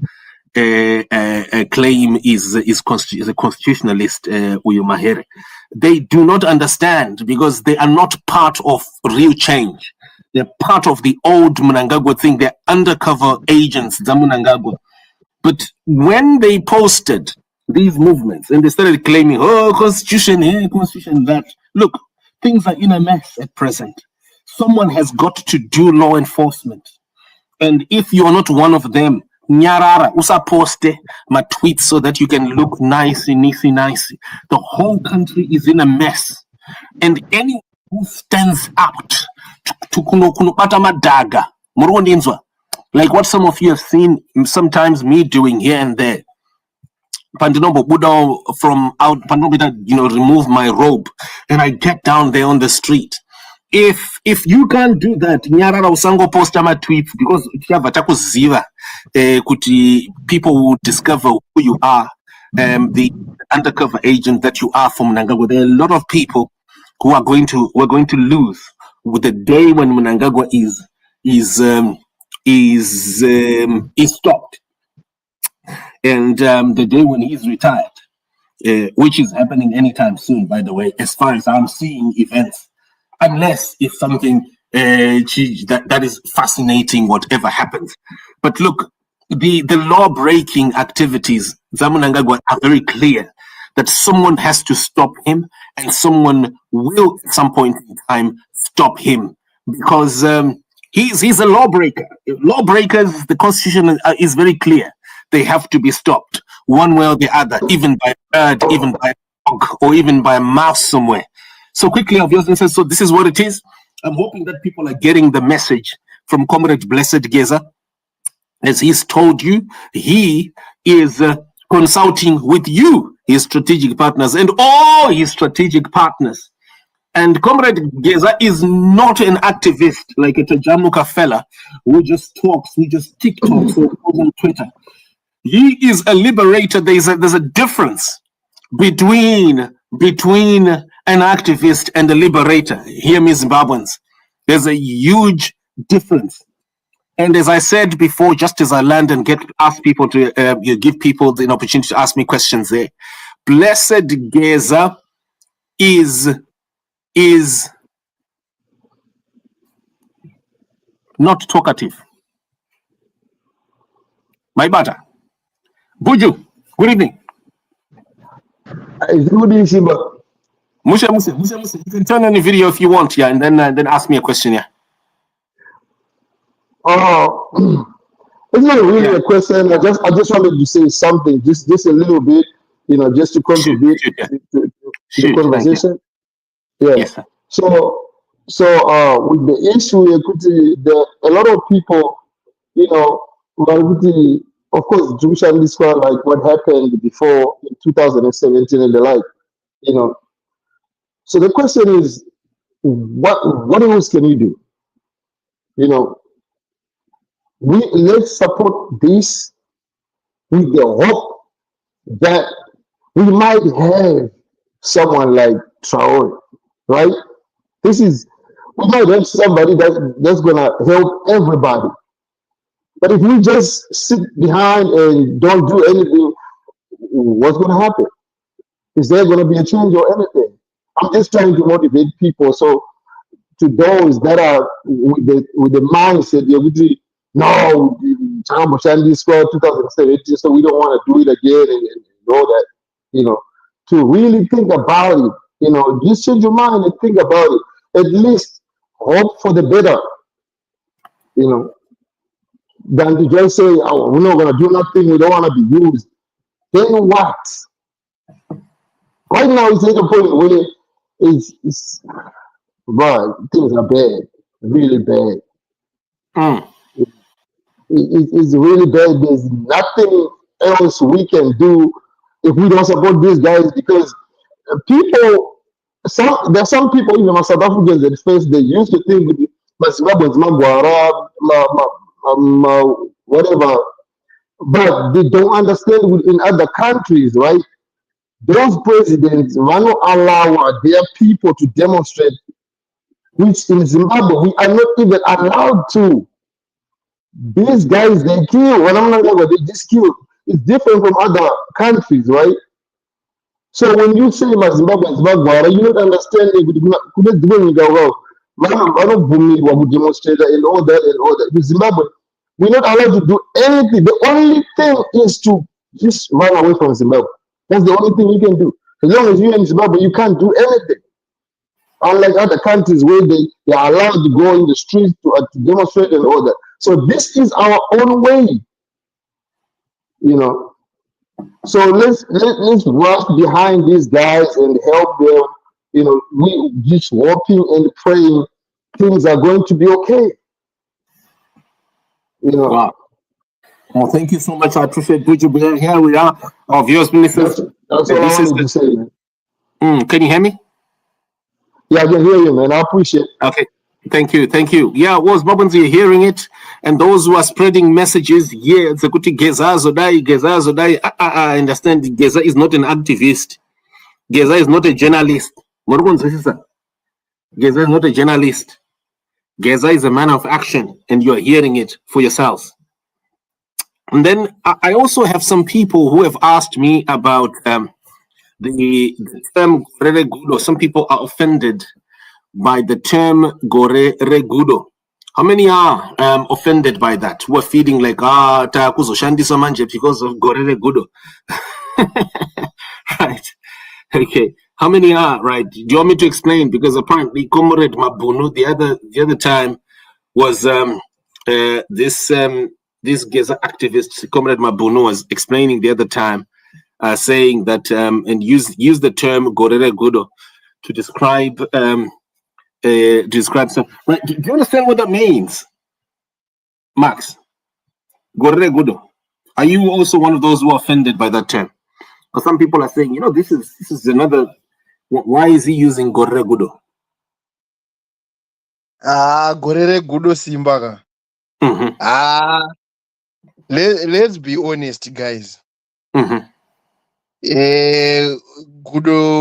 claim is a constitutionalist, Uyu Mahere. They do not understand because they are not part of real change. They're part of the old Mnangagwa thing. They're undercover agents, the Mnangagwa. But when they posted these movements and they started claiming, oh, constitution here, constitution that, look, things are in a mess at present. Someone has got to do law enforcement. And if you're not one of them, nyarara, usa poste my tweets so that you can look nicey. The whole country is in a mess. And anyone who stands out to kunopata madaga, like what some of you have seen sometimes me doing here and there. Pandinombo Buddha from out, remove my robe and I get down there on the street. If you can't do that, nyarara usango posta my tweets because people will discover who you are, the undercover agent that you are from Mnangagwa. There are a lot of people who are going to lose with the day when Mnangagwa is stopped, and the day when he's retired, which is happening anytime soon, by the way, as far as I'm seeing events. Unless if something that is fascinating, whatever happens. But look, the law-breaking activities, Mnangagwa, are very clear that someone has to stop him and someone will at some point in time stop him because he's a lawbreaker. Lawbreakers, the constitution is very clear. They have to be stopped one way or the other, even by a bird, even by a dog, or even by a mouse somewhere. So quickly, obviously, so this is what it is. I'm hoping that people are getting the message from Comrade Blessed Geza. As he's told you, he is consulting with you, his strategic partners, and all his strategic partners. And Comrade Geza is not an activist like a Tajamuka fella who just talks, who just TikToks or goes on Twitter. He is a liberator. There's a difference between an activist and a liberator. Hear me, Zimbabweans. There's a huge difference. And as I said before, just as I land and ask people to give people the opportunity to ask me questions there, Blessed Geza is not talkative. My butter. Buju, good evening. Good evening, Simba. Musha, you can turn on the video if you want, yeah, and then ask me a question, yeah. It's not really a question. I just wanted to say something, just a little bit, just to contribute to the conversation. Yeah. Yes, sir. So with the issue, a lot of people, of course, Jewish and this one, like what happened before in 2017 and the like, So the question is, what else can you do? Let's support this with the hope that we might have someone like Traore, right? We might have somebody that's gonna help everybody. But if we just sit behind and don't do anything, what's gonna happen? Is there gonna be a change or anything? I'm just trying to motivate people. So to those that are with the mindset, no, Shandy squad 2017, so we don't want to do it again and all that, to really think about it, just change your mind and think about it. At least hope for the better, than to just say, oh, we're not going to do nothing, we don't want to be used. Then what? Right now, it's at a point where things are bad, really bad. It's really bad. There's nothing else we can do if we don't support these guys, because there's some people, even my South Africans at first, they used to think whatever, but they don't understand in other countries, right? Those presidents want to allow their people to demonstrate, which in Zimbabwe we are not even allowed to. These guys, they kill. When Mnangagwa, they just kill. It's different from other countries, right? So when you say Zimbabwe, you're not understanding. Couldn't do it well. Manobvumirwa kudemonstrate and all that and all that. In Zimbabwe, we're not allowed to do anything. The only thing is to just run away from Zimbabwe. That's the only thing you can do. As long as you're in Zimbabwe, you can't do anything. Unlike other countries where they are allowed to go in the streets to demonstrate and all that. So this is our own way, you know. So let's rush behind these guys and help them. You know, we just hoping and praying things are going to be okay. You know. Wow. Well, thank you so much. I appreciate Buju. Here we are, our viewers, ministers. That's all I wanted to say, man. Can you hear me? Yeah, I can hear you, man. I appreciate it. Okay. Thank you. Yeah, was Babans, you're hearing it. And those who are spreading messages, yeah, it's a good Geza Zodai. I understand Geza is not an activist. Geza is not a journalist. Geza is not a journalist. Geza is a man of action, and you're hearing it for yourselves. And then I also have some people who have asked me about the term Gorere Gudo. Some people are offended by the term Gorere Gudo. How many are offended by that? Who are feeling like, takuzoshandiswa manje because of Gorere Gudo? Right. Okay. How many are, right? Do you want me to explain? Because apparently Comrade Mabunu the other time was this Geza activist, Comrade Mabunu, was explaining the other time, saying that and use the term Gorere Gudo to describe some. Right? Do you understand what that means, Max? Gorere Gudo. Are you also one of those who are offended by that term? Because some people are saying, this is another. Why is he using Gorere Gudo? Gorere Gudo Simbaka. Let's be honest, guys. Gudo,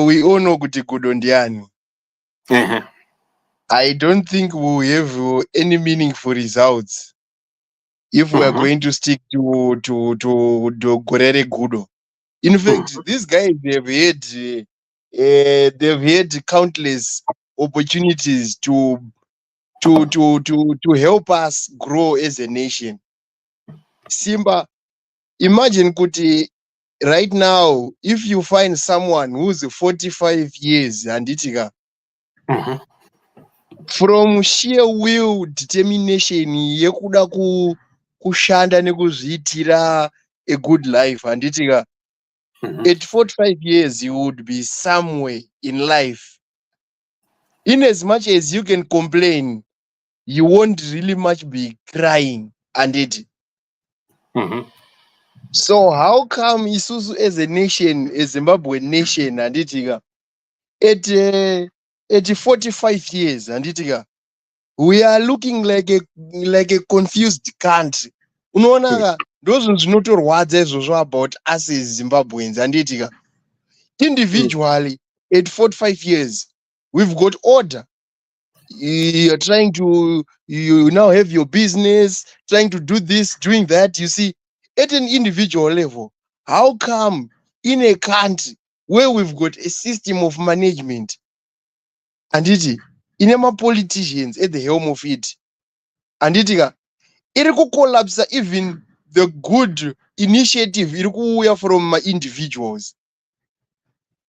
we all know Guti Gudo Ndiani. I don't think we will have any meaningful results if we are going to stick to Gorere Gudo. In fact, these guys they've had countless opportunities to help us grow as a nation. Simba, imagine Kuti, right now, if you find someone who's 45 years and from sheer will, determination, yekuda kushanda nekuzviitira a good life, and at 45 years, you would be somewhere in life. In as much as you can complain, you won't really much be crying, and So how come Isuzu as a nation, a Zimbabwean nation, and at 45 years, and we are looking like a confused country. Unoona those zvinotorwadza izvozvo about us as Zimbabweans, and individually at 45 years we've got order. You're trying to, you now have your business, trying to do this, doing that. You see, at an individual level, how come in a country where we've got a system of management and in politicians at the helm of it, and it collapse even the good initiative from individuals.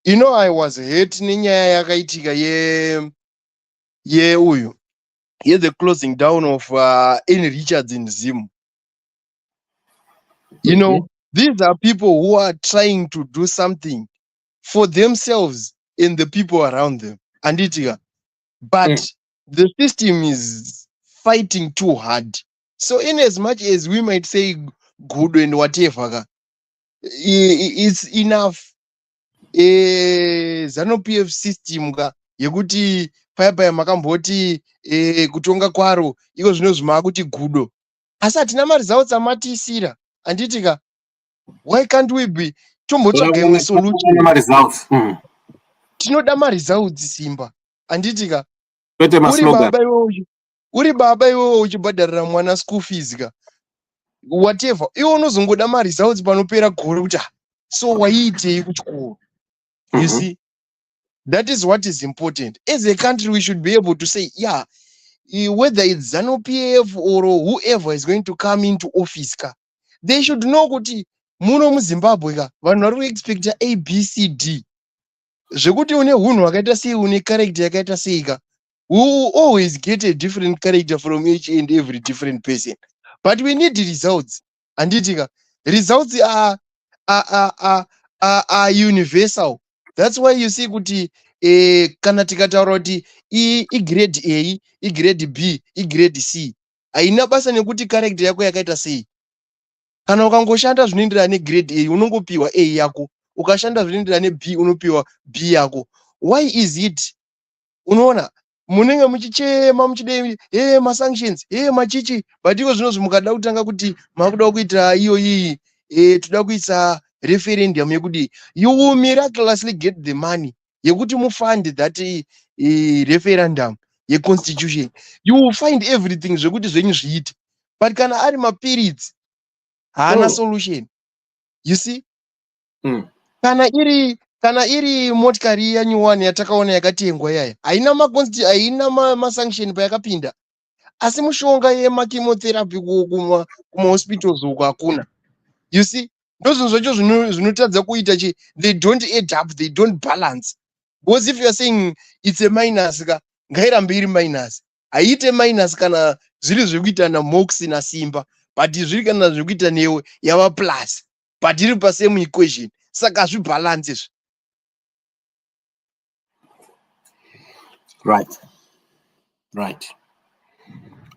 I was hating the closing down of N. Richards in Zim. These are people who are trying to do something for themselves and the people around them. But the system is fighting too hard. So in as much as we might say good and whatever, it's enough. ZANU-PF system yekuti paya makamboti kutonga kwaro iko zvinozvi makuti gudo, asi hatina mari dzawo dzamatiisira. Anditika, why can't we be tombotsvaga imwe solution? Tinoda mari dzawo dzisimba. Anditika, uri baba iwewe uchibhadharira mwana school fees whatever, iwe unozongoda maresults panopera gore kuti so waiitei kuchikoro. You see, that is what is important. As a country, we should be able to say, yeah, whether it's ZANU-PF or whoever is going to come into office, they should know kuti muno muZimbabwe vanhu vari kuexpecta ABCD. Zvekuti une hunhu hwakaita sei, une character yakaita sei, we will always get a different character from each and every different person. But we need results. Anditika, results are universal. That's why you see kuti kana tikataura kuti grade A, grade B, grade C, haina basa nekuti character yako yakaita sei. Kana ukangoshanda zvinoenderana negrade A unongopiwa A yako, ukashanda zvinoenderana neB unopiwa B yako. Why is it? Unoona munenge muchichema muchide masanctions machichi, but iko zvinozvi mukada kutanga kuti makuda kuita iyo iyi toda kuisa referendum yekuti you will miraculously get the money yekuti mufund that referendum yeconstitution, you will find everything zvekuti zvenyu zviite, but kana ari mapirits haana solution. You see, kana iri motikari yanyuwani yatakaona yakatengwa yaya haina masanction payakapinda, asi mushonga yemachemotherapy kumahospitals uko hakuna. You see, ndozvinhu zvacho zvinotadza kuita they don't add up, they don't balance. Because if you are saying it's a minus, ngairambe iri minus, haiite minus kana zviri zvekuita naMox naSimba, but zviri kana zvekuita newe yava plus, but iri pasame equation, saka zvibalance izvi. Right.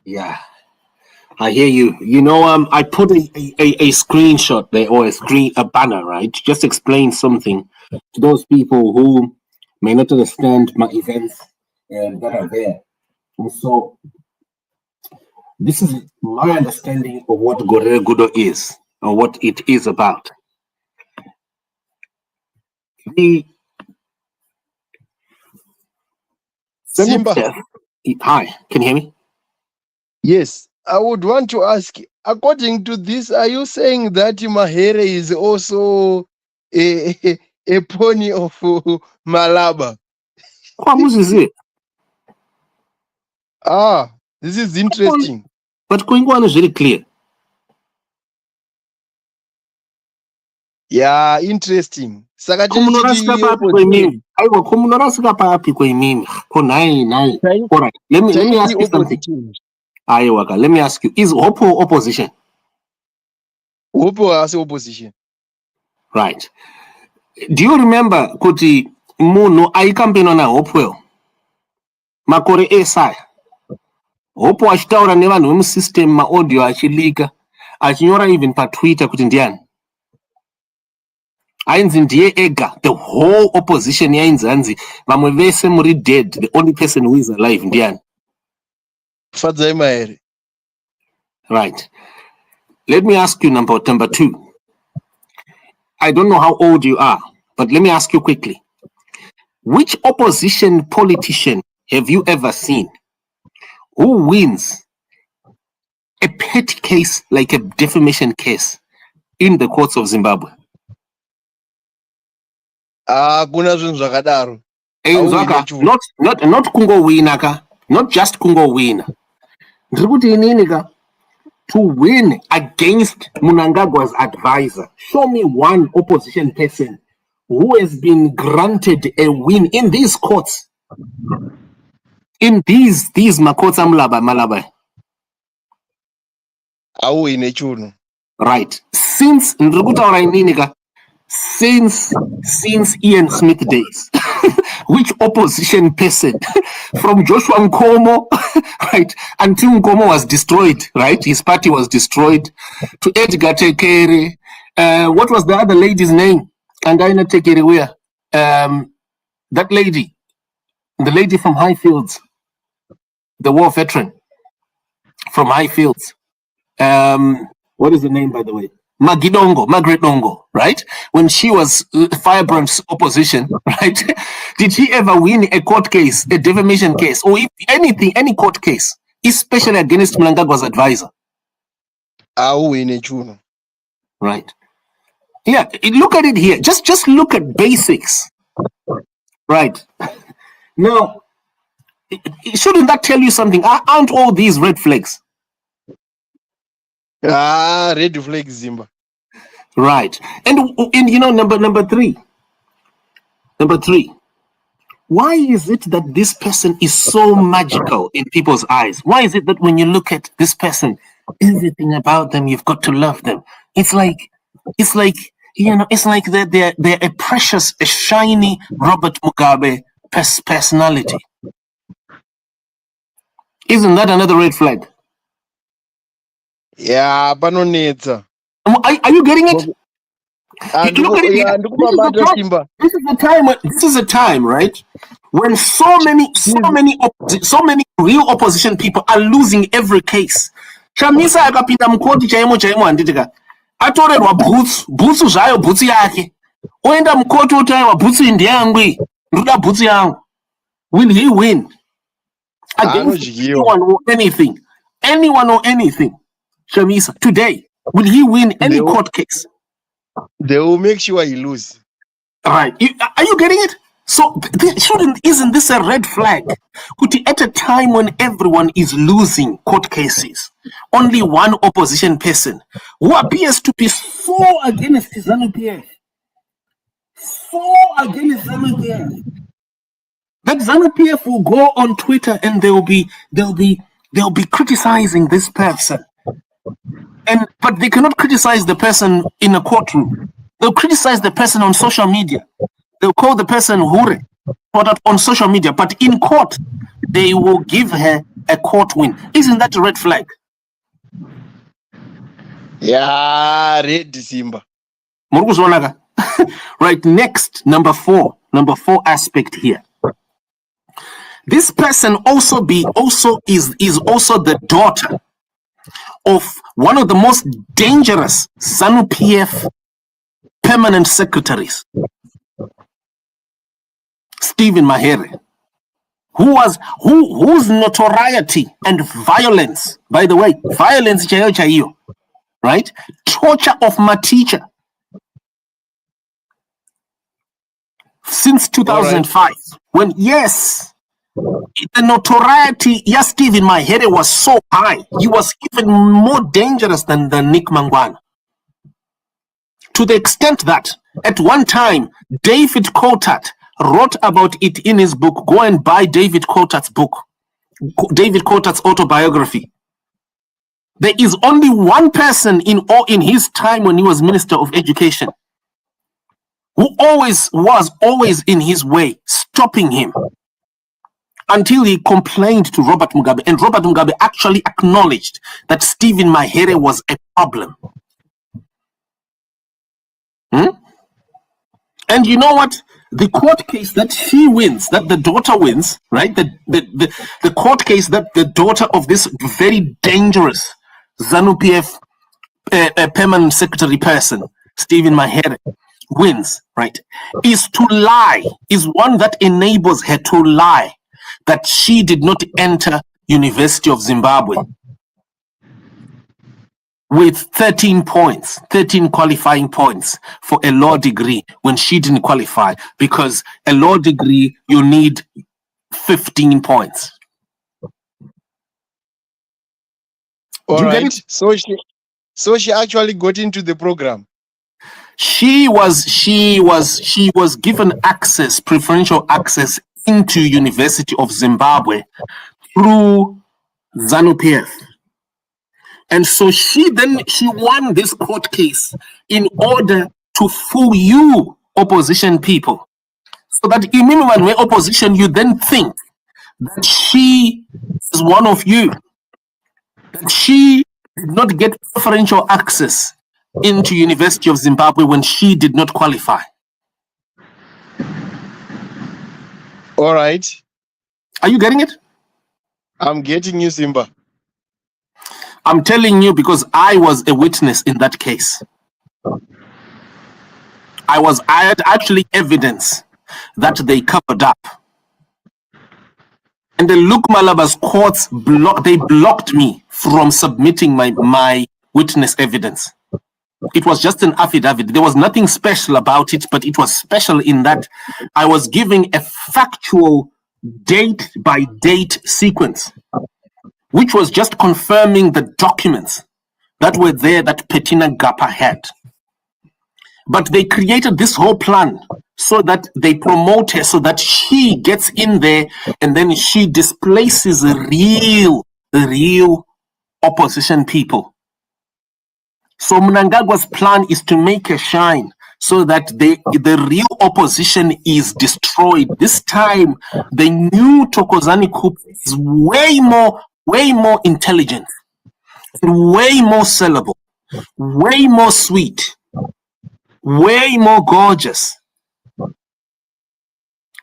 Yeah, I hear you. You know, I put a screenshot there, or a banner, right? Just explain something to those people who may not understand my events that are there. And so, this is my understanding of what Gore Gudo is, or what it is about. Simba. Hi, can you hear me? Yes, I would want to ask, according to this, are you saying that Mahere is also a pony of Malaba? This is interesting. But Kwingwan is very clear. Yeah, interesting. Let me ask you something. Let me ask you, is Hopo opposition? Hopo as opposition. Right. Do you remember kuti Muno I campaign on a Hopewell? Makore Esai. Hopo achitaura nevanhu vemusystem maaudio achilika achinyora even patwitter kuti ndiani ainzi ndiye ega, the whole opposition yainzi hanzi vamwe vese muri dead, the only person who is alive ndiani? Fadzai Mahere. Right. Let me ask you number two. I don't know how old you are, but let me ask you quickly. Which opposition politician have you ever seen who wins a petty case like a defamation case in the courts of Zimbabwe? Kuna zvinhu zvakadaro. Not kungo wina ka, not just kungo wina. Ndikuti inini ka, to win against Mnangagwa's advisor, show me one opposition person who has been granted a win in these courts. In these makota malaba. Right. Since Ian Smith days, which opposition person from Joshua Nkomo, right, until Nkomo was destroyed, right, his party was destroyed, to Edgar Tekere, what was the other lady's name? And I not take it away. That lady, the lady from Highfields, the war veteran from Highfields. What is the name, by the way? Margaret Dongo, right? When she was Firebrand's opposition, right? Did she ever win a court case, a defamation case, or if anything, any court case, especially against Mnangagwa's advisor? Auwine chuno. Right. Yeah, look at it here. Just look at basics. Right. Now, shouldn't that tell you something? Aren't all these red flags? Red flag Zimba. Right. And you know, number three. Why is it that this person is so magical in people's eyes? Why is it that when you look at this person, everything about them, you've got to love them? It's like you know, it's like they're a precious, a shiny Robert Mugabe personality. Isn't that another red flag? Yeah, panonetsa. Are you getting it? Look at it here. This is a time, right? When so many real opposition people are losing every case. Chamisa akapinda mkoti chaimo handitika. Atorerwa bhutsu zvayo bhutsu yake. Oenda mukoti otaiwa bhutsu ndiyangu ndoda bhutsu yangu. Will he win? Against anyone or anything? Anyone or anything? Chamisa, today, will he win any court case? They will make sure he lose. Right. Are you getting it? So isn't this a red flag? At a time when everyone is losing court cases, only one opposition person who appears to be so against ZANU-PF, that ZANU-PF will go on Twitter and they'll be criticizing this person. But they cannot criticize the person in a courtroom. They'll criticize the person on social media. They'll call the person Hure on social media. But in court, they will give her a court win. Isn't that a red flag? Yeah, red Simba. Right, next, number four aspect here. This person is also the daughter of one of the most dangerous ZANU-PF permanent secretaries, Stephen Mahere, whose notoriety and violence, by the way, violence chayo, right? Torture of my teacher since 2005. Right. When the notoriety, Stephen Mahere was so high, he was even more dangerous than Nick Mangwana. To the extent that at one time, David Coulthard wrote about it in his book. Go and buy David Coulthard's book, David Coulthard's autobiography. There is only one person in his time when he was Minister of Education who was always in his way, stopping him, until he complained to Robert Mugabe, and Robert Mugabe actually acknowledged that Stephen Mahere was a problem. And you know what? The court case that she wins, that the daughter wins, right? The court case that the daughter of this very dangerous ZANU-PF permanent secretary person, Stephen Mahere, wins, right? Is one that enables her to lie that she did not enter University of Zimbabwe with 13 qualifying points for a law degree when she didn't qualify, because a law degree, you need 15 points. All right. So she actually got into the program. She was given preferential access into University of Zimbabwe through ZANU-PF. And so she won this court case in order to fool you, opposition people. So that even when we're opposition, you then think that she is one of you, that she did not get preferential access into University of Zimbabwe when she did not qualify. All right. Are you getting it? I'm getting you, Simba. I'm telling you because I was a witness in that case. I had actually evidence that they covered up. And the Luke Malaba's courts blocked me from submitting my witness evidence. It was just an affidavit. There was nothing special about it, but it was special in that I was giving a factual date by date sequence, which was just confirming the documents that were there that Petina Gapa had. But they created this whole plan so that they promote her, so that she gets in there and then she displaces the real opposition people. So Mnangagwa's plan is to make her shine so that the real opposition is destroyed. This time, the new Thokozani coup is way more intelligent, way more sellable, way more sweet, way more gorgeous.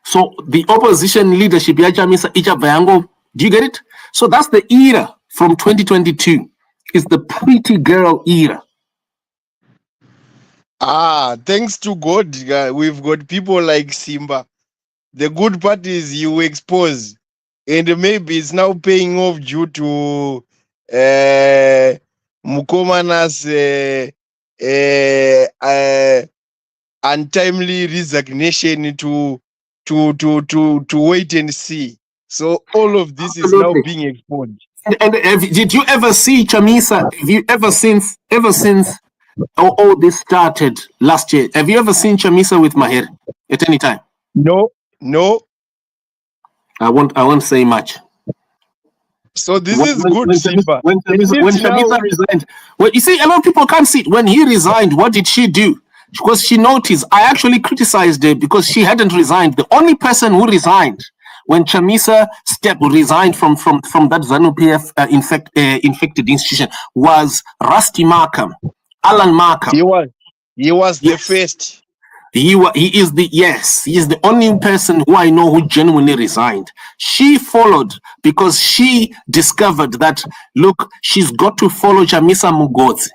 So the opposition leadership, do you get it? So that's the era from 2022. It's the pretty girl era. Thanks to God, we've got people like Simba. The good part is you expose, and maybe it's now paying off due to Mukomana's untimely resignation to wait and see. So all of this is now being exposed. And did you ever see Chamisa? Have you ever since all this started last year? Have you ever seen Chamisa with Maher at any time? No. I won't say much. So this is good, Simba. When Chamisa resigned, well, you see, a lot of people can't see it. When he resigned, what did she do? Because she noticed, I actually criticized her because she hadn't resigned. The only person who resigned when Chamisa resigned from that ZANU-PF infected institution was Rusty Markham, Alan Markham. He was the first. He is the only person who I know who genuinely resigned. She followed because she discovered that, look, she's got to follow Chamisa Mugodzi.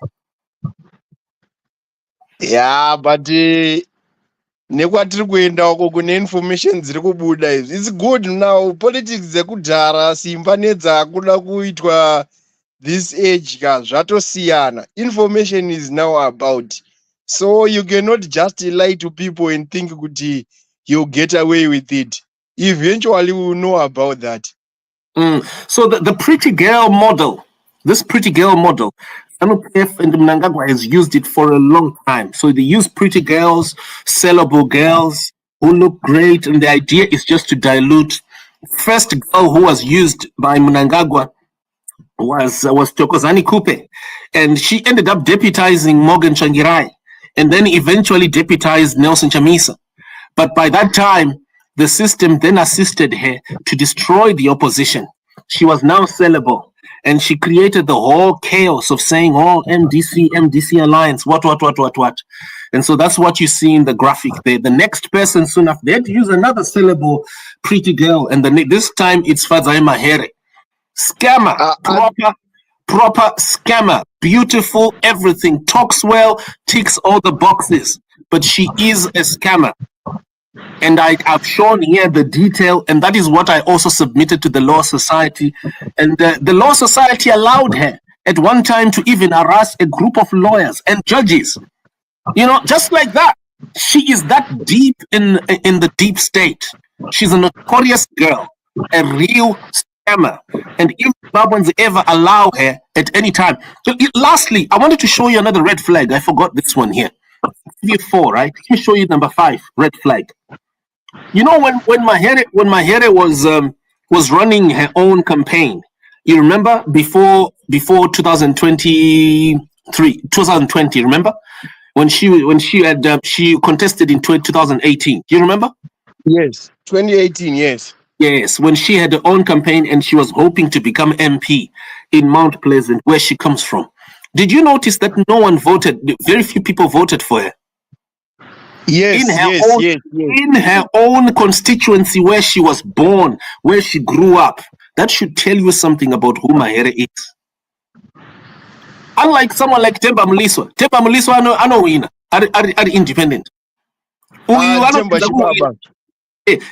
Yeah, but nekwatiri kuenda uko kune information dziri kubuda izvi. It's good now. Politics dzekudhara Simba nedzakuda kuitwa this age zvatosiyana. Information is now about. So you cannot just lie to people and think kuti you'll get away with it. Eventually we will know about that. So the pretty girl model, ZANU-PF and Mnangagwa has used it for a long time. So they use pretty girls, sellable girls who look great, and the idea is just to dilute. First girl who was used by Mnangagwa was Thokozani Kupe, and she ended up deputizing Morgan Changirai, and then eventually deputized Nelson Chamisa. But by that time, the system then assisted her to destroy the opposition. She was now sellable. And she created the whole chaos of saying, oh, MDC alliance, what. And so that's what you see in the graphic there. The next person soon after, they had to use another sellable pretty girl. And this time it's Fadzai Mahere. Scammer, proper scammer, beautiful, everything, talks well, ticks all the boxes. But she is a scammer. And I've shown here the detail, and that is what I also submitted to the Law Society. And the Law Society allowed her at one time to even harass a group of lawyers and judges. Just like that. She is that deep in the deep state. She's a notorious girl, a real scammer. And if Zimbabweans ever allow her at any time. Lastly, I wanted to show you another red flag. I forgot this one here. Give you 4, right? Let me show you number 5, red flag. When Mahere was running her own campaign, you remember before 2020, remember when she contested in 2018? Do you remember? Yes, 2018. Yes, when she had her own campaign and she was hoping to become MP in Mount Pleasant, where she comes from. Did you notice that no one voted? Very few people voted for her. Yes, in her own constituency where she was born, where she grew up. That should tell you something about who Mahere is. Unlike someone like Temba Mliswa. Temba Mliswa, I know winner, are independent.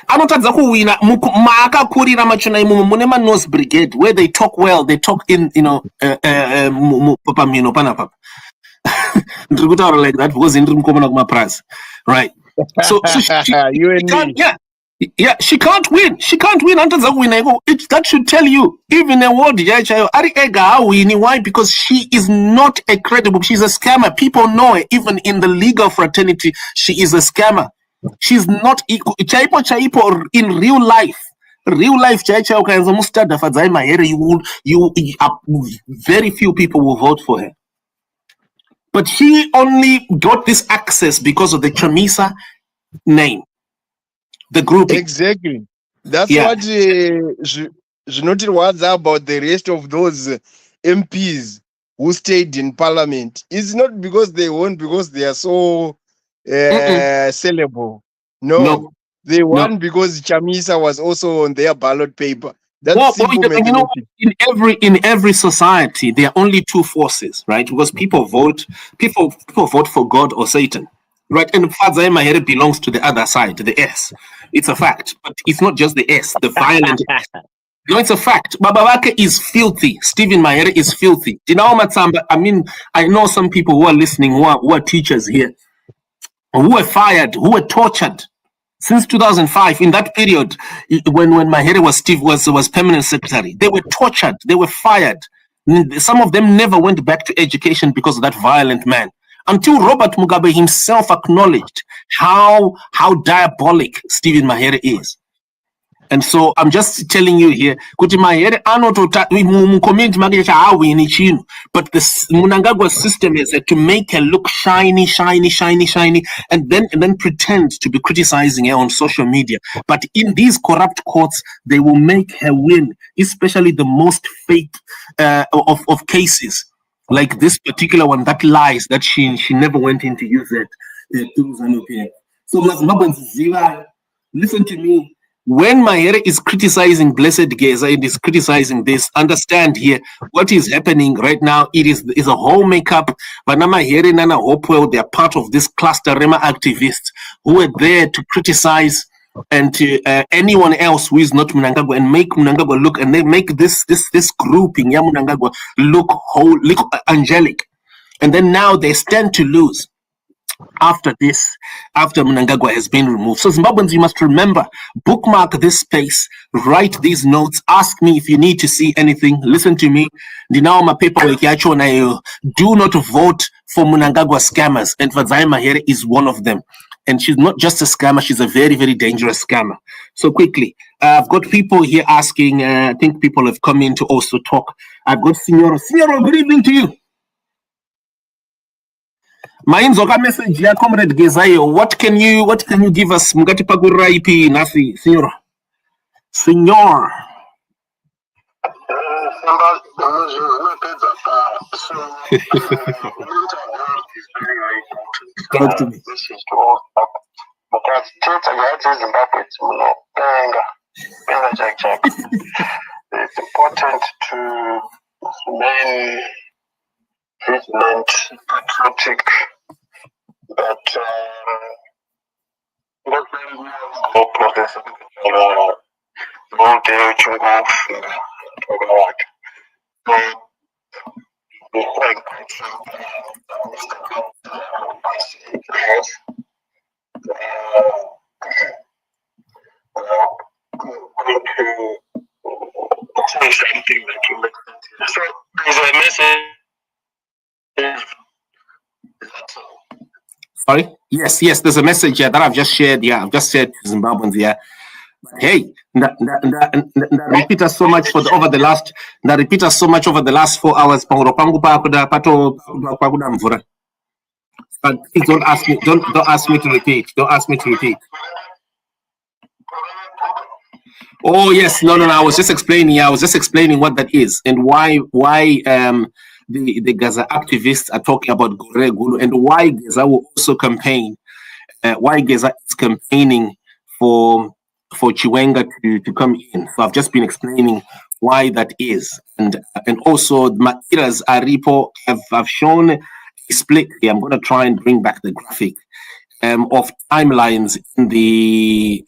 anotadza kuwina maakakurira machona imomo mune manose brigade where they talk well, they talk in pamhino panapa ndiri kutaura like that because ndiri mukomana kumaprasi, right? So You and can't, me. yeah, she can't win. She can't win. Anotadza kuwina iko. That should tell you, even a word yachayo ari ega hawini. Why? Because she is not a credible. She's a scammer. People know her. Even in the legal fraternity, she is a scammer. She's not equal. Chaipo in real life. Real life, Chaicha Okanza Mustada Fadzai Mahere, you very few people will vote for her. But she only got this access because of the Chamisa name, the grouping. Exactly. That's Yeah. what Zinotirwadza about the rest of those MPs who stayed in parliament. It's not because they won, because they are so sellable. No. They won because Chamisa was also on their ballot paper. That's simple mathematics. In every society, there are only two forces, right? Because people vote for God or Satan, right? And Fadzai Mahere belongs to the other side, the S. It's a fact, but it's not just the S, the violent S. No, it's a fact. Babawake is filthy. Stephen Mahere is filthy. I mean, I know some people who are listening who are teachers here, who were fired, who were tortured. Since 2005, in that period, when Mahere was permanent secretary, they were tortured, they were fired. Some of them never went back to education because of that violent man. Until Robert Mugabe himself acknowledged how diabolic Stephen Mahere is. And so I'm just telling you here, kuti Mahere community but the Mnangagwa system is to make her look shiny, and then pretend to be criticizing her on social media. But in these corrupt courts, they will make her win, especially the most fake of cases, like this particular one that lies that she never went in to use it. So listen to me. When Mahere is criticizing Blessed Geza, it is criticizing this. Understand here what is happening right now. It is a whole makeup. Vana Mahere Nana Hopewell, they are part of this cluster Rema activists who are there to criticize and to anyone else who is not Mnangagwa and make Mnangagwa look, and they make this grouping Mnangagwa look angelic. And then now they stand to lose. After Mnangagwa has been removed. So Zimbabweans, you must remember, bookmark this space, write these notes, ask me if you need to see anything, listen to me. Do not vote for Mnangagwa scammers, and Fadzai Mahere is one of them. And she's not just a scammer, she's a very, very dangerous scammer. So quickly, I've got people here asking, I think people have come in to also talk. I've got Signoro. Signoro, good evening to you. Mainzoka message ya Comrade Gezayo. What can you give us? Mugati pagura ipi nasi, Signor. Talk to me. It's important to remain vigilant, patriotic, but not very well process something that you make sense. So there's a message. Sorry? Yes, there's a message here that I've just shared. Yeah, I've just shared to Zimbabweans here. Hey, repeat us so much over the last 4 hours. But please don't ask me to repeat. Don't ask me to repeat. Oh yes, no. I was just explaining what that is and why the Gaza activists are talking about Gore Gulu and why Geza will also campaign. Why Geza is campaigning for Chiwenga to come in. So I've just been explaining why that is, and also Maira's Aripo have shown a split here. I'm going to try and bring back the graphic of timelines in the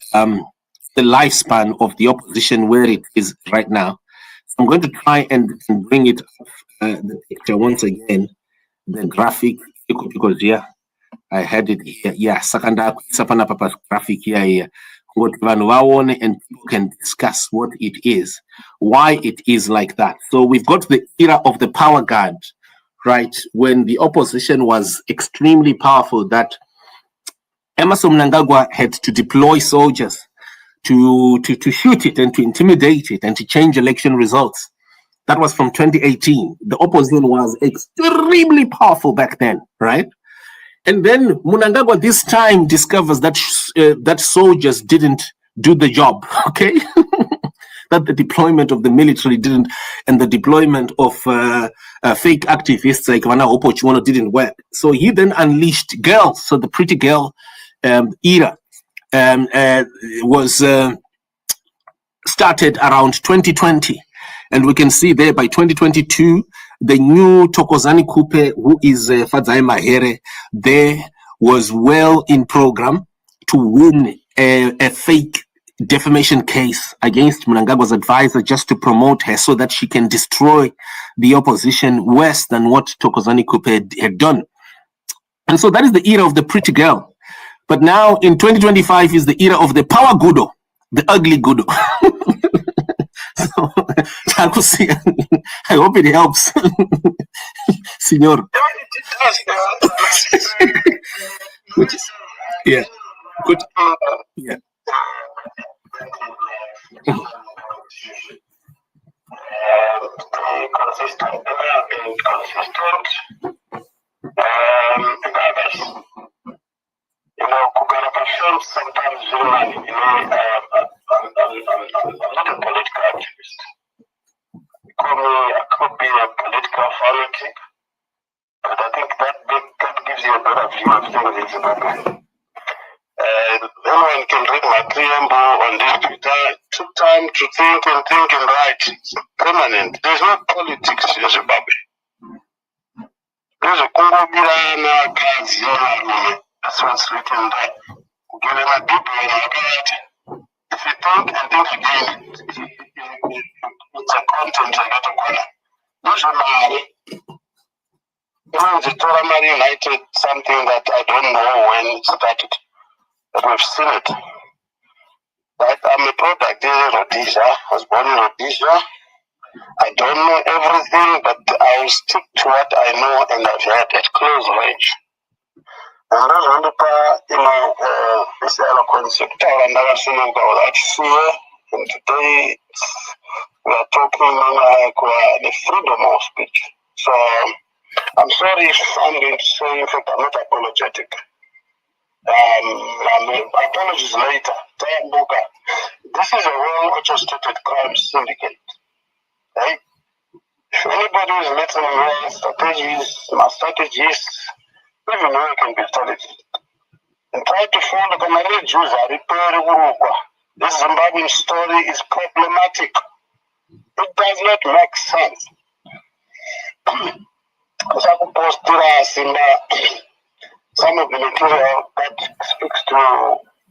the lifespan of the opposition where it is right now. So I'm going to try and bring it off the picture once again, the graphic, because yeah, I had it here. Yeah, Sakanda Sapana Papa's graphic here. What Vanuaone, and people can discuss what it is, why it is like that. So we've got the era of the power guard, right? When the opposition was extremely powerful, that Emerson Mnangagwa had to deploy soldiers to shoot it and to intimidate it and to change election results. That was from 2018. The opposition was extremely powerful back then, right? And then Mnangagwa this time discovers that that soldiers didn't do the job, okay? That the deployment of the military didn't, and the deployment of fake activists like Vana Opochuono didn't work. So he then unleashed girls. So the pretty girl era was started around 2020. And we can see there by 2022, the new Tokozani Kupe, who is Fadzai Mahere, there was well in program to win a fake defamation case against Mnangagwa's advisor just to promote her so that she can destroy the opposition worse than what Tokozani Kupe had done. And so that is the era of the pretty girl. But now in 2025 is the era of the power gudo, the ugly gudo. So, I hope it helps, Signor. Yeah, good. Yeah. Consistent, Kugarapasham sometimes I'm not a political activist. Call me, I could be a political fanatic, but I think that gives you a better view of things in Zimbabwe. Anyone can read my preamble on this Twitter. It took time to think and write. It's permanent. There's no politics in Zimbabwe. There's a Congo Birana. That's what's written there. Give him a people. If you think and think again, it's a content I got to corner. Usually, even the Toramari United, something that I don't know when it started, but we've seen it. Right? I'm a product of Rhodesia. I was born in Rhodesia. I don't know everything, but I will stick to what I know and I've had at close range. And that's one this eloquence and today we are talking the freedom of speech. So I'm sorry if I'm going to say, in fact, I'm not apologetic. Apologies later. This is a well-orchestrated crime syndicate. Right? If anybody is letting me my strategies, even though it can be studied, and try to follow the Canadian Jews, this Zimbabwean story is problematic. It does not make sense. Some of the material that speaks to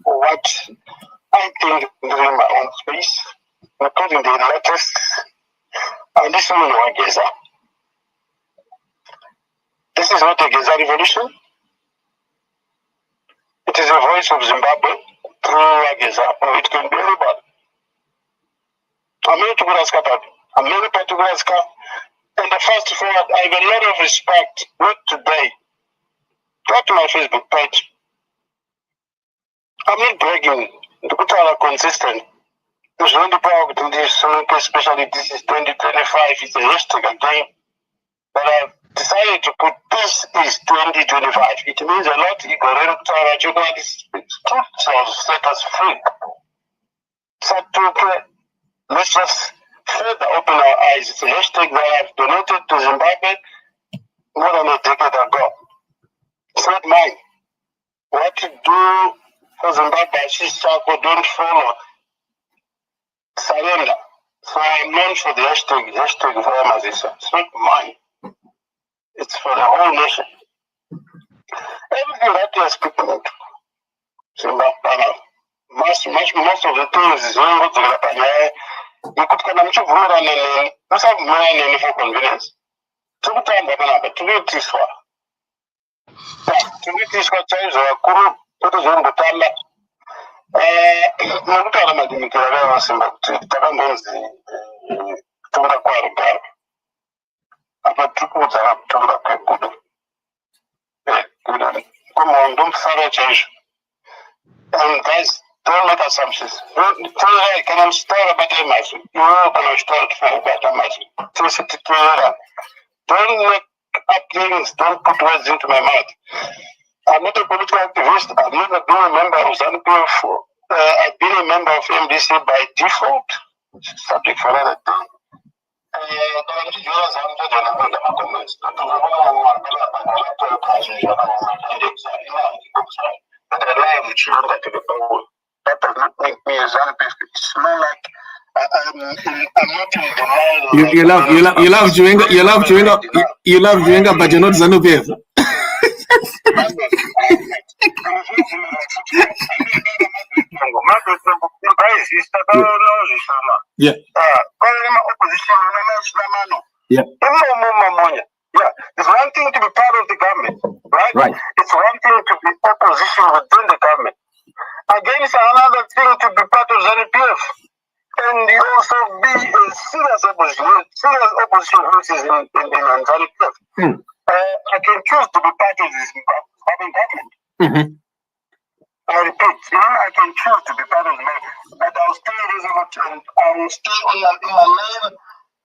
what I think in my own space, including the latest, and this one was Geza. This is not a Geza revolution. It is a voice of Zimbabwe through Geza, or it can be anybody. I'm here to Guraska, I'm here to Guraska. And the first forward, I have a lot of respect, not today. Go to my Facebook page. I'm not bragging. The people are consistent. There's no power to this, especially this is 2025. It's a hashtag again. But I've decided to put this is 2025. It means a lot. You can set us free. Let's just further open our eyes. It's a hashtag that I've donated to Zimbabwe more than a decade ago. It's not mine. What to do for Zimbabwe, don't follow. Surrender. So I'm known for the hashtag Vamazisa. It's not mine. It's for the whole nation. Everything that you are speaking of, Zimbabwe, most of the things is very good. You could come and check more than any, that's how many for convenience. To the time, to get this one. To get this one, change or Kuru, put us on the time. I'm telling you, I was in the Tonga. About two quarters of Tonga. Come on, don't start change. And guys, don't make assumptions. I can start a better match. You can start for a better match. Don't make up things, don't put words into my mouth. I'm not a political activist. I've never been a member of ZANU-PF. I've been a member of MDC by default. Subject for another day. That does not make me a ZANU-PF. It's more like I'm not in denial. You love Juenga, but you're not ZANU-PF. Yeah. Yeah. Yeah. It's one thing to be part of the government, right? Right. It's one thing to be opposition within the government. Again, it's another thing to be part of ZANU-PF. And you also be a serious opposition voices in ZANU-PF. I can choose to be part of this government. Mm-hmm. I repeat, I can choose to be part of it, but I'll stay resolute and I will stay in my lane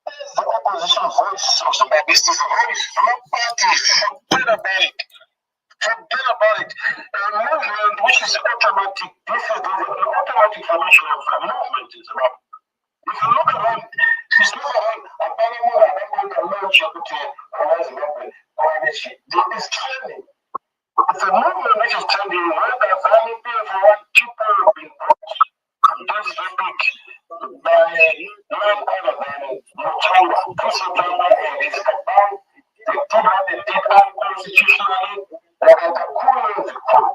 as the opposition voice of Zimbabwe. This is a voice, no party. Forget about it. Forget about it. A movement which is automatic. This is the automatic formation of a movement in Zimbabwe. If you look around, it's not around a parliament, a launch of Zimbabwe, or it's trending. It's a movement which is trending where the family for what people have been brought from this topic by none other than Mnangagwa, and it's about they did what they did unconstitutionally, like a coup of the coup.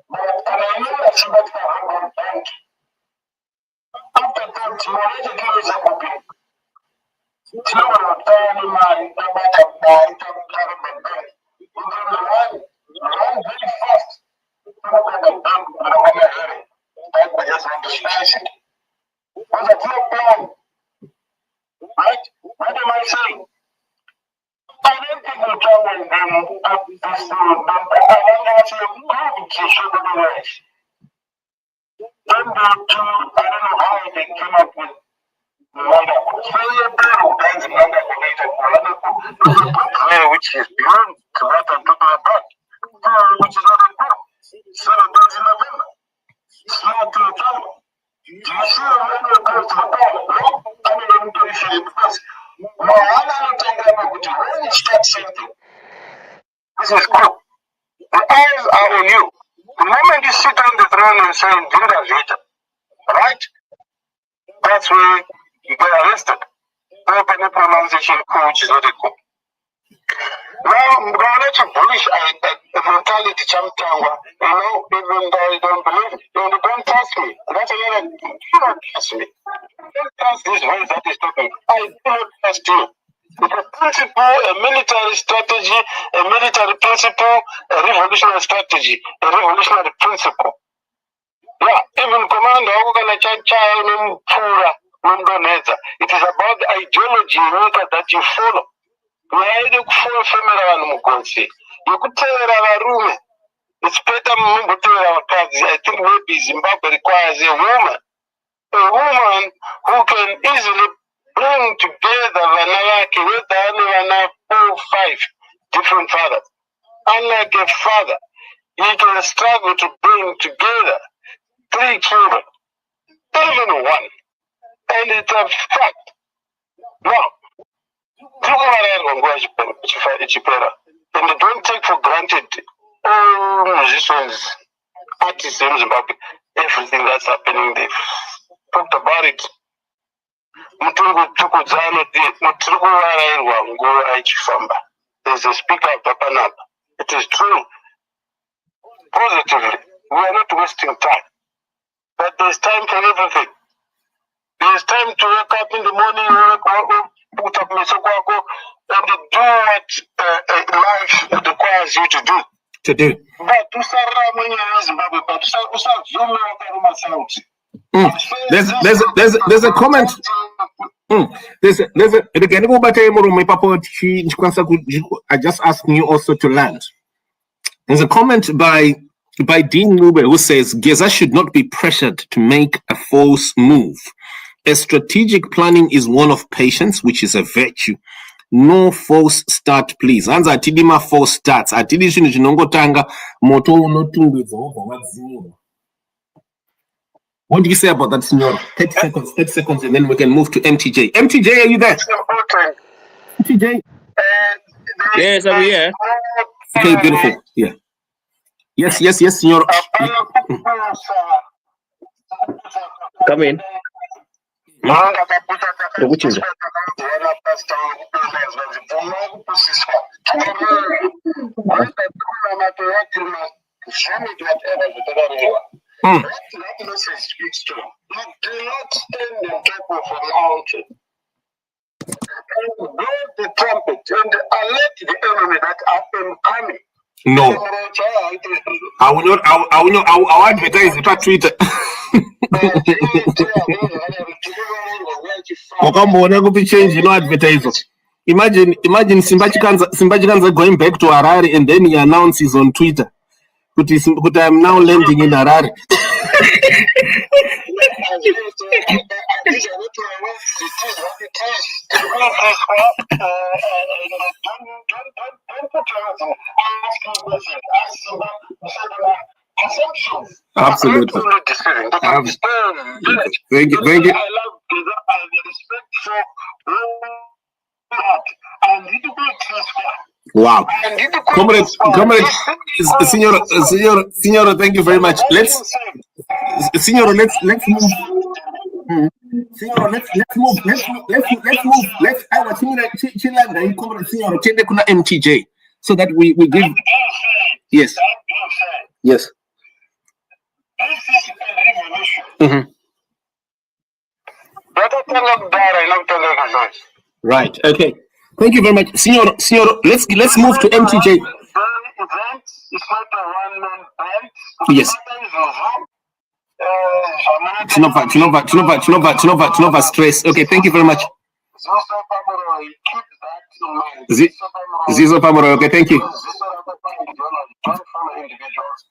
But I know that somebody can have one bank. After that, Malaysia gave us a copy. Run very fast. I just want to slice it. There's a clear plan. Right? What am I saying? I don't think we'll travel them up this road, but I want to prove to show the ways. Then there too, I don't know how they came up with Mnangagwa. So you're better than the Mnangagwa, which is beyond what I'm talking about. Which is not important. So it does in November. It's not to the trouble. Do you see when it goes to the power? No, I mean, I'm very sure because when it starts something, this is cool. The eyes are on you. The moment you sit on the throne and say, do that later, right? That's where you get arrested. Open a pronunciation which is not a coup. Now, I'm going to let you bullish the mentality, Chamtangwa. Even though you don't believe it, you don't trust me. That's another thing. You don't trust me. Don't trust this voice that is talking. I do not trust you. It's a principle, a military strategy, a military principle, a revolutionary strategy, a revolutionary principle. Yeah, even Commander it is about the ideology that you follow. Waide kufuna femera vanhu mugonsi yekutevera varume. It's better mungotevera vakadzi. I think maybe Zimbabwe requires a woman who can easily bring together vana vake, whether ane vana 4 or 5 different fathers. Unlike a father, he can struggle to bring together 3 children, even 1. And it's a fact. Now, and don't take for granted all musicians, artists in Zimbabwe, everything that's happening. They've talked about it. There's a speaker of Papanab. It is true. Positively, we are not wasting time. But there's time for everything. There's time to wake up in the morning, put up and do what life requires you to do. But to there's a comment. I just asking you also to land. There's a comment by Dean Nube who says Geza should not be pressured to make a false move. A strategic planning is one of patience, which is a virtue. No false start, please. Anza atidima false starts. Atidi shinu chinongotanga moto unotumbidza obva wadzimira. What do you say about that, Senor? 30 seconds, and then we can move to MTJ. MTJ, are you there? MTJ? Yes, I'm here. Okay, beautiful. Yeah. Yes, Senor. Come in. That message speaks to them. Do not stand on top of a mountain and blow the trumpet and alert the enemy that I am coming. No. I will advertise it on Twitter. Imagine Simba Chikanza going back to Harare and then he announces on Twitter but I'm now landing in Harare. Absolutely. Thank you. I love Geza and respect for wow. Comrade, Signor, thank you very much. Let's move. Signor, let's move. MTJ so that we give. Yes. Yes. Right. Okay. Thank you very much, Signor. Let's move to MTJ. Yes. Chinova stress. Okay. Thank you very much. Zizo Pamoro. Okay. Thank you.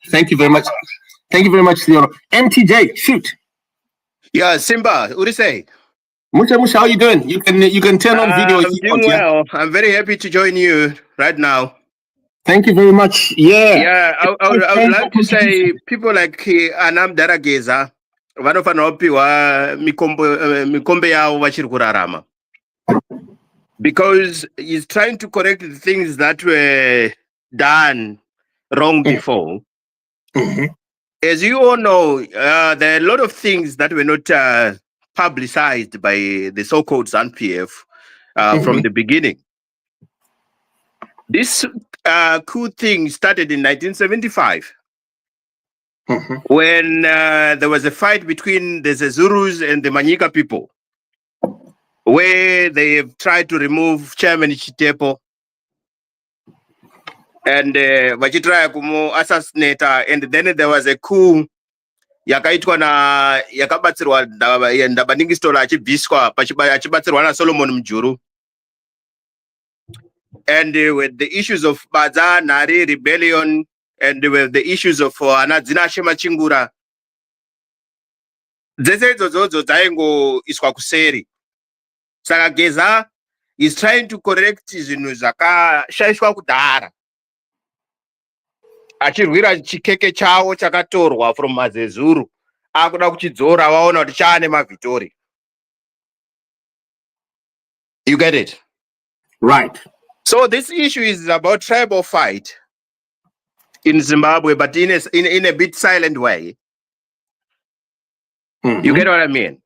Thank you very much. Thank you very much, Signor. MTJ, shoot. Yeah, Simba, what do you say? Musha, how are you doing? You can turn on video. I'm doing well. I'm very happy to join you right now. Thank you very much. Yeah, I would like to say people like Anam Darageza, vanofana kupiwa mikombe yavo vachiri kurarama, because he's trying to correct the things that were done wrong before. As you all know, there are a lot of things that were not publicized by the so-called ZANU-PF from the beginning. This coup thing started in 1975 when there was a fight between the Zezurus and the Manyika people, where they tried to remove Chairman Chitepo and vachitry kumu assassinate her, and then there was a coup yakaitwa na yakabatsirwa ndabaningisitola achibviswa achibatsirwa na Solomon Mjuru, and with the issues of Badza Nari rebellion and with the issues of Anadzina Shema Chingura, dzese idzodzo dzaingo iswa kuseri. Saka Geza is trying to correct zvinhu zvakashaishwa kudhara, achirwira chikeke chavo chakatorwa from Mazezuru, akuda kuchidzora vaona kuti chaane mavhitori. You get it? Right. So this issue is about tribal fight in Zimbabwe, but in a bit silent way. You get what I mean?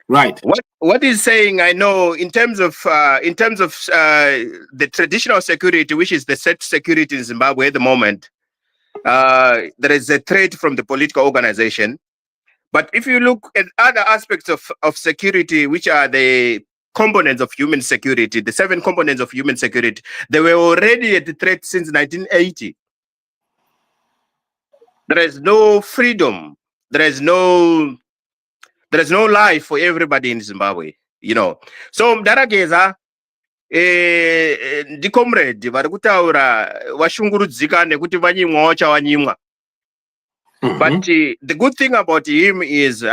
Right. What he's saying, I know, in terms of the traditional security, which is the set security in Zimbabwe at the moment, there is a threat from the political organization. But if you look at other aspects of security, which are the components of human security, the 7 components of human security, they were already at the threat since 1980. There is no freedom. There is no life for everybody in Zimbabwe, you know. So Mnangagwa ndi comrade vari kutaura vashungurudzika nekuti vanyimwawo chavanyimwa. But the good thing about him is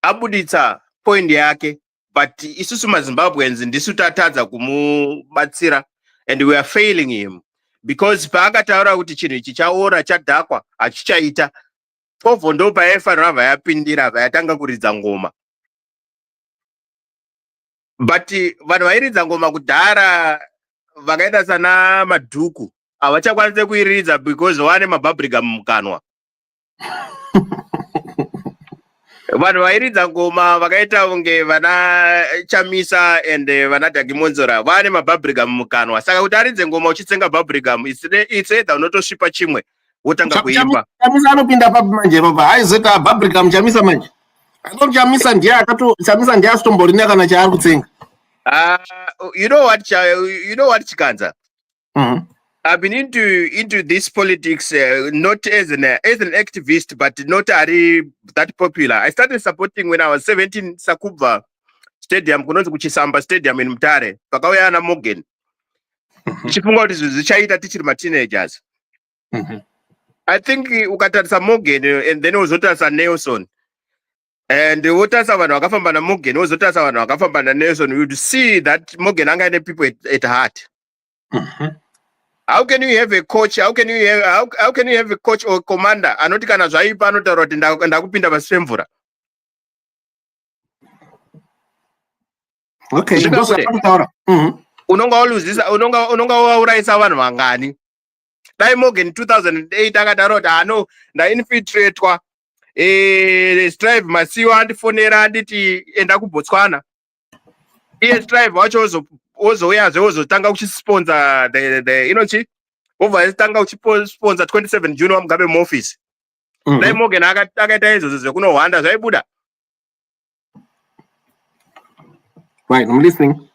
abuditsa point yake, but isusu maZimbabweans ndisu tatadza kumubatsira, and we are failing him because paakataura kuti chinhu ichi chaora chadhakwa hachichaita, 12 ndo paifanira vayapindira vayatanga kuridza ngoma. But vanhu vairidza ngoma kudhara vakaita sana madhuku havachakwanise kuiridza because vane mabubblegum mumukanwa. Vanhu vairidza ngoma vakaita unge vana Chamisa and vana Dagimonzora vane mabubblegum mumukanwa, saka kuti aridze ngoma uchitsenga bubblegum it's either unotosvipa chimwe wotanga kuimba. Chamisa anopinda papi manje baba, haizota bubblegum Chamisa manje. Chamisa ndiye asitomborina kana chaari kutsenga. You know what Chikanza? I've been into this politics not as an activist, but not that popular. I started supporting when I was 17, Sakubva Stadium, kunonzi kuchisamba Stadium in Mutare. Pakauya na Morgan. Chifunga kuti zvichaita tichiri ma-teenagers. I think ukatarisa Morgan and then uzotarisa Nelson. And wotarisa vanhu vakafamba na Morgan, wozotarisa vanhu vakafamba na Nelson, you would see that Morgan anga ine people at heart. How can you have a coach? How can you have a coach or commander? Anoti kana zvaipa anotaura kuti ndakupinda pasi pemvura. Okay. Unonga wauraisa vanhu vangani. Dai Morgan 2008 akataura kuti no ndainfiltratwa Strive masiwa andifonera anditi enda kuBotswana. Iye Strive wacho ozouya ozotanga kuchisponsor the inonchi ovazitanga kuchisponsor 27 June waMugabe muoffice. Dai Morgan akaita izvozvo zvekunohwanda zvaibuda. Right, I'm listening.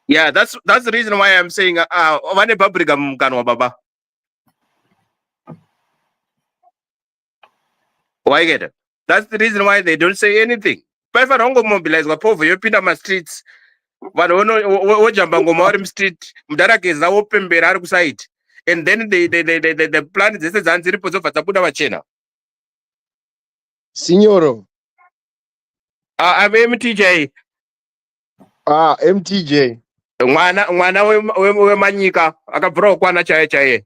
Yeah, that's the reason why I'm saying vane bubblegum mumukanwa baba. Why get it? That's the reason why they don't say anything. Paifa rongo mobilize wapovo yopinda ma streets. Vanhu wojamba ngoma vari mustreet, Mnangagwa wopembera ari kuside. And then the plan dzese dzanzi ripo dzobva dzabuda vachena. Signoro. I'm MTJ. MTJ. Mwana wemanyika akabvura kwana chaiye.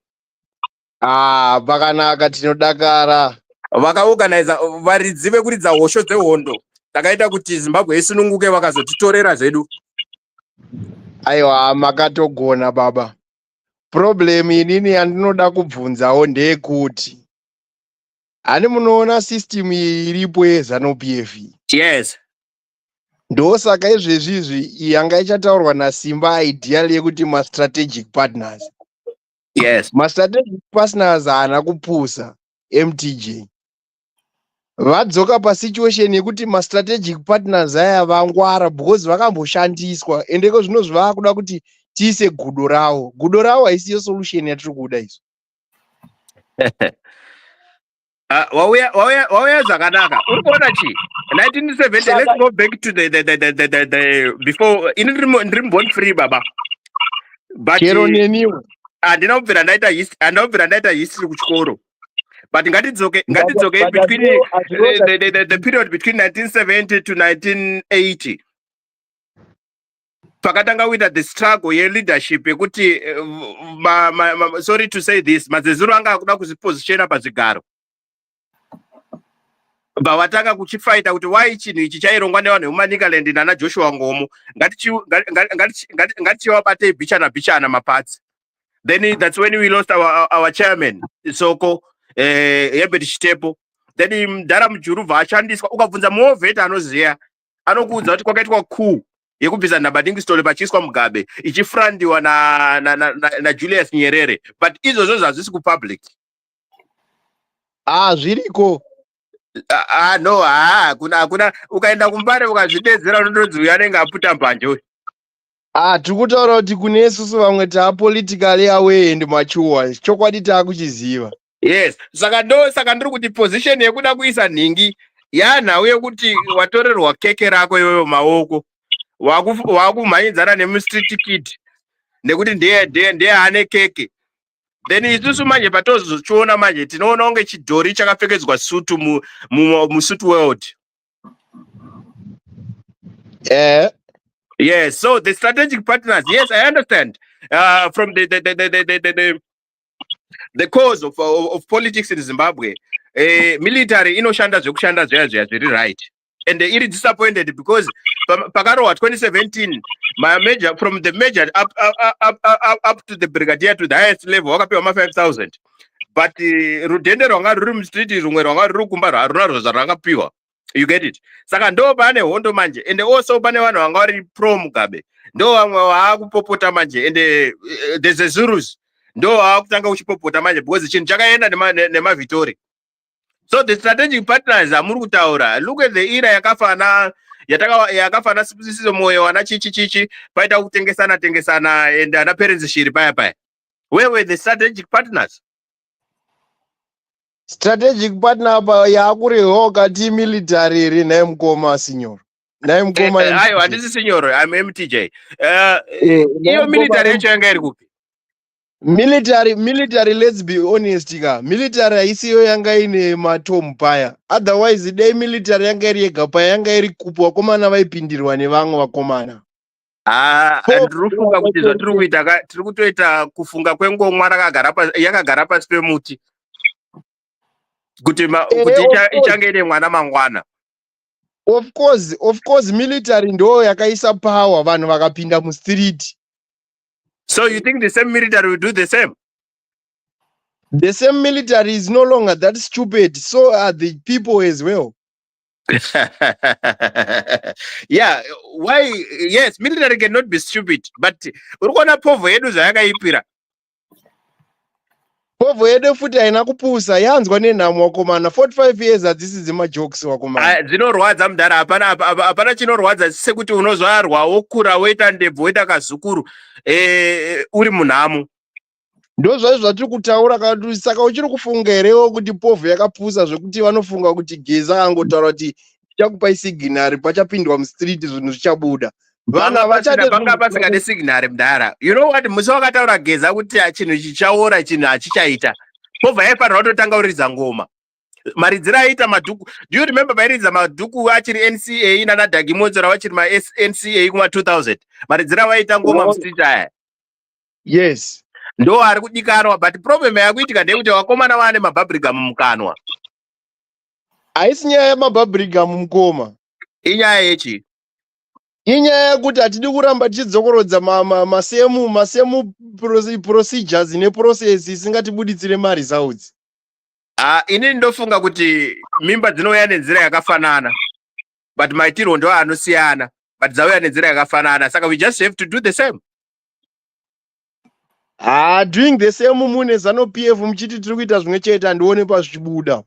Pakanaka tinodakara. Vakaorganiza varidzi vekuridza hosho dzehondo takaita kuti Zimbabwe isununguke vakazotitorera zvedu. Aiwa, makatogona baba. Problem inini yandinoda kubvunzawo ndeyekuti ani munoona system iripo yeZANU-PF. Yes. Ndosaka izvezvizvi yanga ichataurwa naSimba ideal yekuti ma-strategic partners. Yes. Ma-strategic partners haana kupusa MTJ. Vadzoka pasituation yekuti ma-strategic partners aya vangwara because vakamboshandiswa endeko zvino zvavakuda kuti tiise gudo ravo. Gudo ravo haisiyo solution yatiri kuda isu. Wauya zvakanaka. Uri kuona chi? 1970, let's go back to the before. Ndiri born free baba. But chero neniwe. Handina kubvira ndaita history kuchikoro. But ngatidzoke between the period between 1970 to 1980. Pakatanga kuita the struggle yeleadership yekuti sorry to say this, mazezuro anga akuda kuzvipositiona pazvigaro. Bavatanga kuchifighta kuti why chinhu ichi chairongwa nevanhu vemuManicaland nana Joshua Ngomo ngatichivabate bichana mapatsi. Then that's when we lost our chairman Soko Herbert Chitepo. Then Mdara Mujuruvha ashandiswa ukabvunza moveta anoziya anokuudza kuti kwakaitwa coup yekubvisa Nabadingi Stole pachiiswa Mugabe ichifrandiwa na Julius Nyerere, but izvozvo hazvisi kupublic. Zviriko. No, kuna ukaenda kumbare ukazvidedzera unondonzi uyu anenge aputa mbanje. Tikutaura kuti kune isusu vamwe politically aware and mature. Chokwadi takuchiziva. Yes, saka ndiri kuti position yekuda kuisa nhingi yanhau yekuti watorerwa keke rako iwewe maoko wakumhanyidzana nemustreet kid nekuti ndiye ane keke. Then isusu manje patozochiona manje tinoona unge chidhori chakapfekedzwa sutu musuit world. Yes, so the strategic partners, yes, I understand. From the cause of politics in Zimbabwe, military inoshanda zvekushanda zviya zviri right. And iri disappointed because pakarohwa 2017 major, from the major up to the brigadier to the highest level wakapiwa 5,000. But rudhende rwanga ruri mustreet rumwe rwanga ruri kumba haruna zvarakapiwa. You get it? Saka ndo pane hondo manje, and also pane vanhu vanga vari pro Mugabe. Ndo vamwe vaakupopota manje, and there's a Zulus. Ndo vaakutanga uchipopota manje because chinhu chakaenda nemavitori. So the strategic partners amuri kutaura, look at the era yakafana Sibusiso Moyo ana chichi paita kutengesana and ana parents shiri paya. Where were the strategic partners? Strategic partner yakurihoka ti military ri naye mukoma signor. Naye mukoma aiwa ndisi signor, I'm MTJ. Iyo military yacho yanga iri kupi? Military, let's be honest ka. Military haisiyo yanga ine matomu paya. Otherwise dai military yanga iri yega paya yanga iri kupwa komana vaipindirwa nevamwe vakomana. Ndirufunga kuti zvatiri kuita tiri kutoita kufunga kwengomwa yakagara pasi pemuti. Kuti ichange ine mwana mangwana. Of course military ndo yakaisa power vanhu vakapinda mustreet. So you think the same military will do the same? The same military is no longer that stupid. So are the people as well. Yeah, why? Yes, military cannot be stupid, but urikona povo yedu zvayakaipira. Povo yedu futi haina kupusa yanzwa nenhamo wakomana 45 years adzisi dzemajokes wakomana. Dzinorwadza mudhara, hapana chinorwadza sekuti unozvarwa wokura woita ndebvu woita kazukuru uri munhamo. Ndo zvaizvo zvatiri kutaura kuti saka uchiri kufunga herewo kuti povo yakapusa zvekuti vanofunga kuti Geza angotaura kuti tichakupai signal pachapindwa mustreet zvinhu zvichabuda. Vanga pasingade signal mudhara. You know what, musi wakataura Geza kuti chinhu chichaora chinhu hachichaita. Povo yaifanira kutotanga kuridza ngoma. Maridzira aita madhuku. Do you remember vairidza madhuku achiri NCA nana Dagimodzora vachiri NCA kuma 2000? Maridzira vaita ngoma mustreet aya. Yes. Ndo ari kudikanwa, but problem yakuitika ndeyekuti vakomana vane mabubblegum mukanwa. Haisi nyaya yemabubblgum mukoma. Inyaya yechi? Inyaya yekuti hatidi kuramba tichidzokorodza masemu procedures neprocess isingatibuditsire maresults. Ini ndofunga kuti mimba dzinouya nenzira yakafanana, but maitiro ndo anosiyana, but dzauya nenzira yakafanana, saka we just have to do the same. Doing the same mune ZANU-PF muchiti tiri kuita zvimwe chete handione pazvichibuda.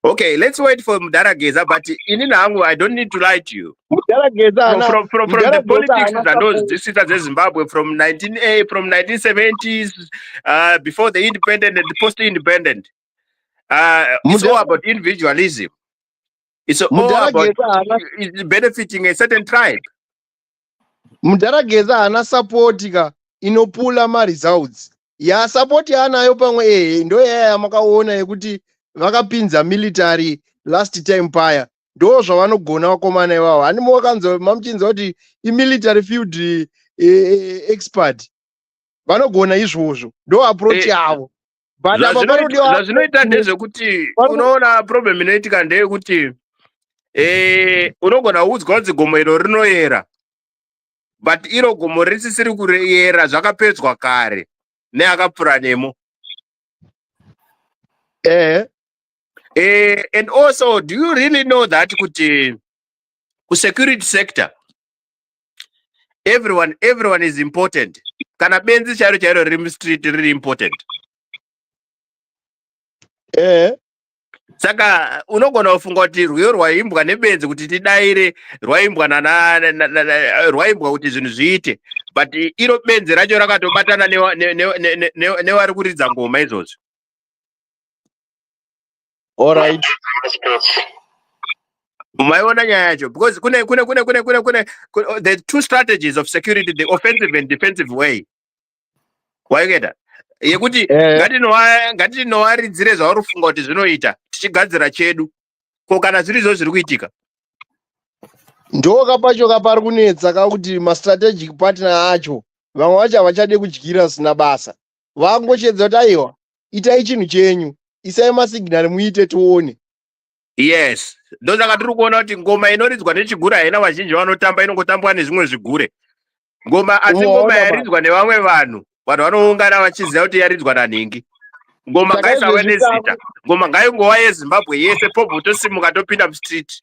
Okay, let's wait for Mudara Geza, but in Nangu, I don't need to lie to you. Mudara Geza from the politics and those districts of Zimbabwe from 1970s, before the independent and the post-independent. It's all about individualism. It's all about benefiting a certain tribe. Mudara Geza hana support ka inopula ma-results. Ya support yaanayo pamwe ndo yaya makaona yekuti vakapinza military last time paya. Ndo zvavanogona vakomana ivavo. Hanimo vakanzwa mamuchinza kuti imilitary field expert. Vanogona izvozvo. Ndo approach yavo. Zvazvinoita ndezvekuti unoona problem inoitika ndeyekuti unogona udzwa kuti gomo iro rinoyera, but iro gomo risisiri kuyera zvakapedzwa kare neakapfuura nemo. And also, do you really know that kuti security sector everyone is important? Kana benzi chairo riri street riri important. Saka unogona kufunga kuti rwiyo rwaimbwa nebenzi kuti tidaire rwaimbwa rwaimbwa kuti zvinhu zviite, but iro benzi racho rakatobatana nevari kuridza ngoma izvozvo. All right. Umaiona nyaya yacho, because kune the two strategies of security, the offensive and defensive way. Waigeta yekuti ngatinowaridzire zvauri kufunga kuti zvinoita tichigadzira chedu, ko kana zvirizvo zviri kuitika. Ndoka pacho kapari kunetsa kakuti ma-strategic partner acho vamwe vacho havachade kudyira zvisina basa, vangochedza kuti aiwa itai chinhu chenyu, isai masignal muite tione. Yes, ndosaka tiri kuona kuti ngoma inoridzwa nechigure haina vazhinji vanotamba, inongotambwa nezvimwe zvigure. Ngoma asi ngoma yaridzwa nevamwe vanhu vanoungana vachiziva kuti yaridzwa nanhingi. Ngoma ngaisave nezita, ngoma ngaingova yeZimbabwe yese, pobva tosimuka topinda mustreet.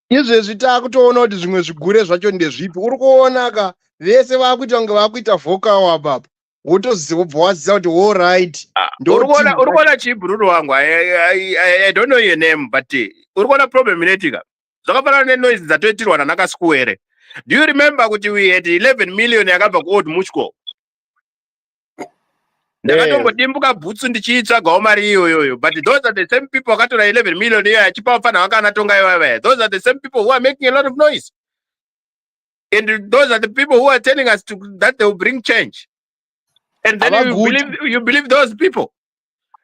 Izvezvi takutoona kuti zvimwe zvigure zvacho ndezvipi. Uri kuona ka vese vakuita kunge vakuita vocal ababa, wotobva waziva kuti all right. Uri kuona chibhururu wangu, I don't know your name, but uri kuona problem inoitika zvakafanana nenoise dzatoitirwa naNakasku here. Do you remember kuti we had 11 million yakabva kuold Muchko? Ndakatombotimbuka bhutsu ndichiitsvagawo mari iyoyoyo, but those are the same people vakatora 11 million iyoyo achipa vafana vakanatonga ivava. Those are the same people who are making a lot of noise, and those are the people who are telling us that they will bring change. And then you believe those people.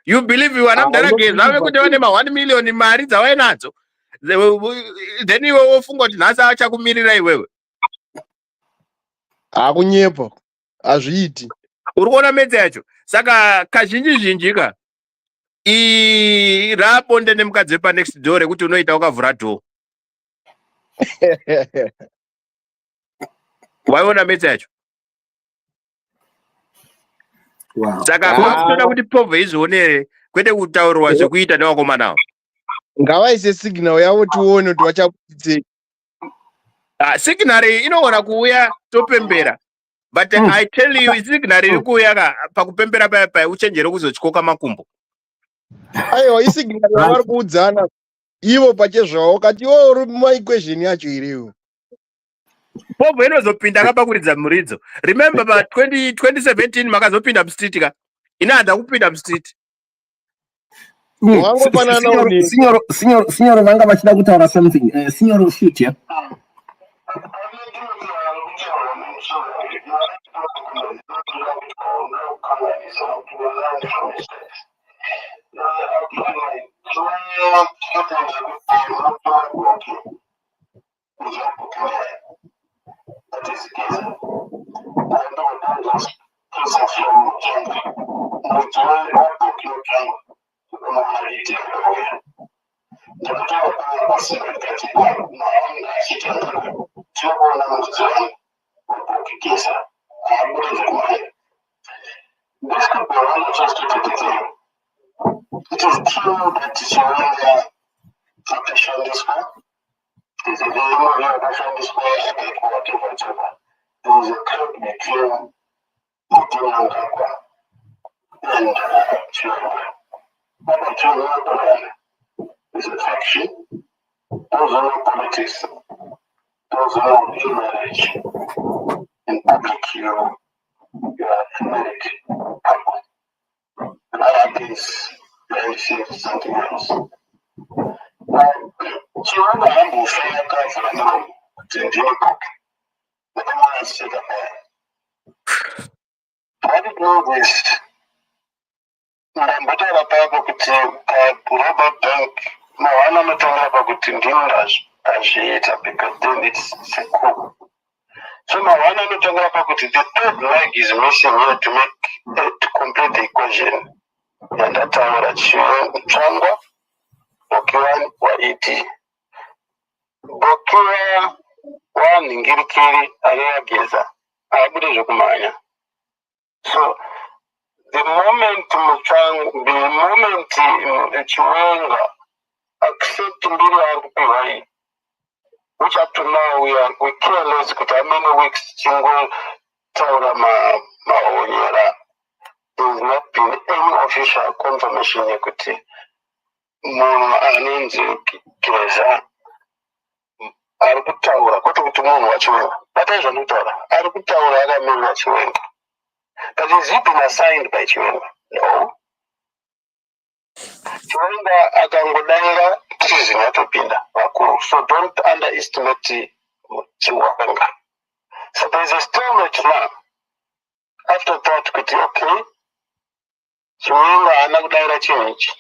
You believe you are not Geza kuti vane ma 1 million mari dzavainadzo, then iwe wofunga kuti nhasi achakumirira iwewe. Akunyepa azviiti. Uri kuona medzi yacho. Saka kazhinji ka rabonde nemukadzi pa next door rekuti unoita wakavhura door. Waiona medzi yacho. Wow. Saka kwakutoda kuti povha izvionere kwete kutaurirwa zvekuita nevakomanawo. Ngavaise signal yavo tione kuti vachaputse. Signal inoona kuuya topembera. But I tell you, signal iri kuuya pakupembera paya uchenjere kuzotyoka makumbo. Aiwa isignal yavari kuudzana ivo pachezvavo kati iwo uri mumaequation yacho iriwo. Povha inozopinda kapakuridza muridzo. Remember pa 2017 makazopinda mustreet ka. Inaanza kupinda mustreet. Signor vanga vachida kutaura something. Signor shoot ya. That is Geza. I don't just person from Kenya. But I have to Kenya. The power of secretary, my own accident, two ornaments of Geza. I wouldn't mind. This could be one just to the thing. It is true that China protection this one. There's a very more protection this way and whatever. There is a code between Mnangagwa and China. But China is a faction. Those are no politics. Those are no marriage. In public, you are married couple. And I is very serious something else. China humble fair guy for now. To enjoy cook. But I want to say that I didn't know this. But I papa could Robert Bank. No, I'm not talking about good thing because then it's cool. So now I'm not talking about the third leg is missing here to make to complete the equation. And that's how that you Changa, Bokiwan, Waiti. Bokiwa, one Ngirikiri, Area Geza. I believe you. So the moment Chiwanga accept Mbiri, which up to now we care less because how many weeks Chingo Taura Maonyera. There has not been any official confirmation Yakuti. munhu anonzi Geza ari kutaura kwete kuti munhu wachiwenga. Batai zvanokutaura. Ari kutaura akamira Chiwenga. But is he been assigned by Chiwenga? No. Chiwenga akangodaira season yatopinda vakuru. So don't underestimate Chiwenga. So there is a stalemate now. After that, okay, Chiwenga haana kudaira chinhu ichi.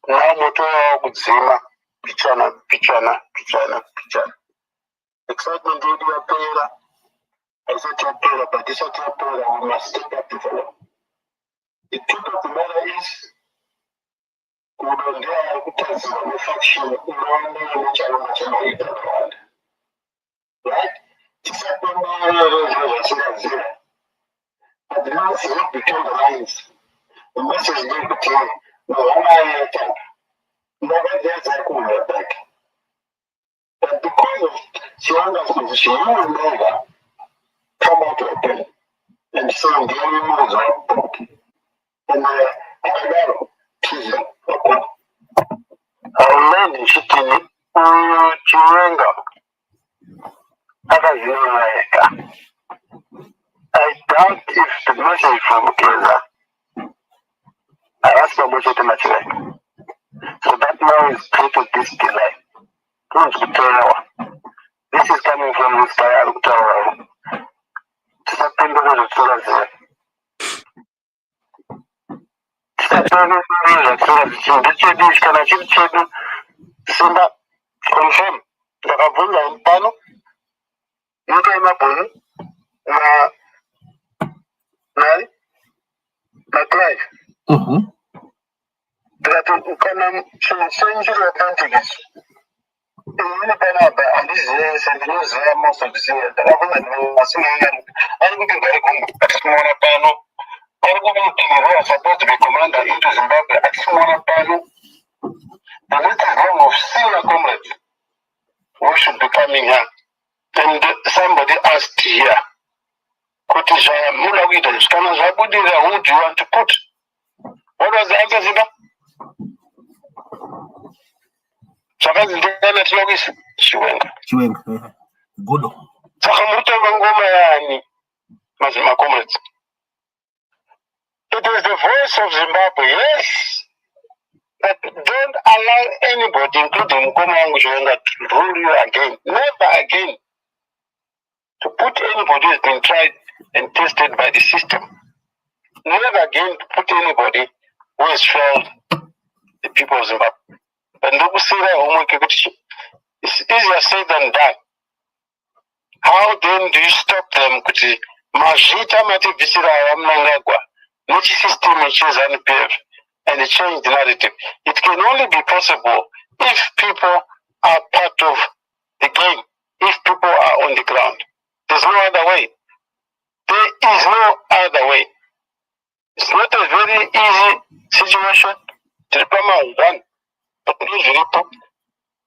Now moto wava kudzima pichana. Excitement yedu yapera. Haisati yapera, but isati yapera, we must step up the follow. The truth of the matter is, kudondea kutaziwa reflection unaona nechama chamaita Rwanda. Right? But the message is between the lines. The message is between back. But because of Chiwenga's position, you will never come out open and say the animals are broken. And I teasing. I'll learn in Chitini, Chiwenga. I doubt if the message from Geza, I asked for much to much. So that now is created this delay. This is coming from this guy, Alukutawa. Simba confirm ndakabvunza pano nokaima bhunu na Clive ndikati kana chinhu context ini panapa handizivi sendinoziva most of the ndakabvunza ndinomasinga ari kuti garikongo atisimuona pano ari kuti mutiniro supposed to be commander into Zimbabwe atisimuona pano. And it is one of senior comrades who should be coming here. And somebody asked here, who do you want to put? What was the answer, Zimbabwe? Chiwenga. Good. My comrades. It is the voice of Zimbabwe, yes. But don't allow anybody, including Chiwenga, to rule you again. Never again. To put anybody who has been tried and tested by the system. Never again to put anybody who has failed the people of Zimbabwe. And it's easier said than done. How then do you stop them? Majita mati visira Mnangagwa. Which system is unpaved and change the narrative. It can only be possible if people are part of the game, if people are on the ground. There's no other way. There is no other way. It's not a very easy situation. One, but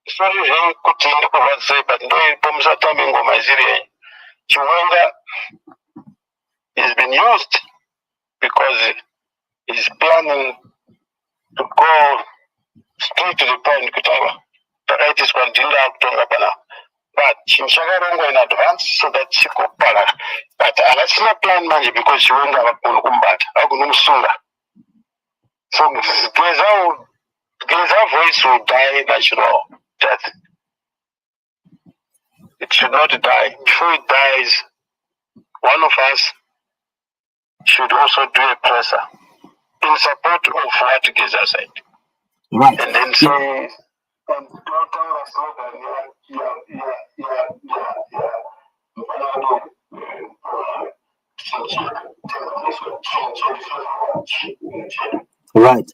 it's not very good to say, but no, Chiwenga has been used because he's planning to go straight to the point. The right is continuing. But Chimshagarongo in advance so that she could para. But let's not plan money because she won't have a Punkumbat. So Geza voice will die natural death. It should not die. Before it dies, one of us should also do a presser in support of what Geza said. Right. And then say, Right.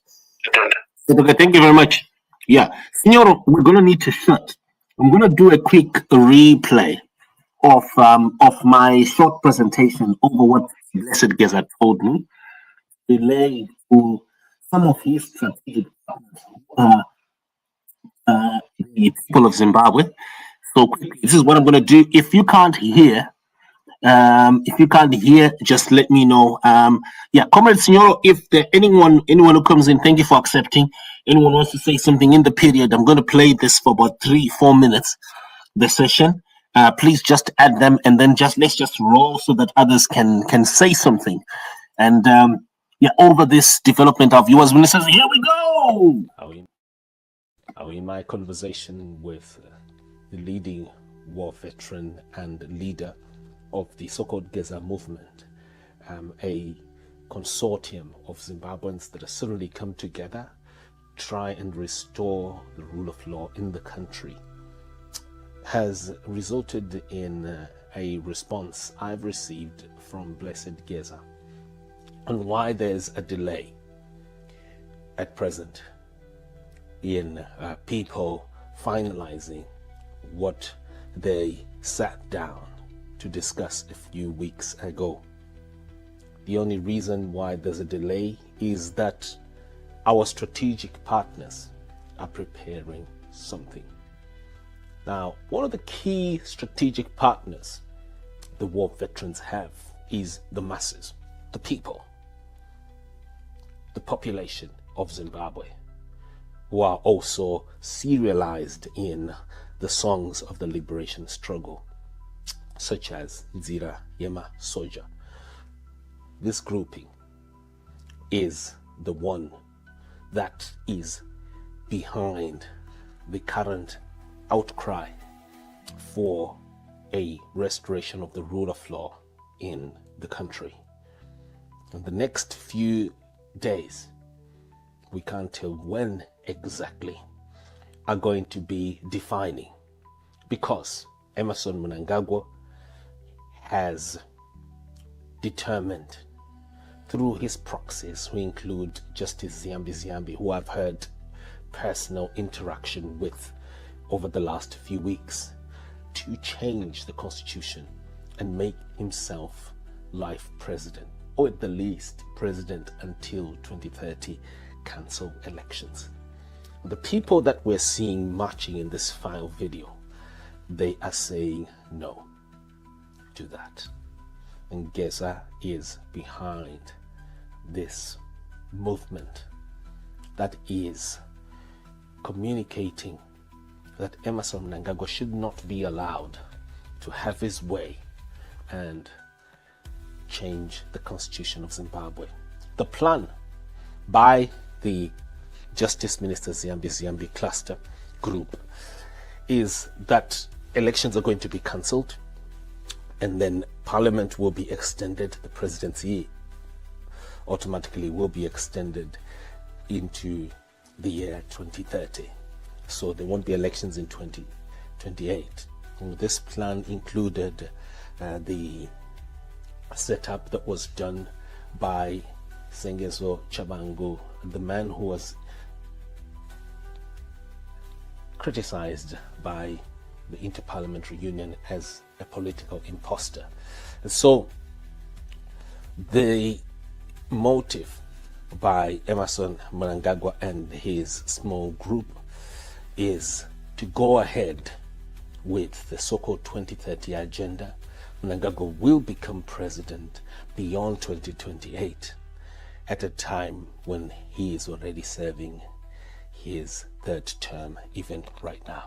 Okay, thank you very much. Yeah. Signor, we're going to need to shut. I'm going to do a quick replay of my short presentation over what Blessed Geza told me, relay to some of his strategic the people of Zimbabwe. So quickly, this is what I'm going to do. If you can't hear If you can't hear, just let me know. Yeah, Comrade Signoro, if there anyone who comes in, thank you for accepting. Anyone wants to say something in the period, I'm going to play this for about 3-4 minutes, the session. Please just add them, and then let's just roll so that others can say something. And yeah, over this development of viewers, when it says, here we go. In my conversation with the leading war veteran and leader of the so-called Geza movement, a consortium of Zimbabweans that have suddenly come together, try and restore the rule of law in the country, has resulted in a response I've received from Blessed Geza on why there's a delay at present in people finalizing what they sat down to discuss a few weeks ago. The only reason why there's a delay is that our strategic partners are preparing something. Now, one of the key strategic partners the war veterans have is the masses, the people, the population of Zimbabwe, who are also serialized in the songs of the liberation struggle, such as Nzira Yema Soja. This grouping is the one that is behind the current outcry for a restoration of the rule of law in the country. In the next few days, we can't tell when exactly, are going to be defining, because Emerson Mnangagwa has determined through his proxies, who include Justice Ziyambi, who I've had personal interaction with over the last few weeks, to change the constitution and make himself life president, or at the least president until 2030, cancel elections. The people that we're seeing marching in this final video, they are saying no to that. And Geza is behind this movement that is communicating that Emerson Mnangagwa should not be allowed to have his way and change the constitution of Zimbabwe. The plan by the Justice Minister Ziyambi cluster group is that elections are going to be cancelled, and then parliament will be extended, the presidency automatically will be extended into the year 2030. So there won't be elections in 2028. And this plan included the setup that was done by Sengezo Chabangu, the man who was criticized by the Interparliamentary Union as a political imposter. And so the motive by Emerson Mnangagwa and his small group is to go ahead with the so-called 2030 agenda. Mnangagwa will become president beyond 2028, at a time when he is already serving his third term, even right now.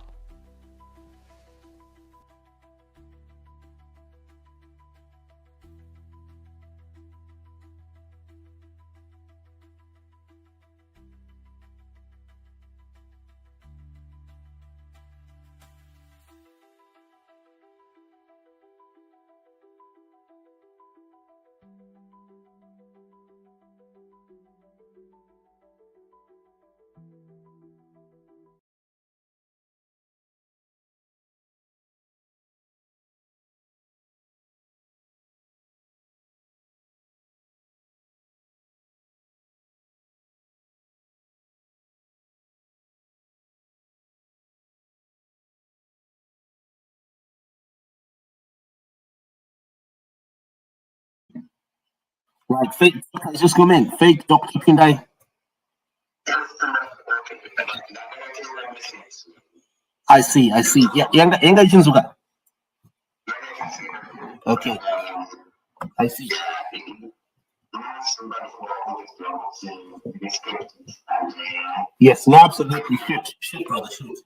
Right, fake, just come in. Fake Dr. Pindai. I see. Yeah, Yenga Jinzuga. Okay, I see. Yes, no, absolutely. Shoot, brother, shoot.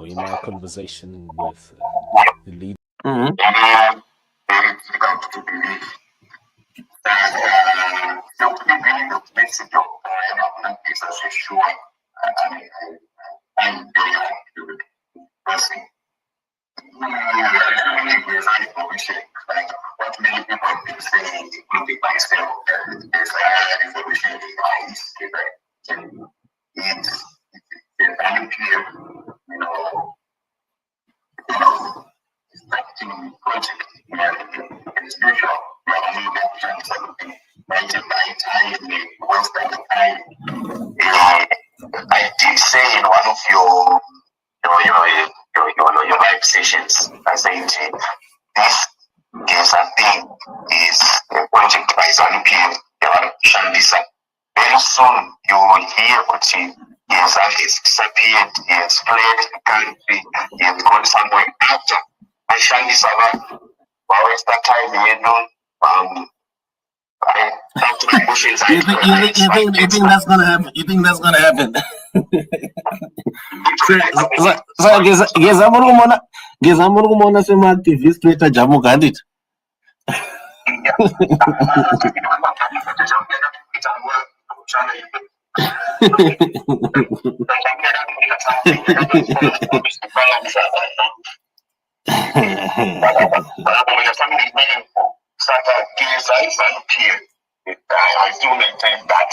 In my conversation with the leader. What many people have been saying, including myself, that there's information it's unclear, starting project, as usual, I did say in one of your live sessions, I said this Geza thing is a project by ZANU-PF, Shandisa. Very soon you will hear what Geza has disappeared, he has fled the country, he has gone somewhere after. I Shandisa, always that time, you think that's gonna happen? You think that's gonna happen? So Geza murumona sema activist Twitter jamu candidate. I do maintain that.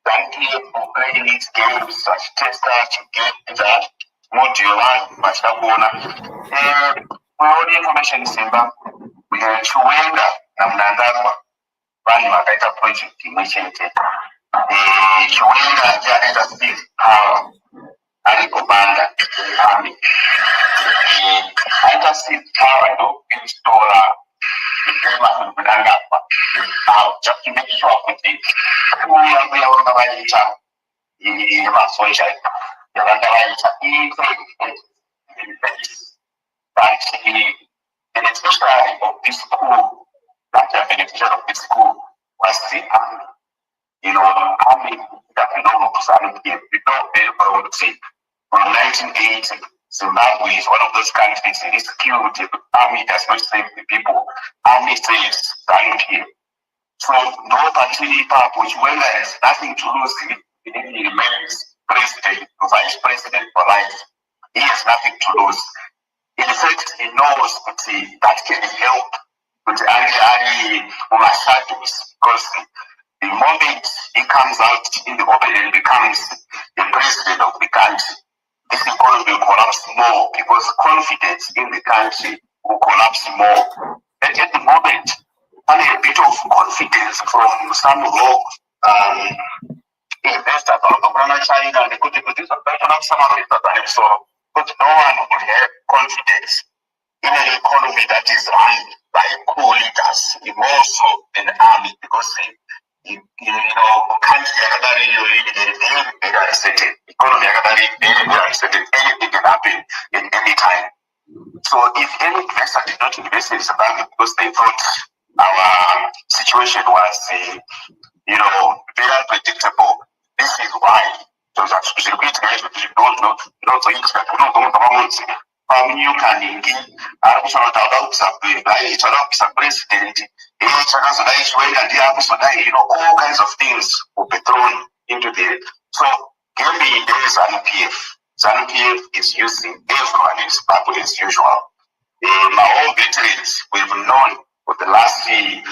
ZANU-PF upgrading its games, such tester to get that module Mashabona. All the information is in back. We have Chuenda and Mnangagwa running a better project initiative. Chuenda generates big power. Alikobanda army. I just see power to install Mnangagwa. Just to make sure that we are on the right track. But the beneficiary of this school, that the beneficiary of this school was the army. Army that we don't know to ZANU-PF, we don't very proud to say. From 1980, Zimbabwe is one of those countries that is killed. The army does not save the people. Army saves ZANU-PF. So no party which when there is nothing to lose, he remains president, vice president for life. He has nothing to lose. In fact, he knows that can help with Ali Umashatus, because the moment he comes out in the open and becomes the president of the country, this economy will collapse more because confidence in the country will collapse more. And at the moment, only a bit of confidence from some rogue investors from China and could have some of it, so but no one would have confidence in an economy that is run by coup leaders, more so than army, because country very uncertain, economy very uncertain, anything can happen in any time. So if any investor did not invest in Zimbabwe because they thought our situation was, very unpredictable, this is why. So that's repeat guys, but you don't know, so you expect to know you can engage. I was not about something, it's about president, all kinds of things will be thrown into the. So, give me there is ZANU-PF. ZANU-PF is using everyone in Zimbabwe as usual. My own veterans, we've known for the last years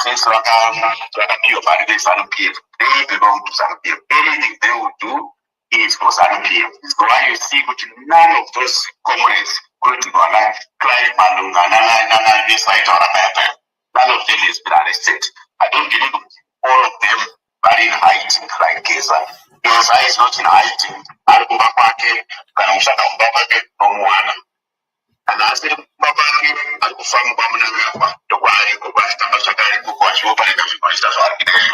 since ZANU-PF. They belong to ZANU-PF. Anything they will do is for ZANU-PF. It's why you see which none of those comrades going to go alive, Clive Malunga, none of them has been arrested. I don't believe all of them are in hiding like Geza. Geza is not in hiding. And I said, Babaki, I go from Mnangagwa, the Wari, go back to Mashakari, go watch over the Minister of Architecture.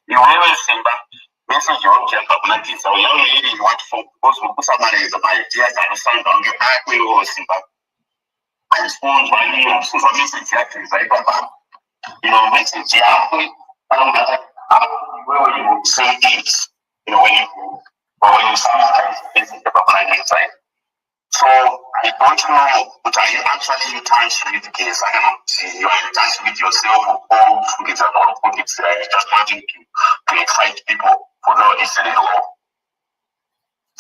You always think that message you can publish. So you really want for summarize my ideas and sound on the back window or simple. I respond to any message actually. Message where you say things, when you sometimes message the public inside. So I don't know, but are you actually in touch with the case? I don't see you are in touch with yourself or with the politics. Just wanting to excite people for no reason at all.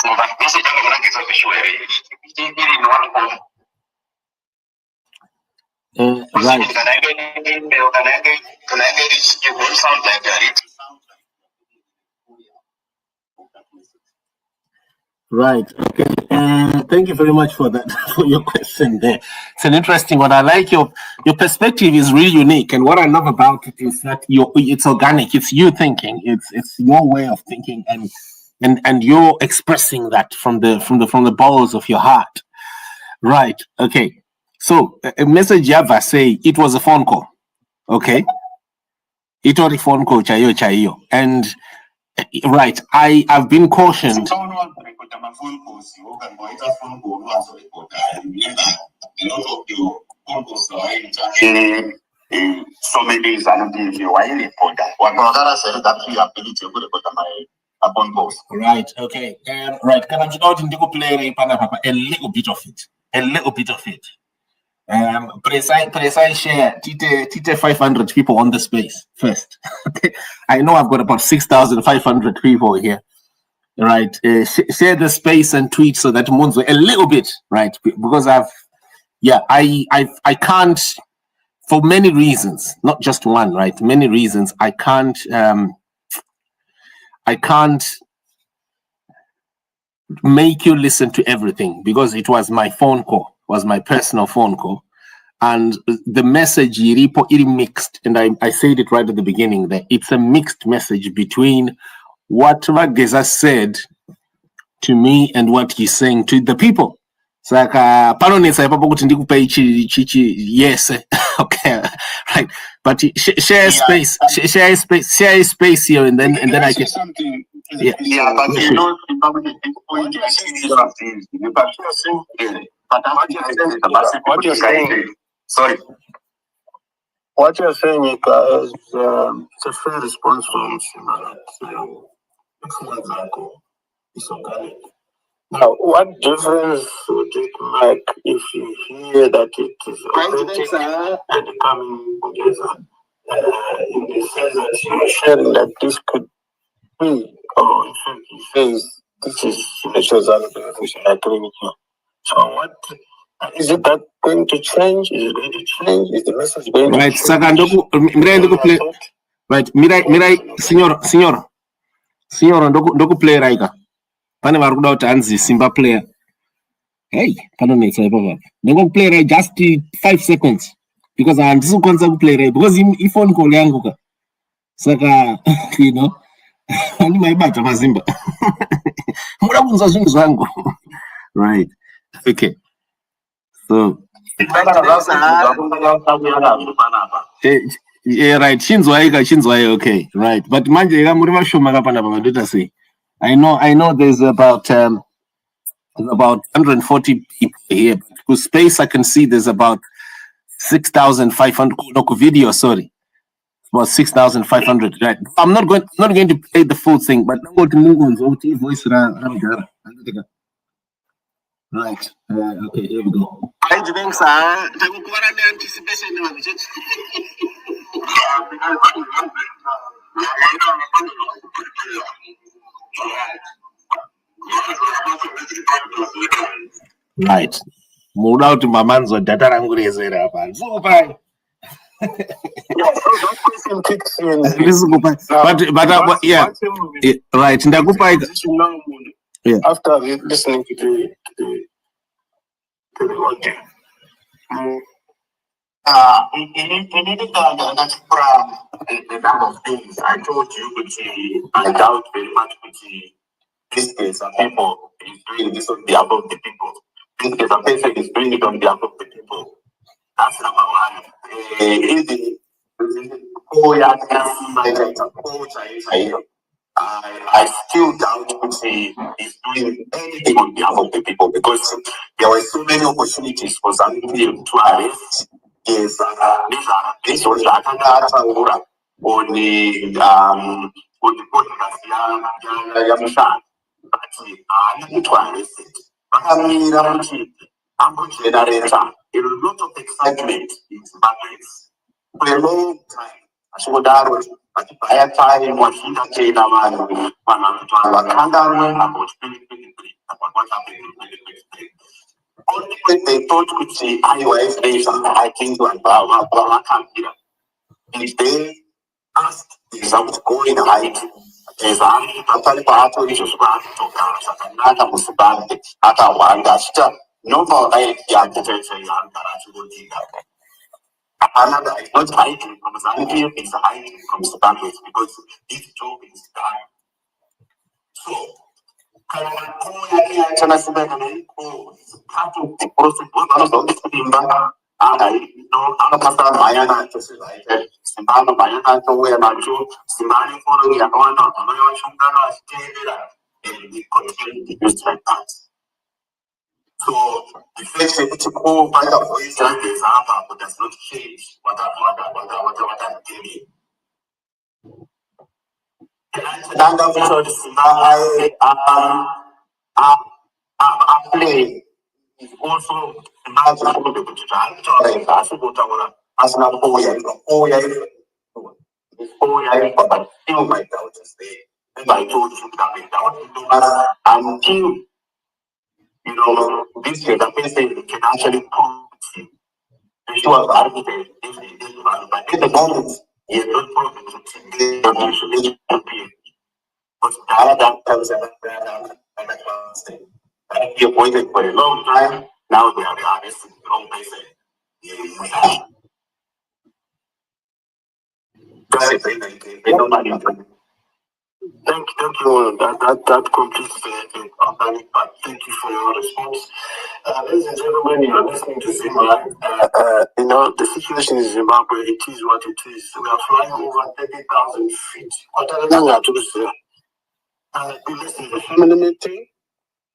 So that message I'm going to get the show. It didn't want to. Right. Can I get an email? Can I get it? You don't sound like that. Right. Okay. Thank you very much for that, for your question there. It's an interesting one. I like your perspective is really unique, and what I love about it is that it's organic. It's you thinking. It's your way of thinking, and you're expressing that from the bowels of your heart. Right. Okay. So a message Java say it was a phone call. Okay. It was a phone call, chayo, and right. I've been cautioned. So many days I don't think you are in report that. What Nagara said that you ability to report my upon post. Right. Okay. Right. Can I just play a little bit of it? A little bit of it. Precise share. Tite 500 people on the space first. I know I've got about 6,500 people here. Right. Share the space and tweet so that Munzo a little bit. Right. Because I can't, for many reasons, not just one. Right. Many reasons. I can't make you listen to everything because it was my phone call, was my personal phone call, and the message it mixed, and I said it right at the beginning that it's a mixed message between what Geza said to me and what he's saying to the people. Saka panonesa papa kuti ndikupe yes, okay, right, but share space here, and then I can something. Yeah, But you know, what you're saying, sorry. What you're saying is it's a fair response from Simon. It's organic. Now, what difference would it make if you hear that it is authentic and coming together in the sense that you're sharing that this could be, or in fact, he says this is Shazana beneficial, I agree with you. So, what is it that going to change? Is it going to change? Is the message going right, to change? Right, Mirai, signor, ndoku play raika. Pane varikuda kuti hanzi Simba player. Hey, panonetsa ipapo. Ndoku play right just 5 seconds because handisi kukwanisa kuplay right because ifone call yangu ka. Saka, you know, ani maibata mazimba. Muda kunzwa zvinhu zvangu. Right. Okay. So right, chinzwai, okay, right. But manje muri vashoma kapana pa ndota sei. I know there's about 140 people here. But space I can see there's about 6,500 video, sorry. About 6,500, right? I'm not going to play the full thing, but I'm going to move on to voice right. Okay, here we go. Right. Moved out to Mamanzo data rangurezera hapa. So bye. But yeah. Right. Yeah. After listening to the audio. The number of things I told you, I doubt very much this case and people is doing this on behalf of the people. This case a person is doing it on behalf of the people. That's number one. I still doubt if he is doing anything on behalf of the people, because there were so many opportunities for ZANU-PF to arrest Geza, based on the on the podcast Yamushan. But I need to arrest it. But I mean, I'm going to generate a lot of excitement in Zimbabwe for a long time. Ashodaro atibaya time washinda tena vanhu vakangana about 2023 about what happened in 2023. Only when they thought kuti IOS days I think vakambira. If they asked without going right, Geza patali paato izvo zvaatogara zvakanaka muZimbabwe akawanda achita normal life yake chaicho yaanogara achingodiga. Another is not hiding from ZANU-PF, it's hiding from Zimbabwe because this job is done. So, it's part of the process. So the fact that it's a core part of voice that is but does not change what I'm telling. And I play is also about but still my doubt is there. And I told you that without until you know, this year, the person can actually prove the show of arbitrary but at the moment, he is not proving to but that comes and he appointed for a long time. Now they are arresting the wrong person. That's it. They don't mind. Thank you. That completes the organic part. Thank you for your response. Ladies and gentlemen, you are listening to Zima. You know, the situation in Zimbabwe, it is what it is. We are flying over 30,000 feet. This is a family thing.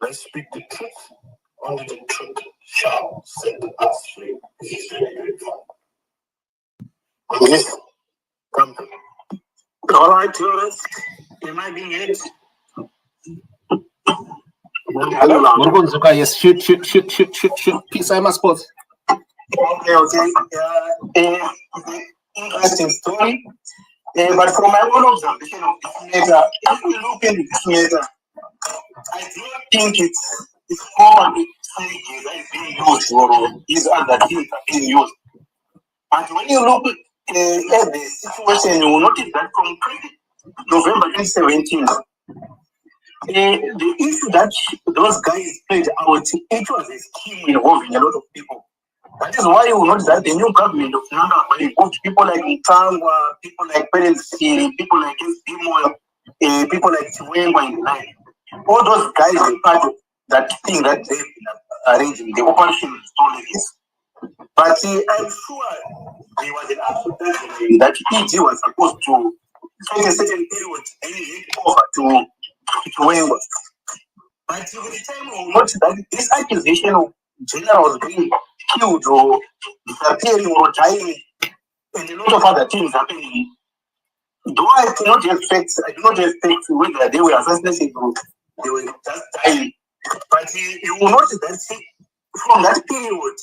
Let's speak the truth. Only the truth shall set us free. This is very grateful. Yes, come. All right, tourists. Am I being hit? Yes, shoot. Peace, I must spot. Okay. Interesting story. But from my own observation of this matter, if we look at this matter, I don't think it's common to say Geza is being used or his undertakings are being used. And when you look at the situation, you will notice that from November 2017, the issue that those guys played out, it was a scheme involving a lot of people. That is why you will notice that the new government of Mnangagwa involved people like Mnangagwa, people like Perensi, people like Imo, people like Chiwengwa and the like. All those guys were part of that thing that they've been arranging, the operation stories. But I'm sure there was an absolute that EG was supposed to take a certain period and hand over to Chiwengwa. But with the time we will notice that this accusation of generals being killed or disappearing or dying and a lot of other things happening. Though I do not expect whether they were assassinated or they were just dying. But you will notice that from that period,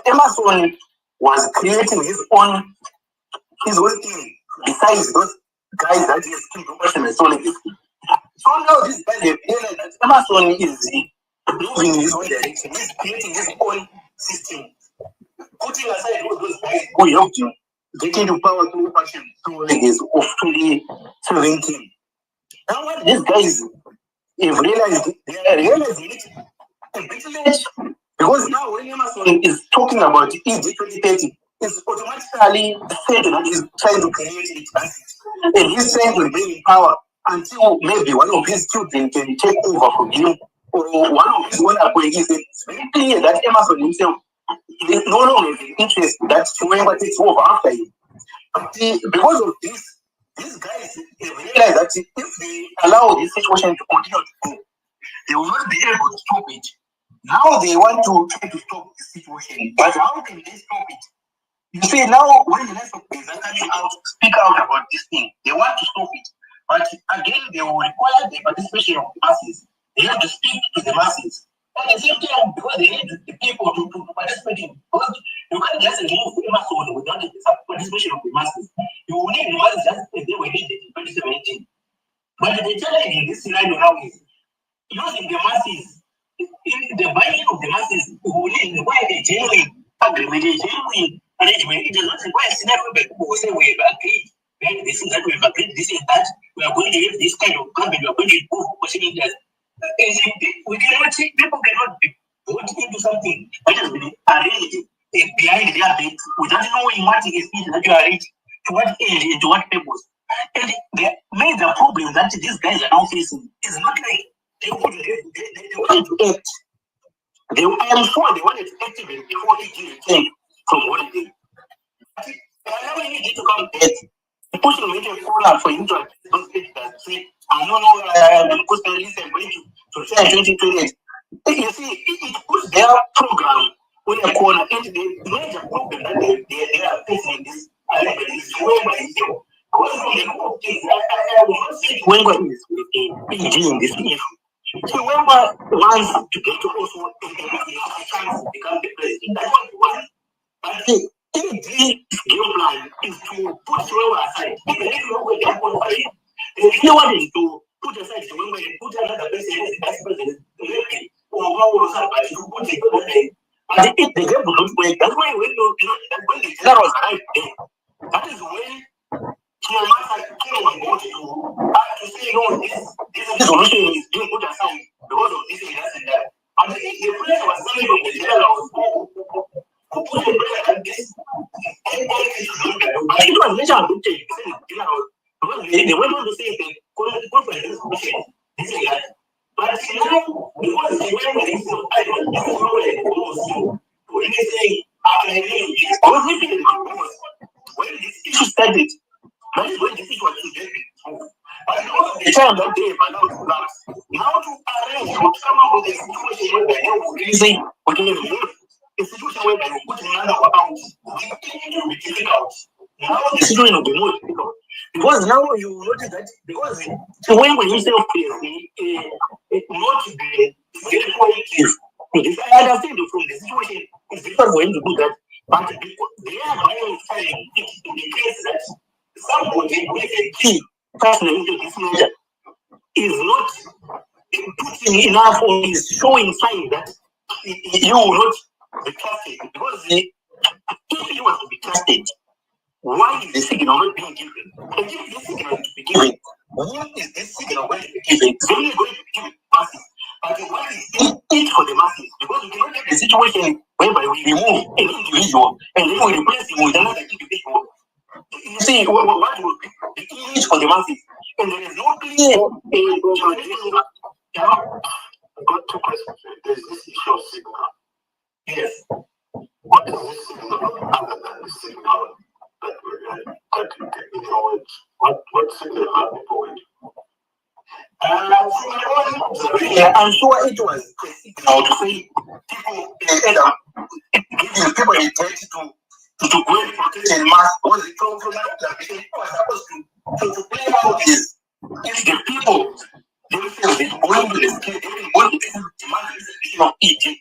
Emerson was creating his own thing besides those guys that he has killed operation and so like this. So now this guy they realize that Emerson is moving in his own direction. He's creating his own system. Putting aside all those guys who helped him get into power through operation through legacy of 2017. Now what these guys have realized, they are realizing it a bit late. Because now when Emerson is talking about EG 2030, it's automatically said that he's trying to create it and he's trying to remain in power until maybe one of his children can take over from him or one of his own appointees. It's very clear that Emerson himself is no longer in interest that Chiwengwa takes over after him. But because of this, these guys realize that if they allow this situation to continue to go, they will not be able to stop it. Now they want to try to stop the situation, but how can they stop it? You see, now when the rest of people are coming out to speak out about this thing, they want to stop it. But again, they will require the participation of the masses. They have to speak to the masses. At the same time, because they need the people to participate in, because you can't just remove the masses without the participation of the masses. You will need the masses just as they were needed in 2017. But the challenge in this scenario now is using the masses, the buying of the masses will require a genuine agreement, a genuine arrangement. It does not require a scenario where people will say we have agreed. This is that we have agreed, this is that we are going to have this kind of government, we are going to improve opportunities. We cannot see, people cannot be put into something that has been arranged behind their bed without knowing what it is that you are arranged, to what end and to what purpose. And the major problem that these guys are now facing is not like they wanted to act. I am sure they wanted to act even before they came from holiday. Now we need to come back. Pushing me to call out for him to say, I don't know, because the list I'm going to say 2028. You see, it puts their program on a corner, and the major problem that they are facing this is whereby you. Whoever is doing this issue. So whoever wants to get to also a chance to become the president, that's what he wants. But the game plan is to put whoever aside. Even if you want to qualify him, if you want to put aside the women, put another person as the vice president, or put it. But if the game will not work, that's why when the generals arrive there, that is when to say no, this solution is being put aside because of this and that and that. And if the pressure was coming from the generals who put the pressure like this, it was nature to take because they went on to say the conference solution, this and that. But now, because they went with this, I don't know where it goes. When they say, when this issue started, that is when the issue was to get it. But the time that they have allowed to collapse, now to arrange or come up with a situation where they will releasing or doing a situation where they will put Mnangagwa out, it will be difficult. Now the situation will be more difficult. Because now you notice that, because when you say, okay, not to be very positive, I understand from the situation, it's difficult for him to do that, but they are buying time in the case that somebody with a key person into this measure is not putting enough or is showing signs that you will not be trusted. Because if you want to be trusted, why is the signal not being given? And if this signal is to be given, when is this signal going to be given? It's only going to be given to masses. But what is it for the masses? Because we cannot get a situation whereby we remove an individual and then we replace him with another individual. You see, what will be the image for the masses? And there is no clear I've got two questions. There's this issue of signal. Yes. What is this signal other than the signal that you know, what signal are people waiting for? From my own observation, I'm sure it was a signal to say people giving people a duty to go and protect and mass was the problem that people are supposed to play out is if the people themselves is going to the street, they will go to the demand the of eating.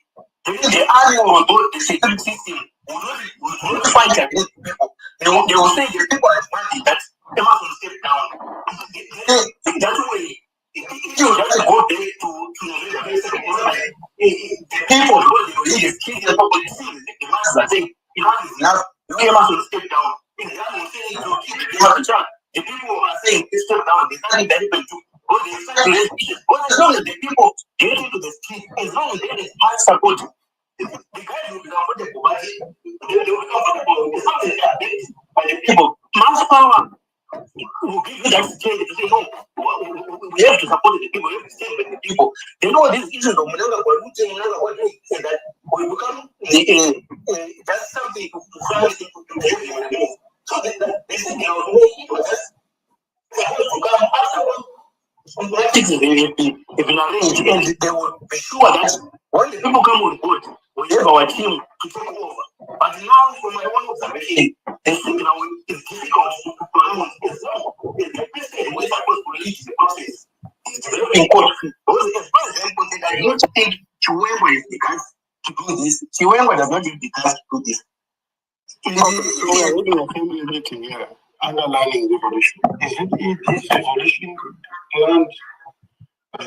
Then the army will go, the security system will not fight against people. They will say the people are demanding that they must step down. That way, if you just go there to the people go to the street, the masses are saying, enough is enough, you must step down. In that way, the people are saying, step down, they can't be able to. As long as the people get into the street, as long as there is much support, the guys will be comfortable, but they will be comfortable as long as they are backed by the people. Mass power will give you that strength to say, no, we have to support the people, we have to stand with the people. They know these issues of Mnangagwa, what they say that we become that's something to try to remove. So they think, to come afterwards. Politics have been arranged, and they will be sure that when the people come on board, we have our team to take over. But now, from my own observation, the thing now is difficult to pronounce. It's the president who is supposed to lead the process. It's developing court. Because as far as I'm concerned, I don't think Chiwenga is the guy to do this. Chiwenga does not have the guy to do this. We are holding a family meeting here, underlining revolution. Is it this revolution planned? I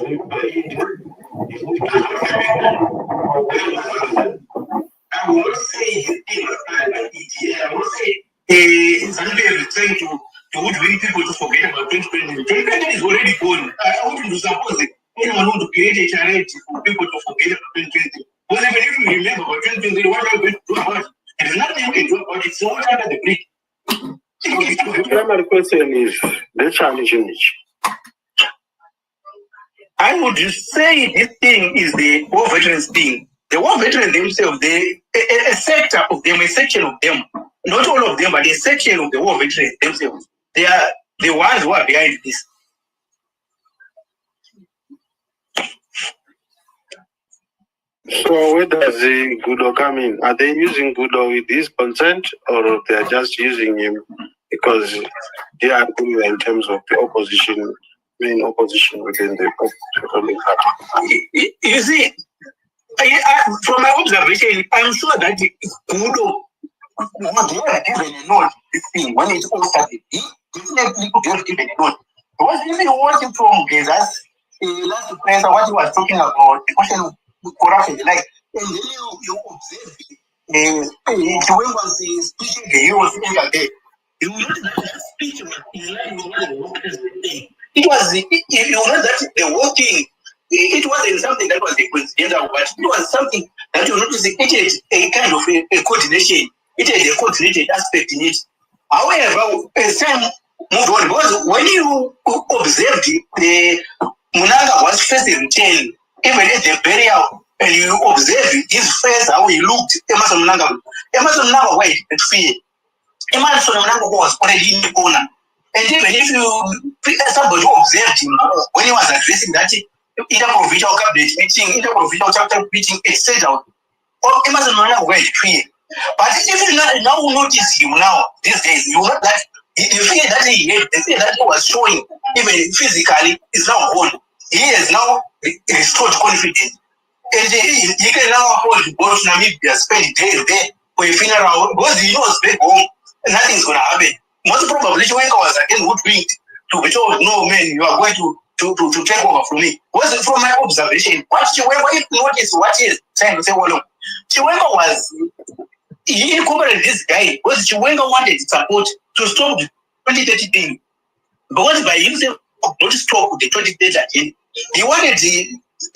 will not say it's I will say Zambia is trying to bring people to forget about 2020. 2020 is already gone. I wouldn't suppose that anyone want to create a challenge for people to forget about 2020. Because even if you remember about 2020, what are we going to do about it? There's nothing you can do about it. It's all under the bridge. The primary question is the challenge in which I would say this thing is the war veterans thing. The war veterans themselves, a sector of them, a section of them, not all of them, but a section of the war veterans themselves, they are the ones who are behind this. So where does the Gudo come in? Are they using Gudo with his consent, or they are just using him because they are doing in terms of the opposition? Main opposition within the ruling party. You see, from my observation, I'm sure that Kudo would have given a note this thing when it all started. He definitely could have given a note. Because if you watch it from Geza's last press, what he was talking about, the question of corruption, like, and then you observe when was speaking, he was in there. You know that speech was in line with what the workers were saying. It was, you know that the whole thing, it wasn't something that was a coincidental, but it was something that you notice it had a kind of a coordination. It had a coordinated aspect in it. However, as time moved on, because when you observed the Mnangagwa's first return, even at the burial, and you observe his face, how he looked, Emerson Mnangagwa was in fear. Emerson Mnangagwa was already in the corner. And even if somebody observed him when he was addressing that interprovincial cabinet meeting, interprovincial chapter meeting, etc., Emerson Mnangagwa was clear. But if you now notice him now, these days, you know that the fear that he had, the fear that he was showing, even physically, is now gone. He has now restored confidence. And he can now afford to go to Namibia, spend days there for a funeral, because he knows back home, nothing's going to happen. Most probably, Chiwenga was again hoodwinked to be told, no, man, you are going to take over from me. Was it from my observation? What Chiwenga, if notice what he is trying to say, well, look, Chiwenga was, he incorporated this guy because Chiwenga wanted support to stop the 2030 thing. Because by himself, not to stop the 2030 agenda, he wanted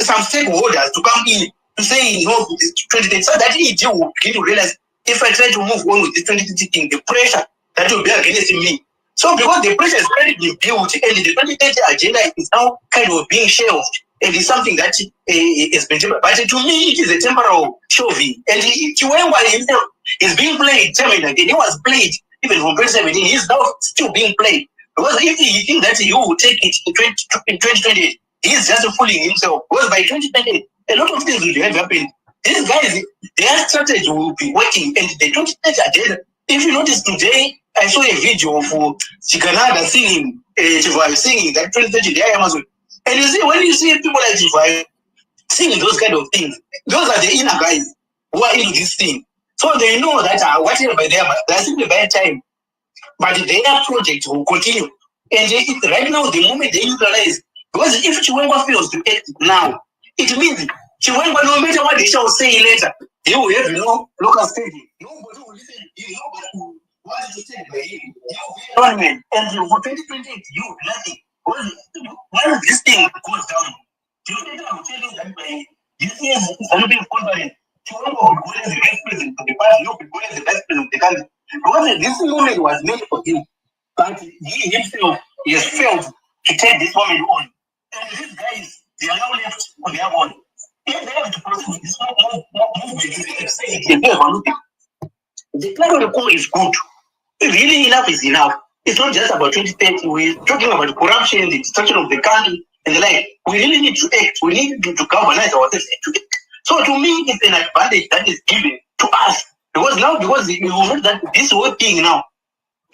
some stakeholders to come in to say, no, 2030, so that he will begin to realize if I try to move on with the 2030 thing, the pressure that will be against me. So because the pressure has already been built and the 2030 agenda is now kind of being shelved and it's something that has been temporary. But to me, it is a temporal shelving. And Chiwenga himself is being played time and again. He was played even from 2017. He's now still being played. Because if he thinks that he will take it in 2028, he's just fooling himself. Because by 2028, a lot of things will have happened. These guys, their strategy will be working and the 2030 agenda. If you notice today, I saw a video of Chikanada singing that 2030 day Amazon. And you see, when you see people like Chivai singing those kind of things, those are the inner guys who are into this thing. So they know that whatever they're simply by time. But their project will continue. And right now, the moment they neutralize, because if Chiwenga fails to act now, it means Chiwenga, no matter what they shall say later, they will have no local stadium. Nobody will listen. Nobody will want to say by him. Government, and for 2028, you nothing. When this thing goes down, I will tell you that by this year is a big conference. Chiwenga will be the vice president of the party, you will be the vice president of the country. Because this moment was meant for him, but he himself has failed to take this moment on. And these guys, they are now left on their own. If they have to proceed with this movement, the plan of the call is good. Really, enough is enough. It's not just about 2030. We're talking about corruption, the destruction of the country, and the like. We really need to act. We need to galvanize ourselves and to act. So to me, it's an advantage that is given to us. Because you know that this whole thing now,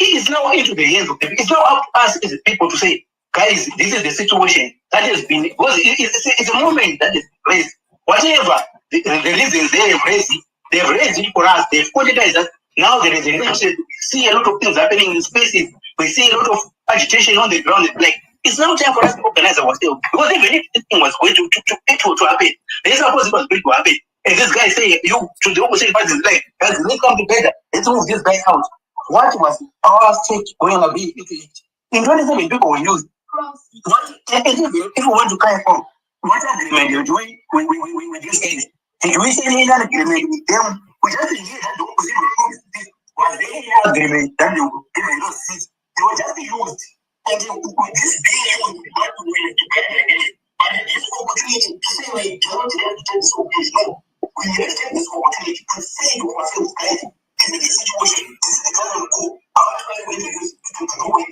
it is now into the hands of the people. It's now up to us as people to say, guys, this is the situation that has been, because it's a moment that is raised. Whatever the reasons they have raised it for us, they've quantized us. Now there is a we see a lot of things happening in spaces. We see a lot of agitation on the ground. Like, it's now time for us to organize ourselves. Because even if this thing was going to happen, let's suppose it was going to happen. And this guy say, you to the opposite party, like, guys, let's come together. Let's move this guy out. What was our state going to be? In 27 people were used. If we want to carry on, what agreement you're doing with these guys? Did we say any agreement with them? We just hear that the opposition was there any agreement that they were given those seats? They were just used. And with this being used, we want to win together again. But this opportunity to say we don't have to take this opportunity. No. We need to take this opportunity to say to ourselves, guys, this is the situation, this is the kind of goal. Our time we need to do with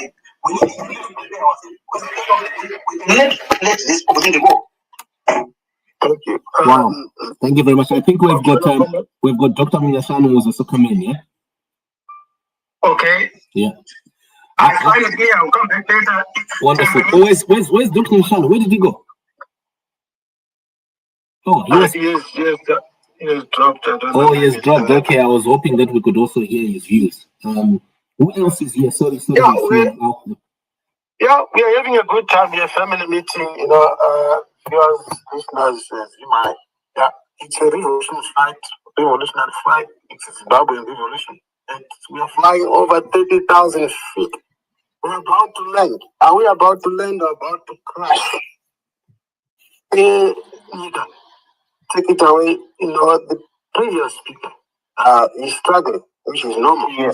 it. We need to prepare ourselves. Let this opportunity go. Thank you. Wow. Thank you very much. I think we've got Dr. Mnyashanu who's also coming, yeah? Okay. Yeah. I find it here. I'll come back later. Wonderful. Oh, where's Dr. Mnyashanu? Where did he go? Oh, he has dropped. He has dropped. Okay, I was hoping that we could also hear his views. Who else is here? Sorry. Yeah, we are having a good time here, family meeting, viewers, listeners, yeah, it's a revolutionary flight. It's a Zimbabwean revolution. And we are flying over 30,000 feet. We're about to land. Are we about to land or about to crash? Take it away. The previous speaker is struggling, which is normal. Yeah.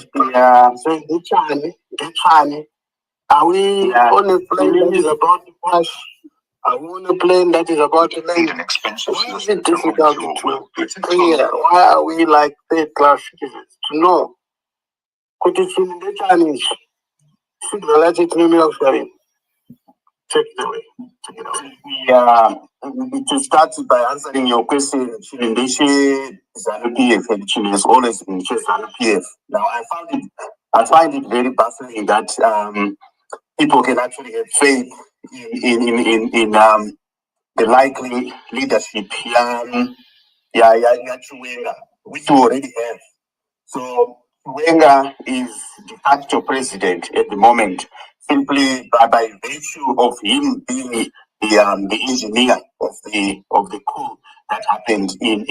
So they're trying. Are we on a plane that is about to crash? Are we on a plane that is about to land? Why is it difficult to clear? Why are we like third-class citizens? To know. Could it be the Chinese? Should we let it be? Take it away. Yeah. To start by answering your question, Chilindeshi ZANU-PF and Chile has always been ZANU-PF. Now, I find it very baffling that people can actually have faith in the likely leadership, Chiwenga, which we already have. So Chiwenga is de facto president at the moment, simply by virtue of him being the engineer of the coup that happened in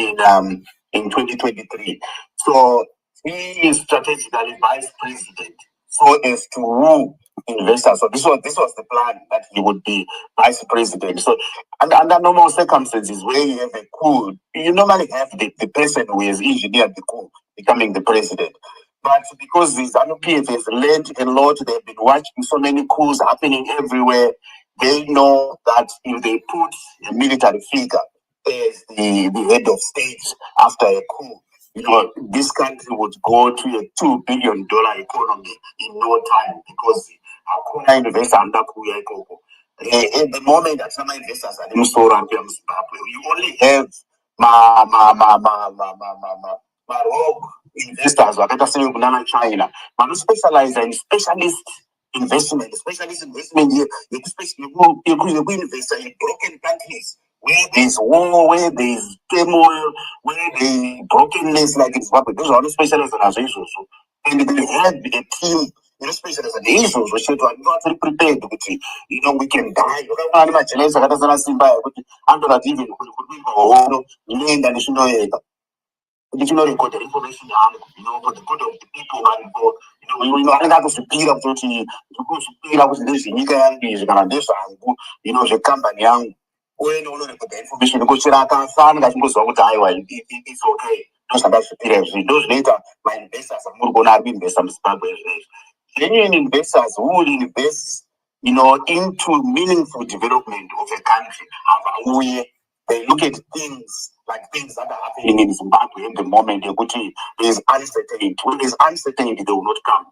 2023. So he is strategically vice president, so as to woo investors. So this was the plan, that he would be vice president. So under normal circumstances where you have a coup, you normally have the person who has engineered the coup becoming the president. But because the ZANU-PF has learned a lot, they've been watching so many coups happening everywhere, they know that if they put a military figure as the head of state after a coup, this country would go to a $2 billion economy in no time, because at the moment that some investors are in Zimbabwe, you only have rogue investors like China. Man, specialize in specialist investment here. You invest in broken countries where there's war, where there's turmoil, where there's brokenness, like in Zimbabwe. Those are the specialists in our issues. And they had a team, specialists in the issues, which are not prepared. We can die. Record the information for the good of the people and for I have to speed up to speed up with this the company young when the information go to that fan that goes over to it's okay. Just about those later my investors are going to be investors. Genuine investors who will invest into meaningful development of a country They look at things like things that are happening in Zimbabwe at the moment. There is uncertainty. When there's uncertainty, they will not come.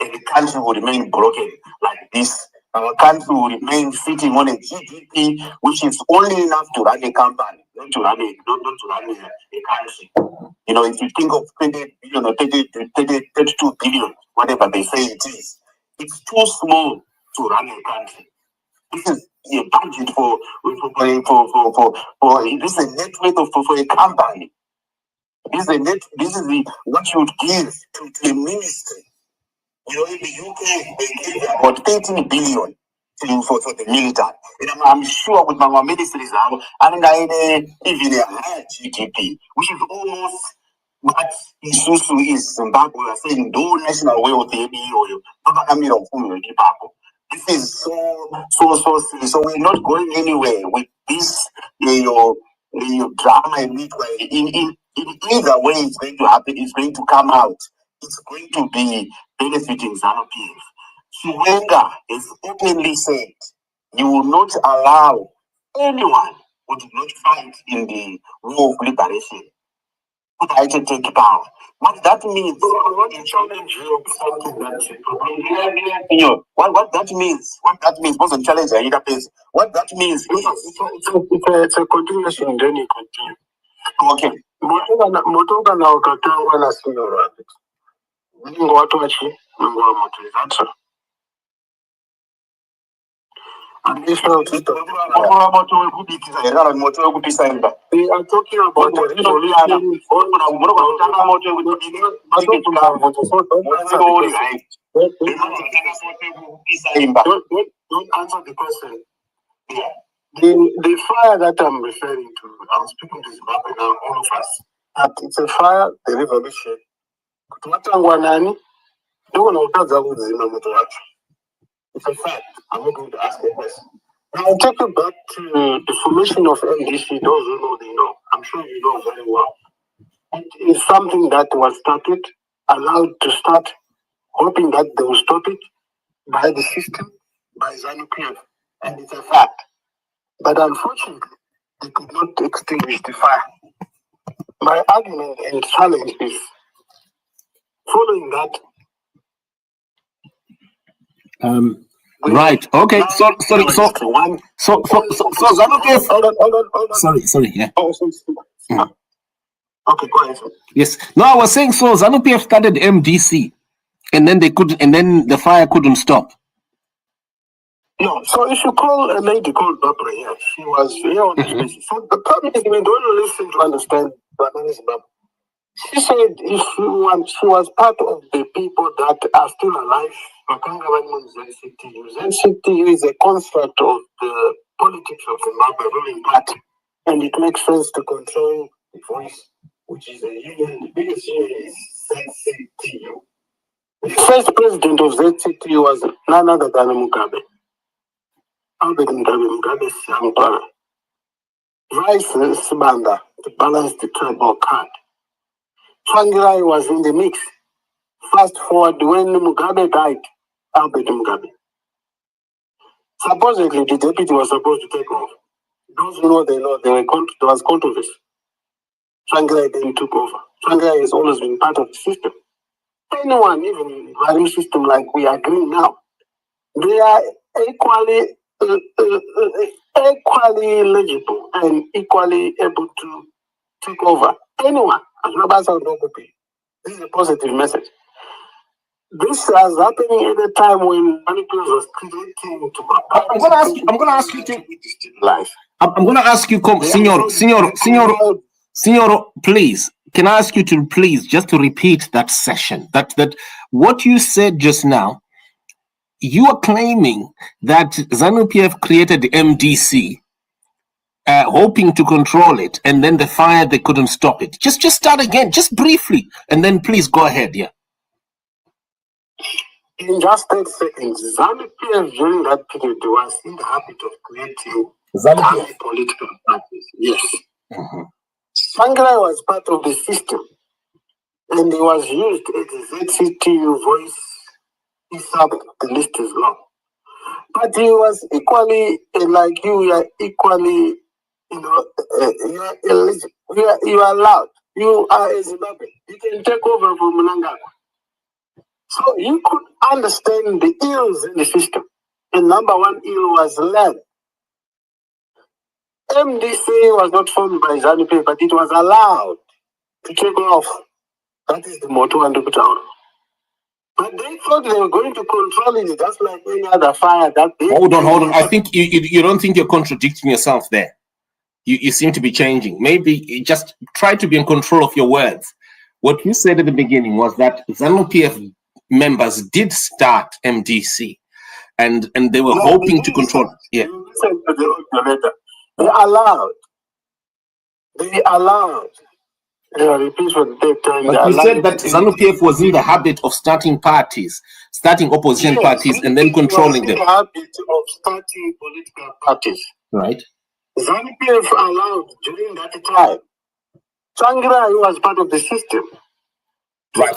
And the country will remain broken like this. Our country will remain sitting on a GDP which is only enough to run a company, not to run a country. You know, if you think of 20 billion or 32 billion, whatever they say it is, it's too small to run a country. This is a budget for this is a net worth for a company. This is what you would give to a ministry. You know, in the UK, they give about 13 billion for the military. And I'm sure with my ministries now, and even a higher GDP, which is almost what Isusu is Zimbabwe. We are saying, do national way of the this is so silly. So we're not going anywhere with this your drama in either way it's going to happen, it's going to come out. It's going to be benefiting ZANU-PF. Chiwenga has openly said you will not allow anyone who did not fight in the war of liberation to take power. What that means, what that means wasn't challenge either place. What that means it's a continuation, then you continue. Okay. Motoka na ukatangwa na sino rabbit. Mungu watu wachi, Mungu wa moto is answer. Additional to we are talking about don't answer the question. Yeah. The fire that I'm referring to, I'm speaking to Zimbabwe now, all of us. That it's a fire, the revolution. It's a fact. I'm not going to ask the question. Now I'll take you back to the formation of MDC. Those who know, they know. I'm sure you know very well. It is something that was started, allowed to start, hoping that they will stop it by the system, by ZANU-PF. And it's a fact. But unfortunately, they could not extinguish the fire. My argument and challenge is following that. Right. Okay. So ZANU-PF. Sorry. Yeah. Okay, go ahead. Yes. No, I was saying so. ZANU-PF started MDC, and then the fire couldn't stop. No. So if you call a lady called Barbara here, she was here on this basis. So the problem is we don't listen to understand Barbara. She said if she was part of the people that are still alive. ZCTU is a construct of the politics of Zimbabwe ruling party, and it makes sense to control the voice, which is a union. The biggest union is ZCTU. The first president of ZCTU was none other than Mugabe. Albert Mugabe Sampara. Vice Sibanda to balance the tribal card. Tsvangirai was in the mix. Fast forward when Mugabe died, Albert Mugabe. Supposedly, the deputy was supposed to take off. Those who know, they know there was controversy. Tsvangirai then took over. Tsvangirai has always been part of the system. Anyone, even in the value system like we are doing now, they are equally eligible and equally able to take over. Anyone, as long as I don't copy. This is a positive message. This was happening at the time when manipulation was creating to. I'm going to ask you to life. I'm going to ask you, Signor, please. Can I ask you to please just to repeat that session? That what you said just now. You are claiming that ZANU-PF created the MDC, hoping to control it, and then the fire they couldn't stop it. Just start again, just briefly, and then please go ahead. Yeah. In just 30 seconds, ZANU-PF during that period was in the habit of creating political parties. Yes. Tsvangirai was part of the system, and he was used as a ZCTU voice. The list is long. But he was equally, like you, we are equally you know, you are allowed. You are a Zimbabwe. You can take over from Mnangagwa. So you could understand the ills in the system. And number one ill was land. MDC was not formed by ZANU-PF, but it was allowed to take off. That is the motto and the Kutaura. But they thought they were going to control it just like any other fire that they... Hold on. I think you don't think you're contradicting yourself there. You seem to be changing. Maybe just try to be in control of your words. What you said at the beginning was that ZANU-PF members did start MDC and they were hoping to control. Yeah. Listen to the they allowed. Repeat what they told But you said that ZANU-PF was in the habit of starting parties, starting opposition parties, and then controlling them. The habit of starting political parties. Right. ZANU-PF allowed during that time. Tsvangirai was part of the system. Right.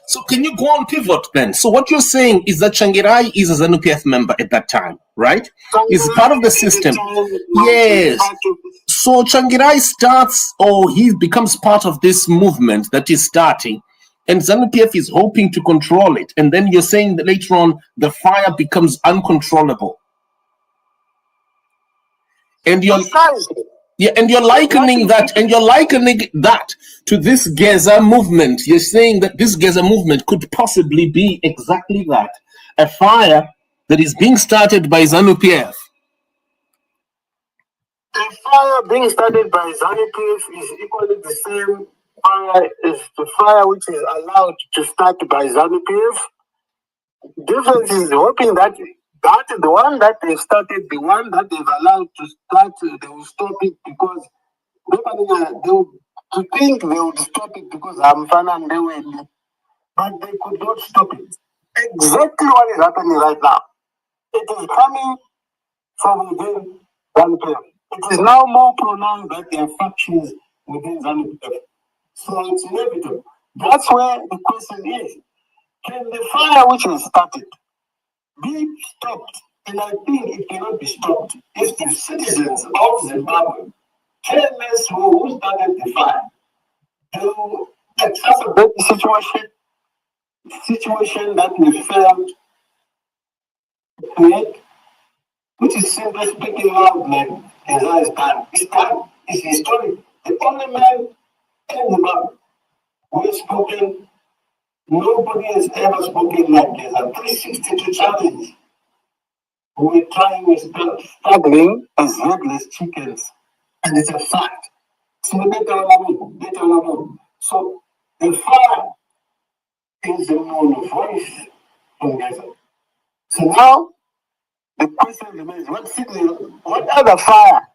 So can you go on pivot then? So what you're saying is that Tsvangirai is a ZANU-PF member at that time, right? He's part of the system. Yes. So Tsvangirai starts, or he becomes part of this movement that is starting, and ZANU-PF is hoping to control it. And then you're saying that later on the fire becomes uncontrollable. And you're likening that to this Geza movement. You're saying that this Geza movement could possibly be exactly that, a fire that is being started by ZANU-PF. The fire being started by ZANU-PF is equally the same fire as the fire which is allowed to start by ZANU-PF. Difference is hoping that the one that they started, the one that they've allowed to start, they will stop it because they would stop it because I'm fun and they will, but they could not stop it. Exactly what is happening right now. It is coming from within ZANU-PF. It is now more pronounced that there are factions within ZANU-PF. So it's inevitable. That's where the question is. Can the fire which is started be stopped? And I think it cannot be stopped if the citizens of Zimbabwe tell us who started the fire. To exacerbate the situation that we failed to create, which is simply speaking loud like Geza is done. It's done. It's historic. The only man in Zimbabwe who has spoken, nobody has ever spoken like Geza. 362 challenge. We're trying to struggling as headless chickens. And it's a fact. So the fire is the known voice from Geza. So now the question remains, what other fire?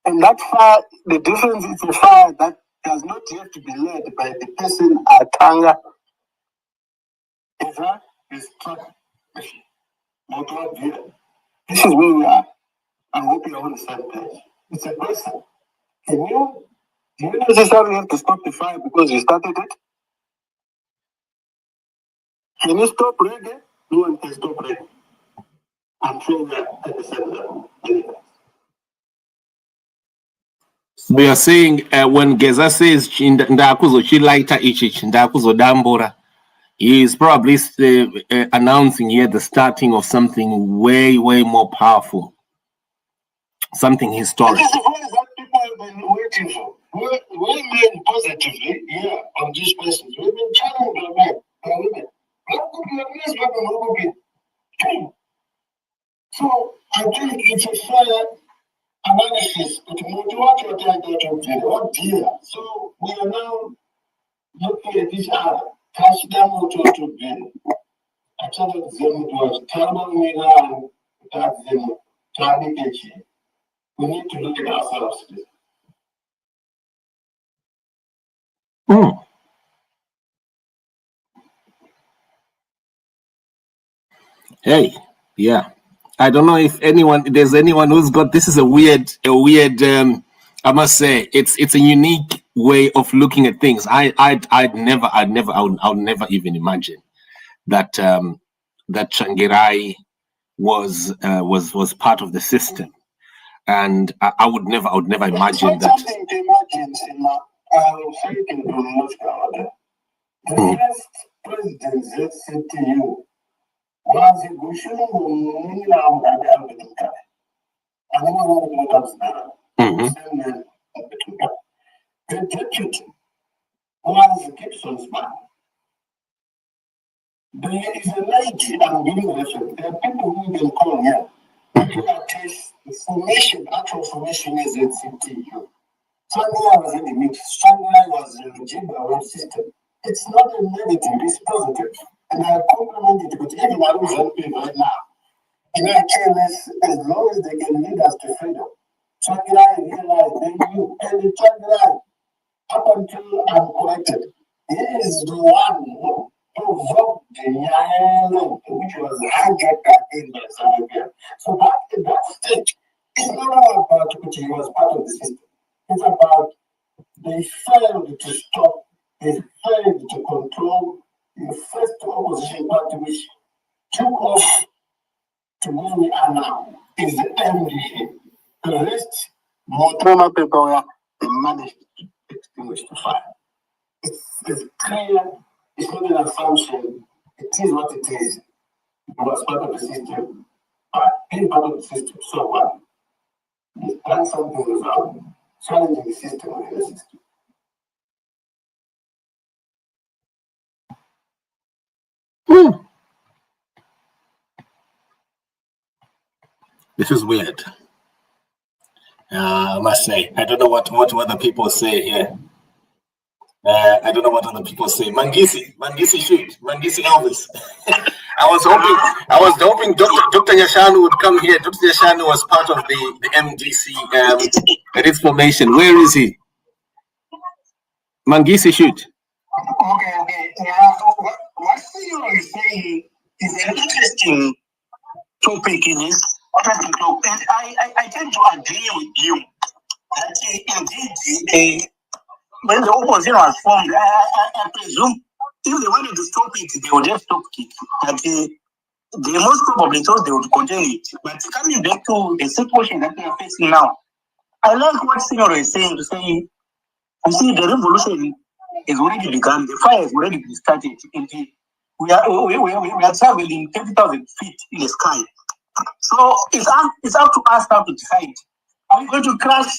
And that fire, the difference is a fire that does not have to be led by the person Atanga. Geza is struck. This is where we are. I hope you're on the same page. It's a question. Do you necessarily have to stop the fire because you started it? Can you stop reggae? No one can stop reggae. I'm sure we are at the same level. We are saying when Geza says he is probably announcing here the starting of something way more powerful, something historic. This is the voice that people have been waiting for. We men positively, on these questions. We've been challenged by women. So I think it's a fair analysis. Oh dear. So we are now looking at each other. Touch them to be. I told them was terrible and that's them. We need to look at ourselves. Hey, yeah. I don't know if there's anyone who's got, this is a weird, I must say, it's a unique way of looking at things. I'd never even imagine that that Tsvangirai was part of the system. And I would never imagine that. The first president that said to you was a Gushulu the deputy was Gibson's man. There is a lady, I'm giving a reference. There are people who can call here. People attest the formation, actual formation is at CTU. Strangler was in the mix. Strangler was in the Jibba system. It's not a negative, it's positive. And I compliment it with even I don't help you right now. In our KMS, as long as they can lead us to freedom. Strangler realized they knew, and the Strangler, up until I'm corrected, he is the one who provoked the Nyaelo, which was hijacked in Zambia. So back in that stage, it's not all about which he was part of the system. It's about they failed to stop, they failed to control the first opposition party which took off to where we are now is the MDA. The rest, Motroma people, they managed to extinguish the fire. It's clear, it's not an assumption, it is what it is. It was part of the system, but being part of the system, so what? It's done something without challenging the system within the system. This is weird. I must say, I don't know what other people say here. I don't know what other people say. Mangisi shoot. Mangisi Elvis. I was hoping Dr. Yashanu would come here. Dr. Yashanu was part of the MDC information. Where is he? Mangisi shoot. Okay. Yeah. What you are saying is an interesting topic in this. And I tend to agree with you that indeed when the opposition was formed, I presume if they wanted to stop it, they would have stopped it. But they most probably thought they would contain it. But coming back to the situation that we are facing now, I like what Senior is saying to say, you see, the revolution has already begun, the fire has already been started. Indeed, we are traveling 30,000 feet in the sky. So it's up to us now to decide. Are we going to crash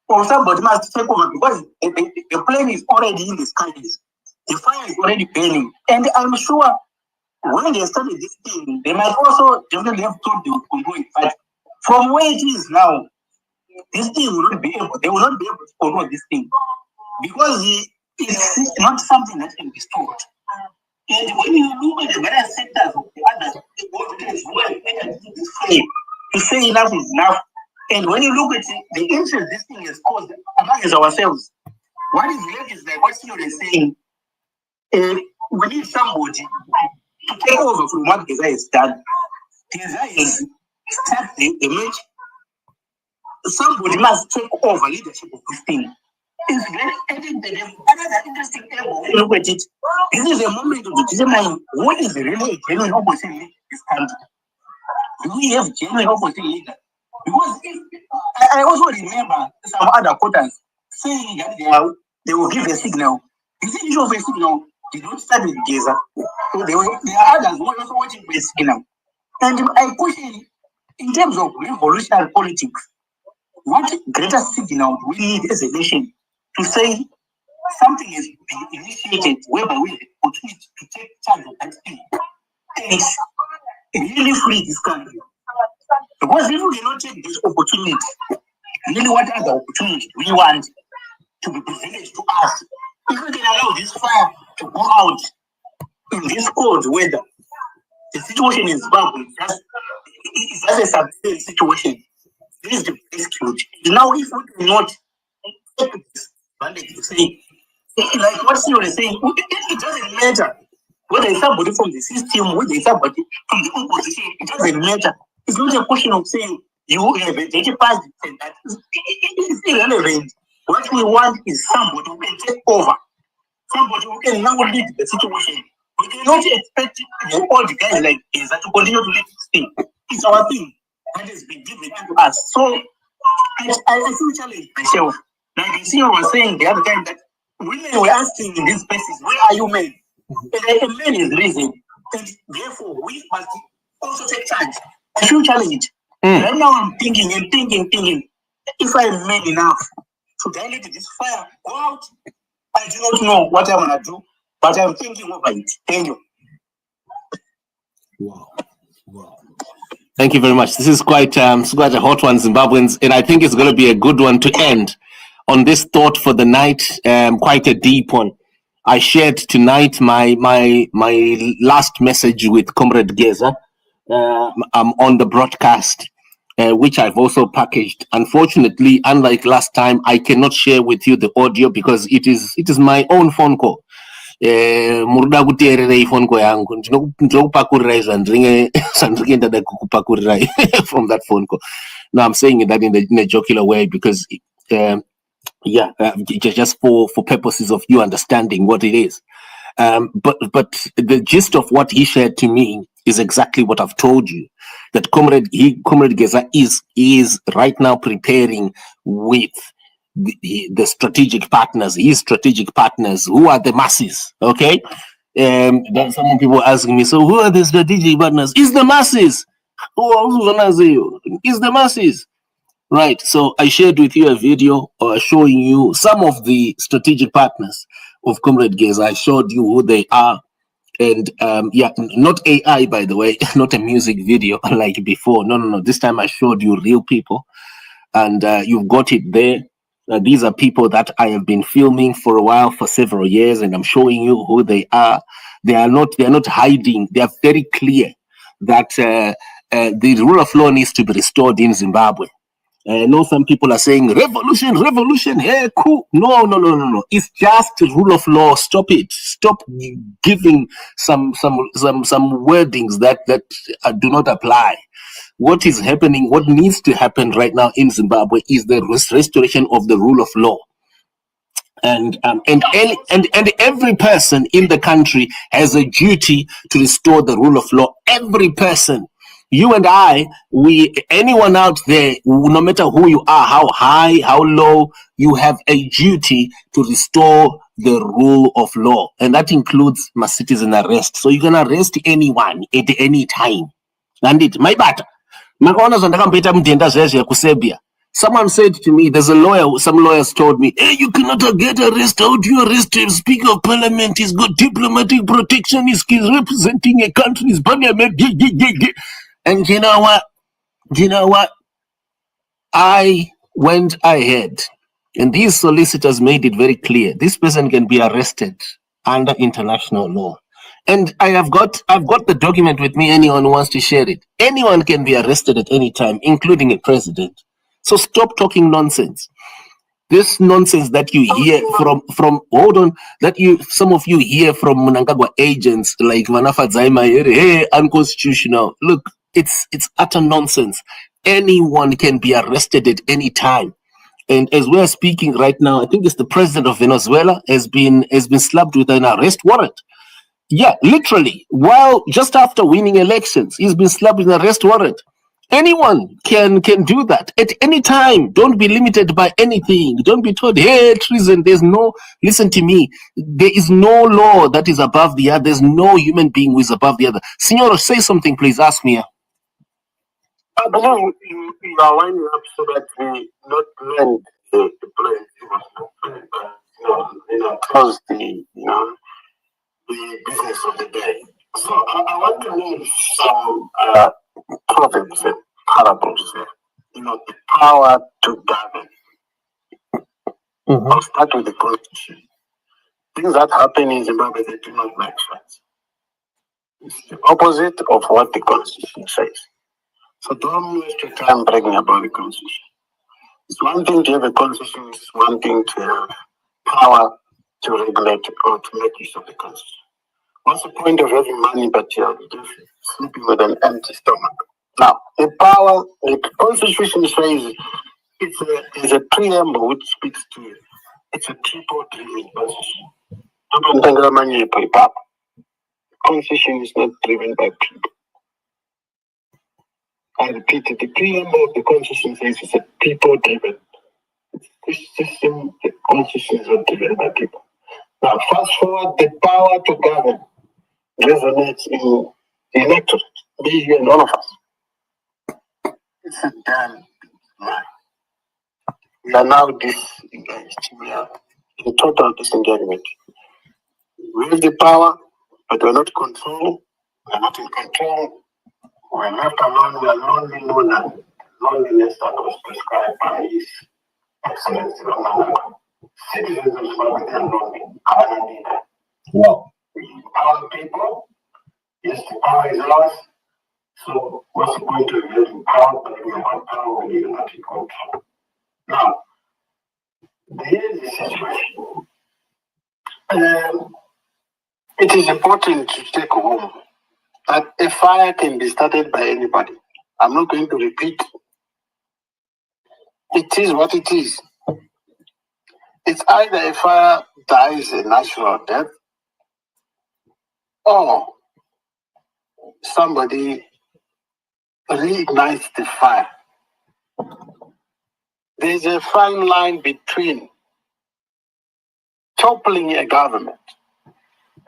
or somebody must take over? Because the plane is already in the skies. The fire is already burning. And I'm sure when they started this thing, they might also definitely have thought they would control it. But from where it is now, this thing will not be able, they will not be able to control this thing. Because it's not something that can be stored. And when you look at the various sectors of the others, to say enough is enough. And when you look at the interest this thing has caused among ourselves, what is left is like what Senior is saying. We need somebody to take over from what Geza has done. Geza is start the match. Somebody must take over leadership of this thing. It's very another interesting angle. When you look at it, this is a moment to determine what is really a genuine opposition leader in this country. Do we have genuine opposition leader? Because I also remember some other quarters saying that they will give a signal. This issue of a signal did not start with Geza. So there are others who are also watching for a signal. And I question, in terms of revolutionary politics, what greater signal do we need as a nation to say something is being initiated whereby we have the opportunity to take charge of that thing and really free this country? Because if we cannot take this opportunity, really what other opportunity do we want to be privileged to us? If we can allow this fire to go out in this cold weather, the situation in Zimbabwe is just a substandard situation. This is the excuse. Now, if we do not take this advantage to say, like what Senior is saying, it doesn't matter whether it's somebody from the system, whether it's somebody from the opposition, it doesn't matter. It's not a question of saying you have a dirty past and that. It's irrelevant. What we want is somebody who can take over, somebody who can now lead the situation. We cannot expect the old guys like Geza to continue to lead this thing. It's our thing that has been given to us. So I feel challenged myself. Like I see, I was saying the other time that women were asking in these spaces, where are you men? And a man is reason. And therefore, we must also take charge. I feel challenged. Right now, I'm thinking. If I'm man enough, should I let this fire go out? I do not know what I'm going to do, but I'm thinking over it. Thank you. Wow. Thank you very much. This is quite a hot one, Zimbabweans, and I think it's going to be a good one to end on this thought for the night. Quite a deep one. I shared tonight my last message with Comrade Geza on the broadcast, which I've also packaged. Unfortunately, unlike last time, I cannot share with you the audio because it is my own phone call. Muruda kuteerera ifone call yangu ndinokupakurira zvandiri ndada kukupakurira from that phone call. Now I'm saying that in a jocular way because just for purposes of you understanding what it is. But the gist of what he shared to me is exactly what I've told you. That Comrade Geza is right now preparing with the strategic partners, his strategic partners, who are the masses. Okay, then some people asking me, so who are the strategic partners? It's the masses. It's the masses. Right, so I shared with you a video showing you some of the strategic partners of Comrade Geza. I showed you who they are. And not AI, by the way, not a music video like before. No. This time I showed you real people. And you've got it there. These are people that I have been filming for a while, for several years, and I'm showing you who they are. They are not hiding. They are very clear that the rule of law needs to be restored in Zimbabwe. I know some people are saying revolution. Hey, cool. No. It's just the rule of law. Stop it. Stop giving some wordings that do not apply. What is happening? What needs to happen right now in Zimbabwe is the restoration of the rule of law. And every person in the country has a duty to restore the rule of law. Every person. You and I, anyone out there, no matter who you are, how high, how low, you have a duty to restore the rule of law. And that includes my citizen arrest. So you can arrest anyone at any time. And it, my bad. Someone said to me, there's a lawyer, some lawyers told me, hey, you cannot get arrested. How do you arrest him? Speaker of Parliament, he's got diplomatic protection, he's representing a country's parliament. And you know what? I went ahead, and these solicitors made it very clear. This person can be arrested under international law. And I've got the document with me. Anyone who wants to share it. Anyone can be arrested at any time, including a president. So stop talking nonsense. This nonsense that you hear from hold on, some of you hear from Mnangagwa agents like Vanafa Zaima, hey, unconstitutional. Look, it's utter nonsense. Anyone can be arrested at any time. And as we're speaking right now, I think it's the president of Venezuela has been slapped with an arrest warrant. Yeah, literally, while just after winning elections, he's been slapped with an arrest warrant. Anyone can do that at any time. Don't be limited by anything. Don't be told, hey, treason. Listen to me. There is no law that is above the other. There's no human being who is above the other. Senor, say something, please. Ask me. I believe you are winding up so that we not blend the blend, close the business of the day. So I want to name some proverbs and parables. The power to govern. I'll start with the constitution. Things that happen in Zimbabwe, they do not make sense. It's the opposite of what the constitution says. So don't waste your time bragging about the constitution. It's one thing to have a constitution, it's one thing to have power to regulate or to make use of the constitution. What's the point of having money but you're just sleeping with an empty stomach? Now, the power, the constitution says it's a preamble which speaks to it. It's a people-driven constitution. Constitution is not driven by people. I repeat, the preamble of the Constitution says it's a people-driven. This system, the Constitution is not driven by people. Now, fast forward, the power to govern resonates in the electorate, me, you, and all of us. It's a damn lie. We are now disengaged. We are in total disengagement. We have the power, but we're not control. We're not in control. We're left alone. We are lonely, lonely. Loneliness that was prescribed by His Excellency Mnangagwa. Citizens of Zimbabwe are lonely. Wow. Our people, yes, the power is ours. So what's the point of getting power, but we have power when you're not in control? Now, here's the situation. It is important to take home that a fire can be started by anybody. I'm not going to repeat. It is what it is. It's either a fire dies a natural death, or somebody reignites the fire. There's a fine line between toppling a government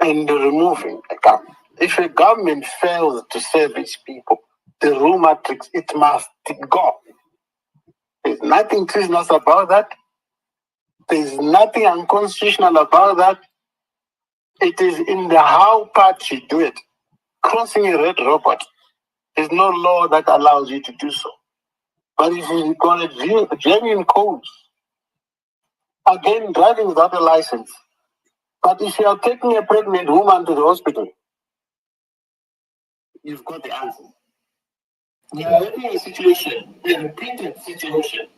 and removing a government. If a government fails to serve its people, the rule matrix, it must go. There's nothing treasonous about that. There's nothing unconstitutional about that. It is in the how part you do it. Crossing a red robot, there's no law that allows you to do so. But if you got a genuine cause, again, driving without a license. But if you are taking a pregnant woman to the hospital, you've got the answer. We are having a situation, a repeated situation.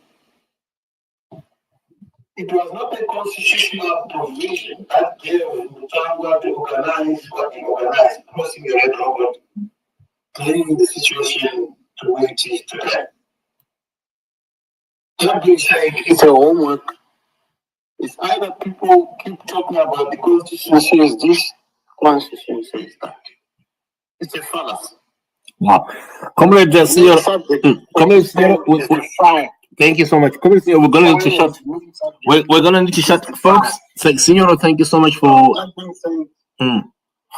It was not a constitutional provision that gave Mnangagwa to organize what he organized, crossing the red robot, bringing the situation to where it is today. That being said, it's a homework. It's either people keep talking about the Constitution says this, Constitution says that. It's a fallacy. Wow. Comrade Senior, thank you so much. Comrade Senior, we're going to shut. We're going to need to shut. Folks, Senior, thank you so much for.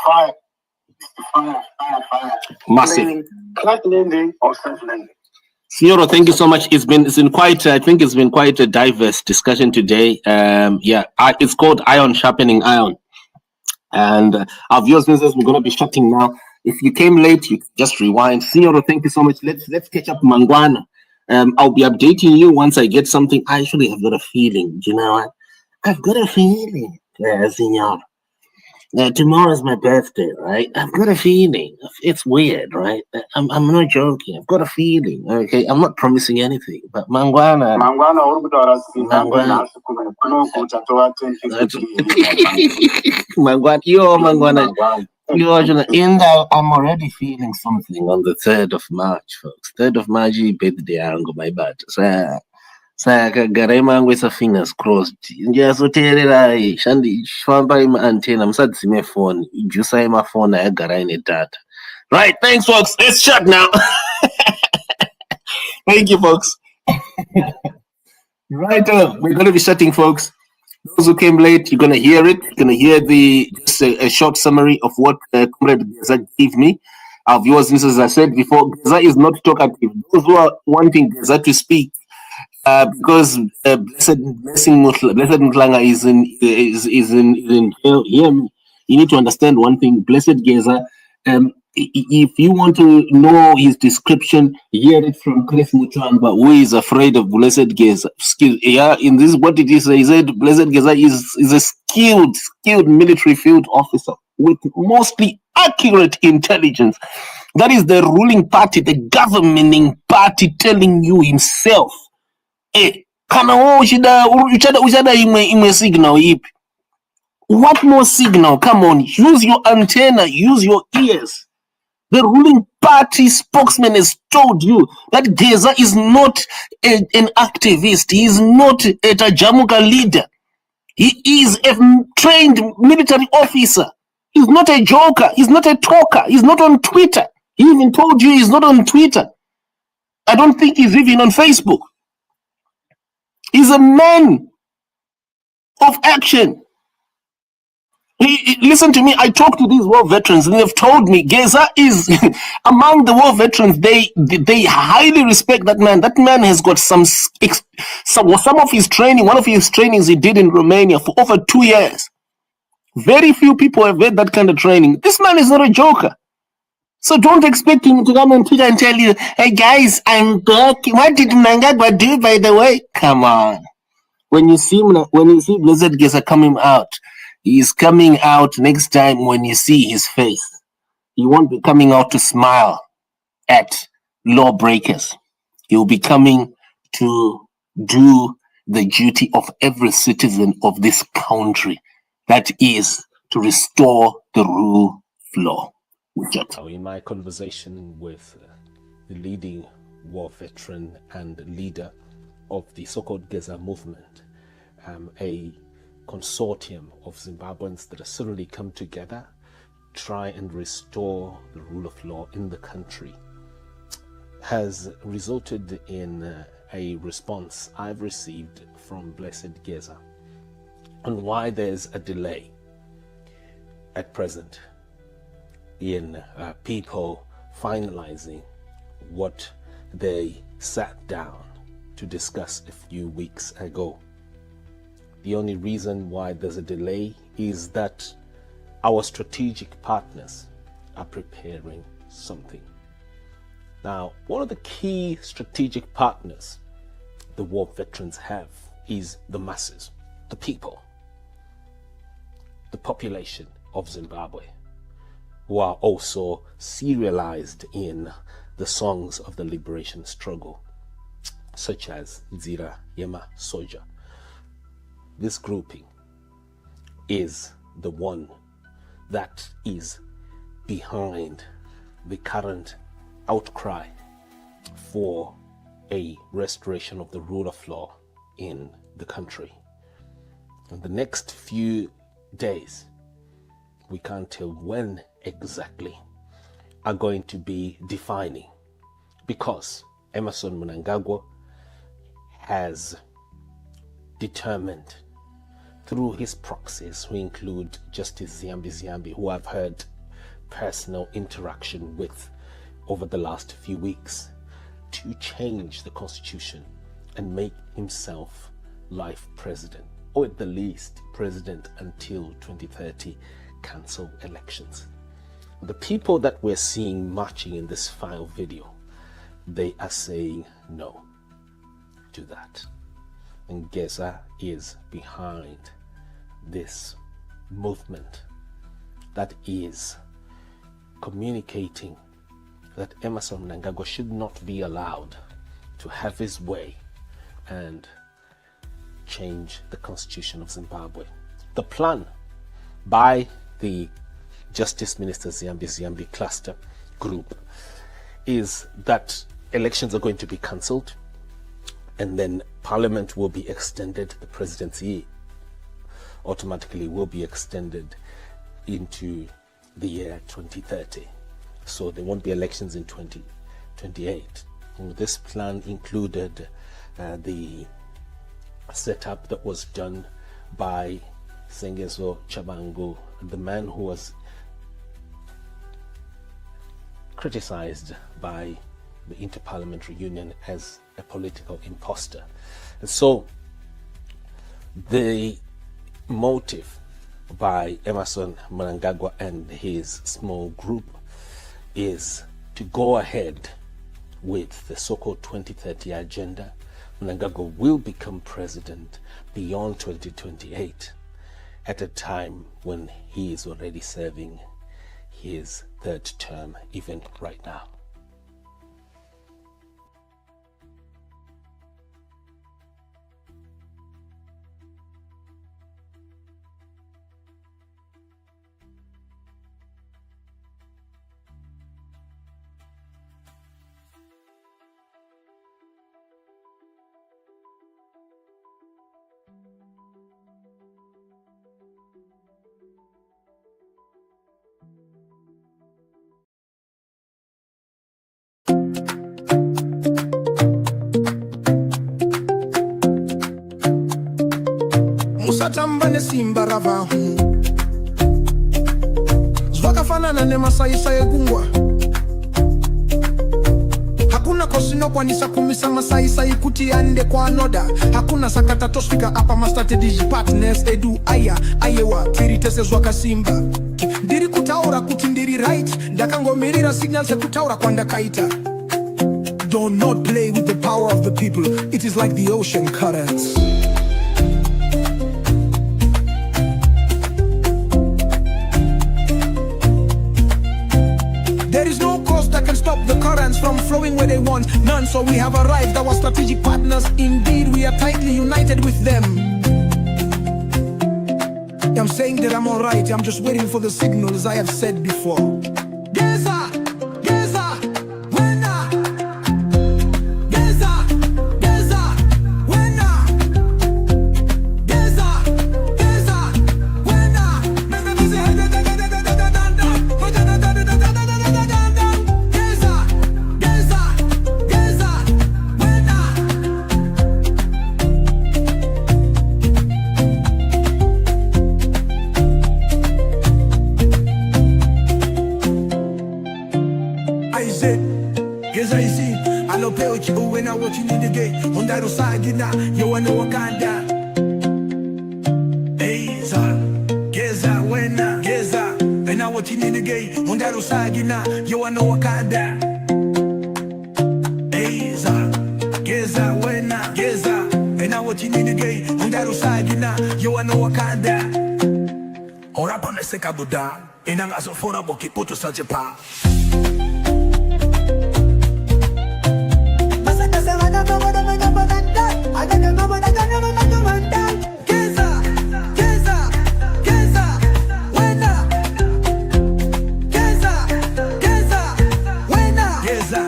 Fire. Massive. Crack lending or self-lending. Senior, thank you so much. It's been quite. I think it's been quite a diverse discussion today. It's called Iron Sharpening Iron, and our viewers, we're going to be shutting now. If you came late, you just rewind. Senior, thank you so much. Let's catch up, Mangwana. I'll be updating you once I get something. I actually have got a feeling. Do you know what? I've got a feeling, Senior. Tomorrow's my birthday, right? I've got a feeling. It's weird, right? I'm not joking. I've got a feeling. Okay, I'm not promising anything, but Mangwana. I'm already feeling something on the 3rd of March, folks. 3rd of March, birthday angu, my bad. Saka garema yangu isa fingers crossed. Ndiyazoteerera shandi famba ima antenna musadzime phone. Ijusa ima phone ayagara ine data. Right, thanks folks. Let's shut now. Thank you folks. Right, we're going to be shutting folks. Those who came late, you're going to hear it. You're going to hear just a short summary of what Comrade Geza gave me. Our viewers, as I said before, Geza is not talkative. Those who are wanting Geza to speak, because Blessed Mnangagwa is in jail. You need to understand one thing. Blessed Geza, if you want to know his description, hear it from Chris Muchwangwa, who is afraid of Blessed Geza. In this, what it is, he said Blessed Geza is a skilled military field officer with mostly accurate intelligence. That is the ruling party, the governing party, telling you himself. What more signal? Come on, use your antenna, use your ears. The ruling party spokesman has told you that Geza is not an activist. He is not a Tajamuka leader. He is a trained military officer. He's not a joker. He's not a talker. He's not on Twitter. He even told you he's not on Twitter. I don't think he's even on Facebook. He's a man of action. Listen to me. I talk to these war veterans, and they've told me Geza is among the war veterans. They highly respect that man. That man has got some of his training. One of his trainings he did in Romania for over 2 years. Very few people have had that kind of training. This man is not a joker. So don't expect him to come on Twitter and tell you, "Hey guys, I'm back. What did Mnangagwa do, by the way?" Come on. When you see Blessed Geza coming out, he's coming out next time. When you see his face, he won't be coming out to smile at lawbreakers. He'll be coming to do the duty of every citizen of this country, that is to restore the rule of law. In my conversation with the leading war veteran and leader of the so-called Geza movement, a consortium of Zimbabweans that have suddenly come together, try and restore the rule of law in the country, has resulted in a response I've received from Blessed Geza on why there's a delay at present in people finalizing what they sat down to discuss a few weeks ago. The only reason why there's a delay is that our strategic partners are preparing something. Now, one of the key strategic partners the war veterans have is the masses, the people, the population of Zimbabwe, who are also serialized in the songs of the liberation struggle, such as Nzira Yema Soja. This grouping is the one that is behind the current outcry for a restoration of the rule of law in the country. In the next few days, we can't tell when exactly, are going to be defining, because Emmerson Mnangagwa has determined through his proxies, who include Justice Ziyambi, who I've had personal interaction with over the last few weeks, to change the constitution and make himself life president, or at the least president until 2030, cancel elections. The people that we're seeing marching in this final video, they are saying no to that. And Geza is behind this movement that is communicating that Emmerson Mnangagwa should not be allowed to have his way and change the constitution of Zimbabwe. The plan by the Justice Minister Ziyambi cluster group is that elections are going to be cancelled, and then Parliament will be extended, the presidency automatically will be extended into the year 2030. So there won't be elections in 2028. And this plan included the setup that was done by Sengezo Chabangu, the man who was criticized by the Interparliamentary Union as a political imposter. And so the motive by Emmerson Mnangagwa and his small group is to go ahead with the so-called 2030 agenda. Mnangagwa will become president beyond 2028, at a time when he is already serving his third term, even right now. Usatamba nesimba ravahu Zvakafanana nemasaisa egungwa Hakuna kosino kwanisa kumisa masaisa ikuti ande kwa anoda Hakuna sakata tosfika apa ma-strategy partners edu aya ayewa tiritese zwakasimba Ndiri kutaura kuti ndiri right Ndakangomirira signals ekutaura kwandakaita Do not play with the power of the people. It is like the ocean currents. There is no cause that can stop the currents from flowing where they want. None, so we have arrived, our strategic partners. Indeed, we are tightly united with them. I'm saying that I'm alright. I'm just waiting for the signal, as I have said before. Geza! Geza! Wena! Geza! Geza! Wena! Geza! Geza! Wena! Geza! Geza! Geza! Wena! I said, Geza isi, alope uchibu wena watching in the gate. Ondaro sagina, yo wana wakanda. Geza, Geza wena, Geza, wena watching in the gate. Ondaro sagina, yo wana wakanda. Geza, Geza wena, Geza, wena watching in the gate. Ondaro sagina, yo wana wakanda. Ora pone se kabuda, inang asofora boki puto sa jepa. Geza, Geza, Geza, wena. Geza, Geza, wena. Geza.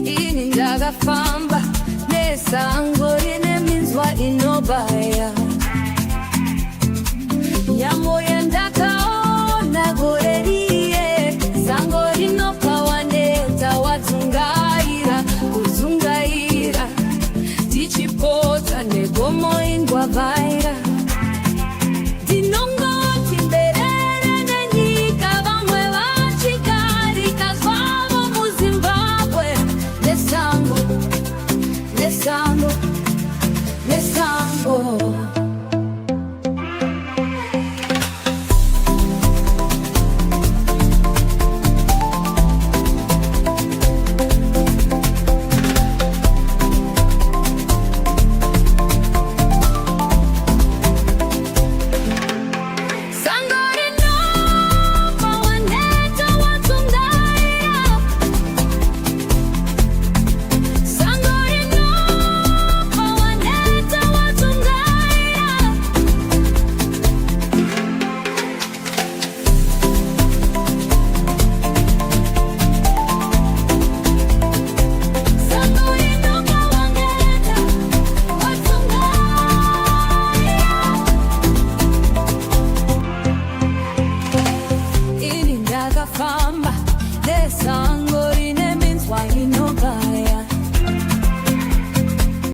Ini ndakafamba nesango rine minzwa inobaya nyamo yandakaona gore riye sango rinopawa netawadzungaira kudzungaira tichipota negomo ingwavaira ndinongoti mberere nenyika vamwe vachikarika zvavo muzimbabwe nesango nesango nesango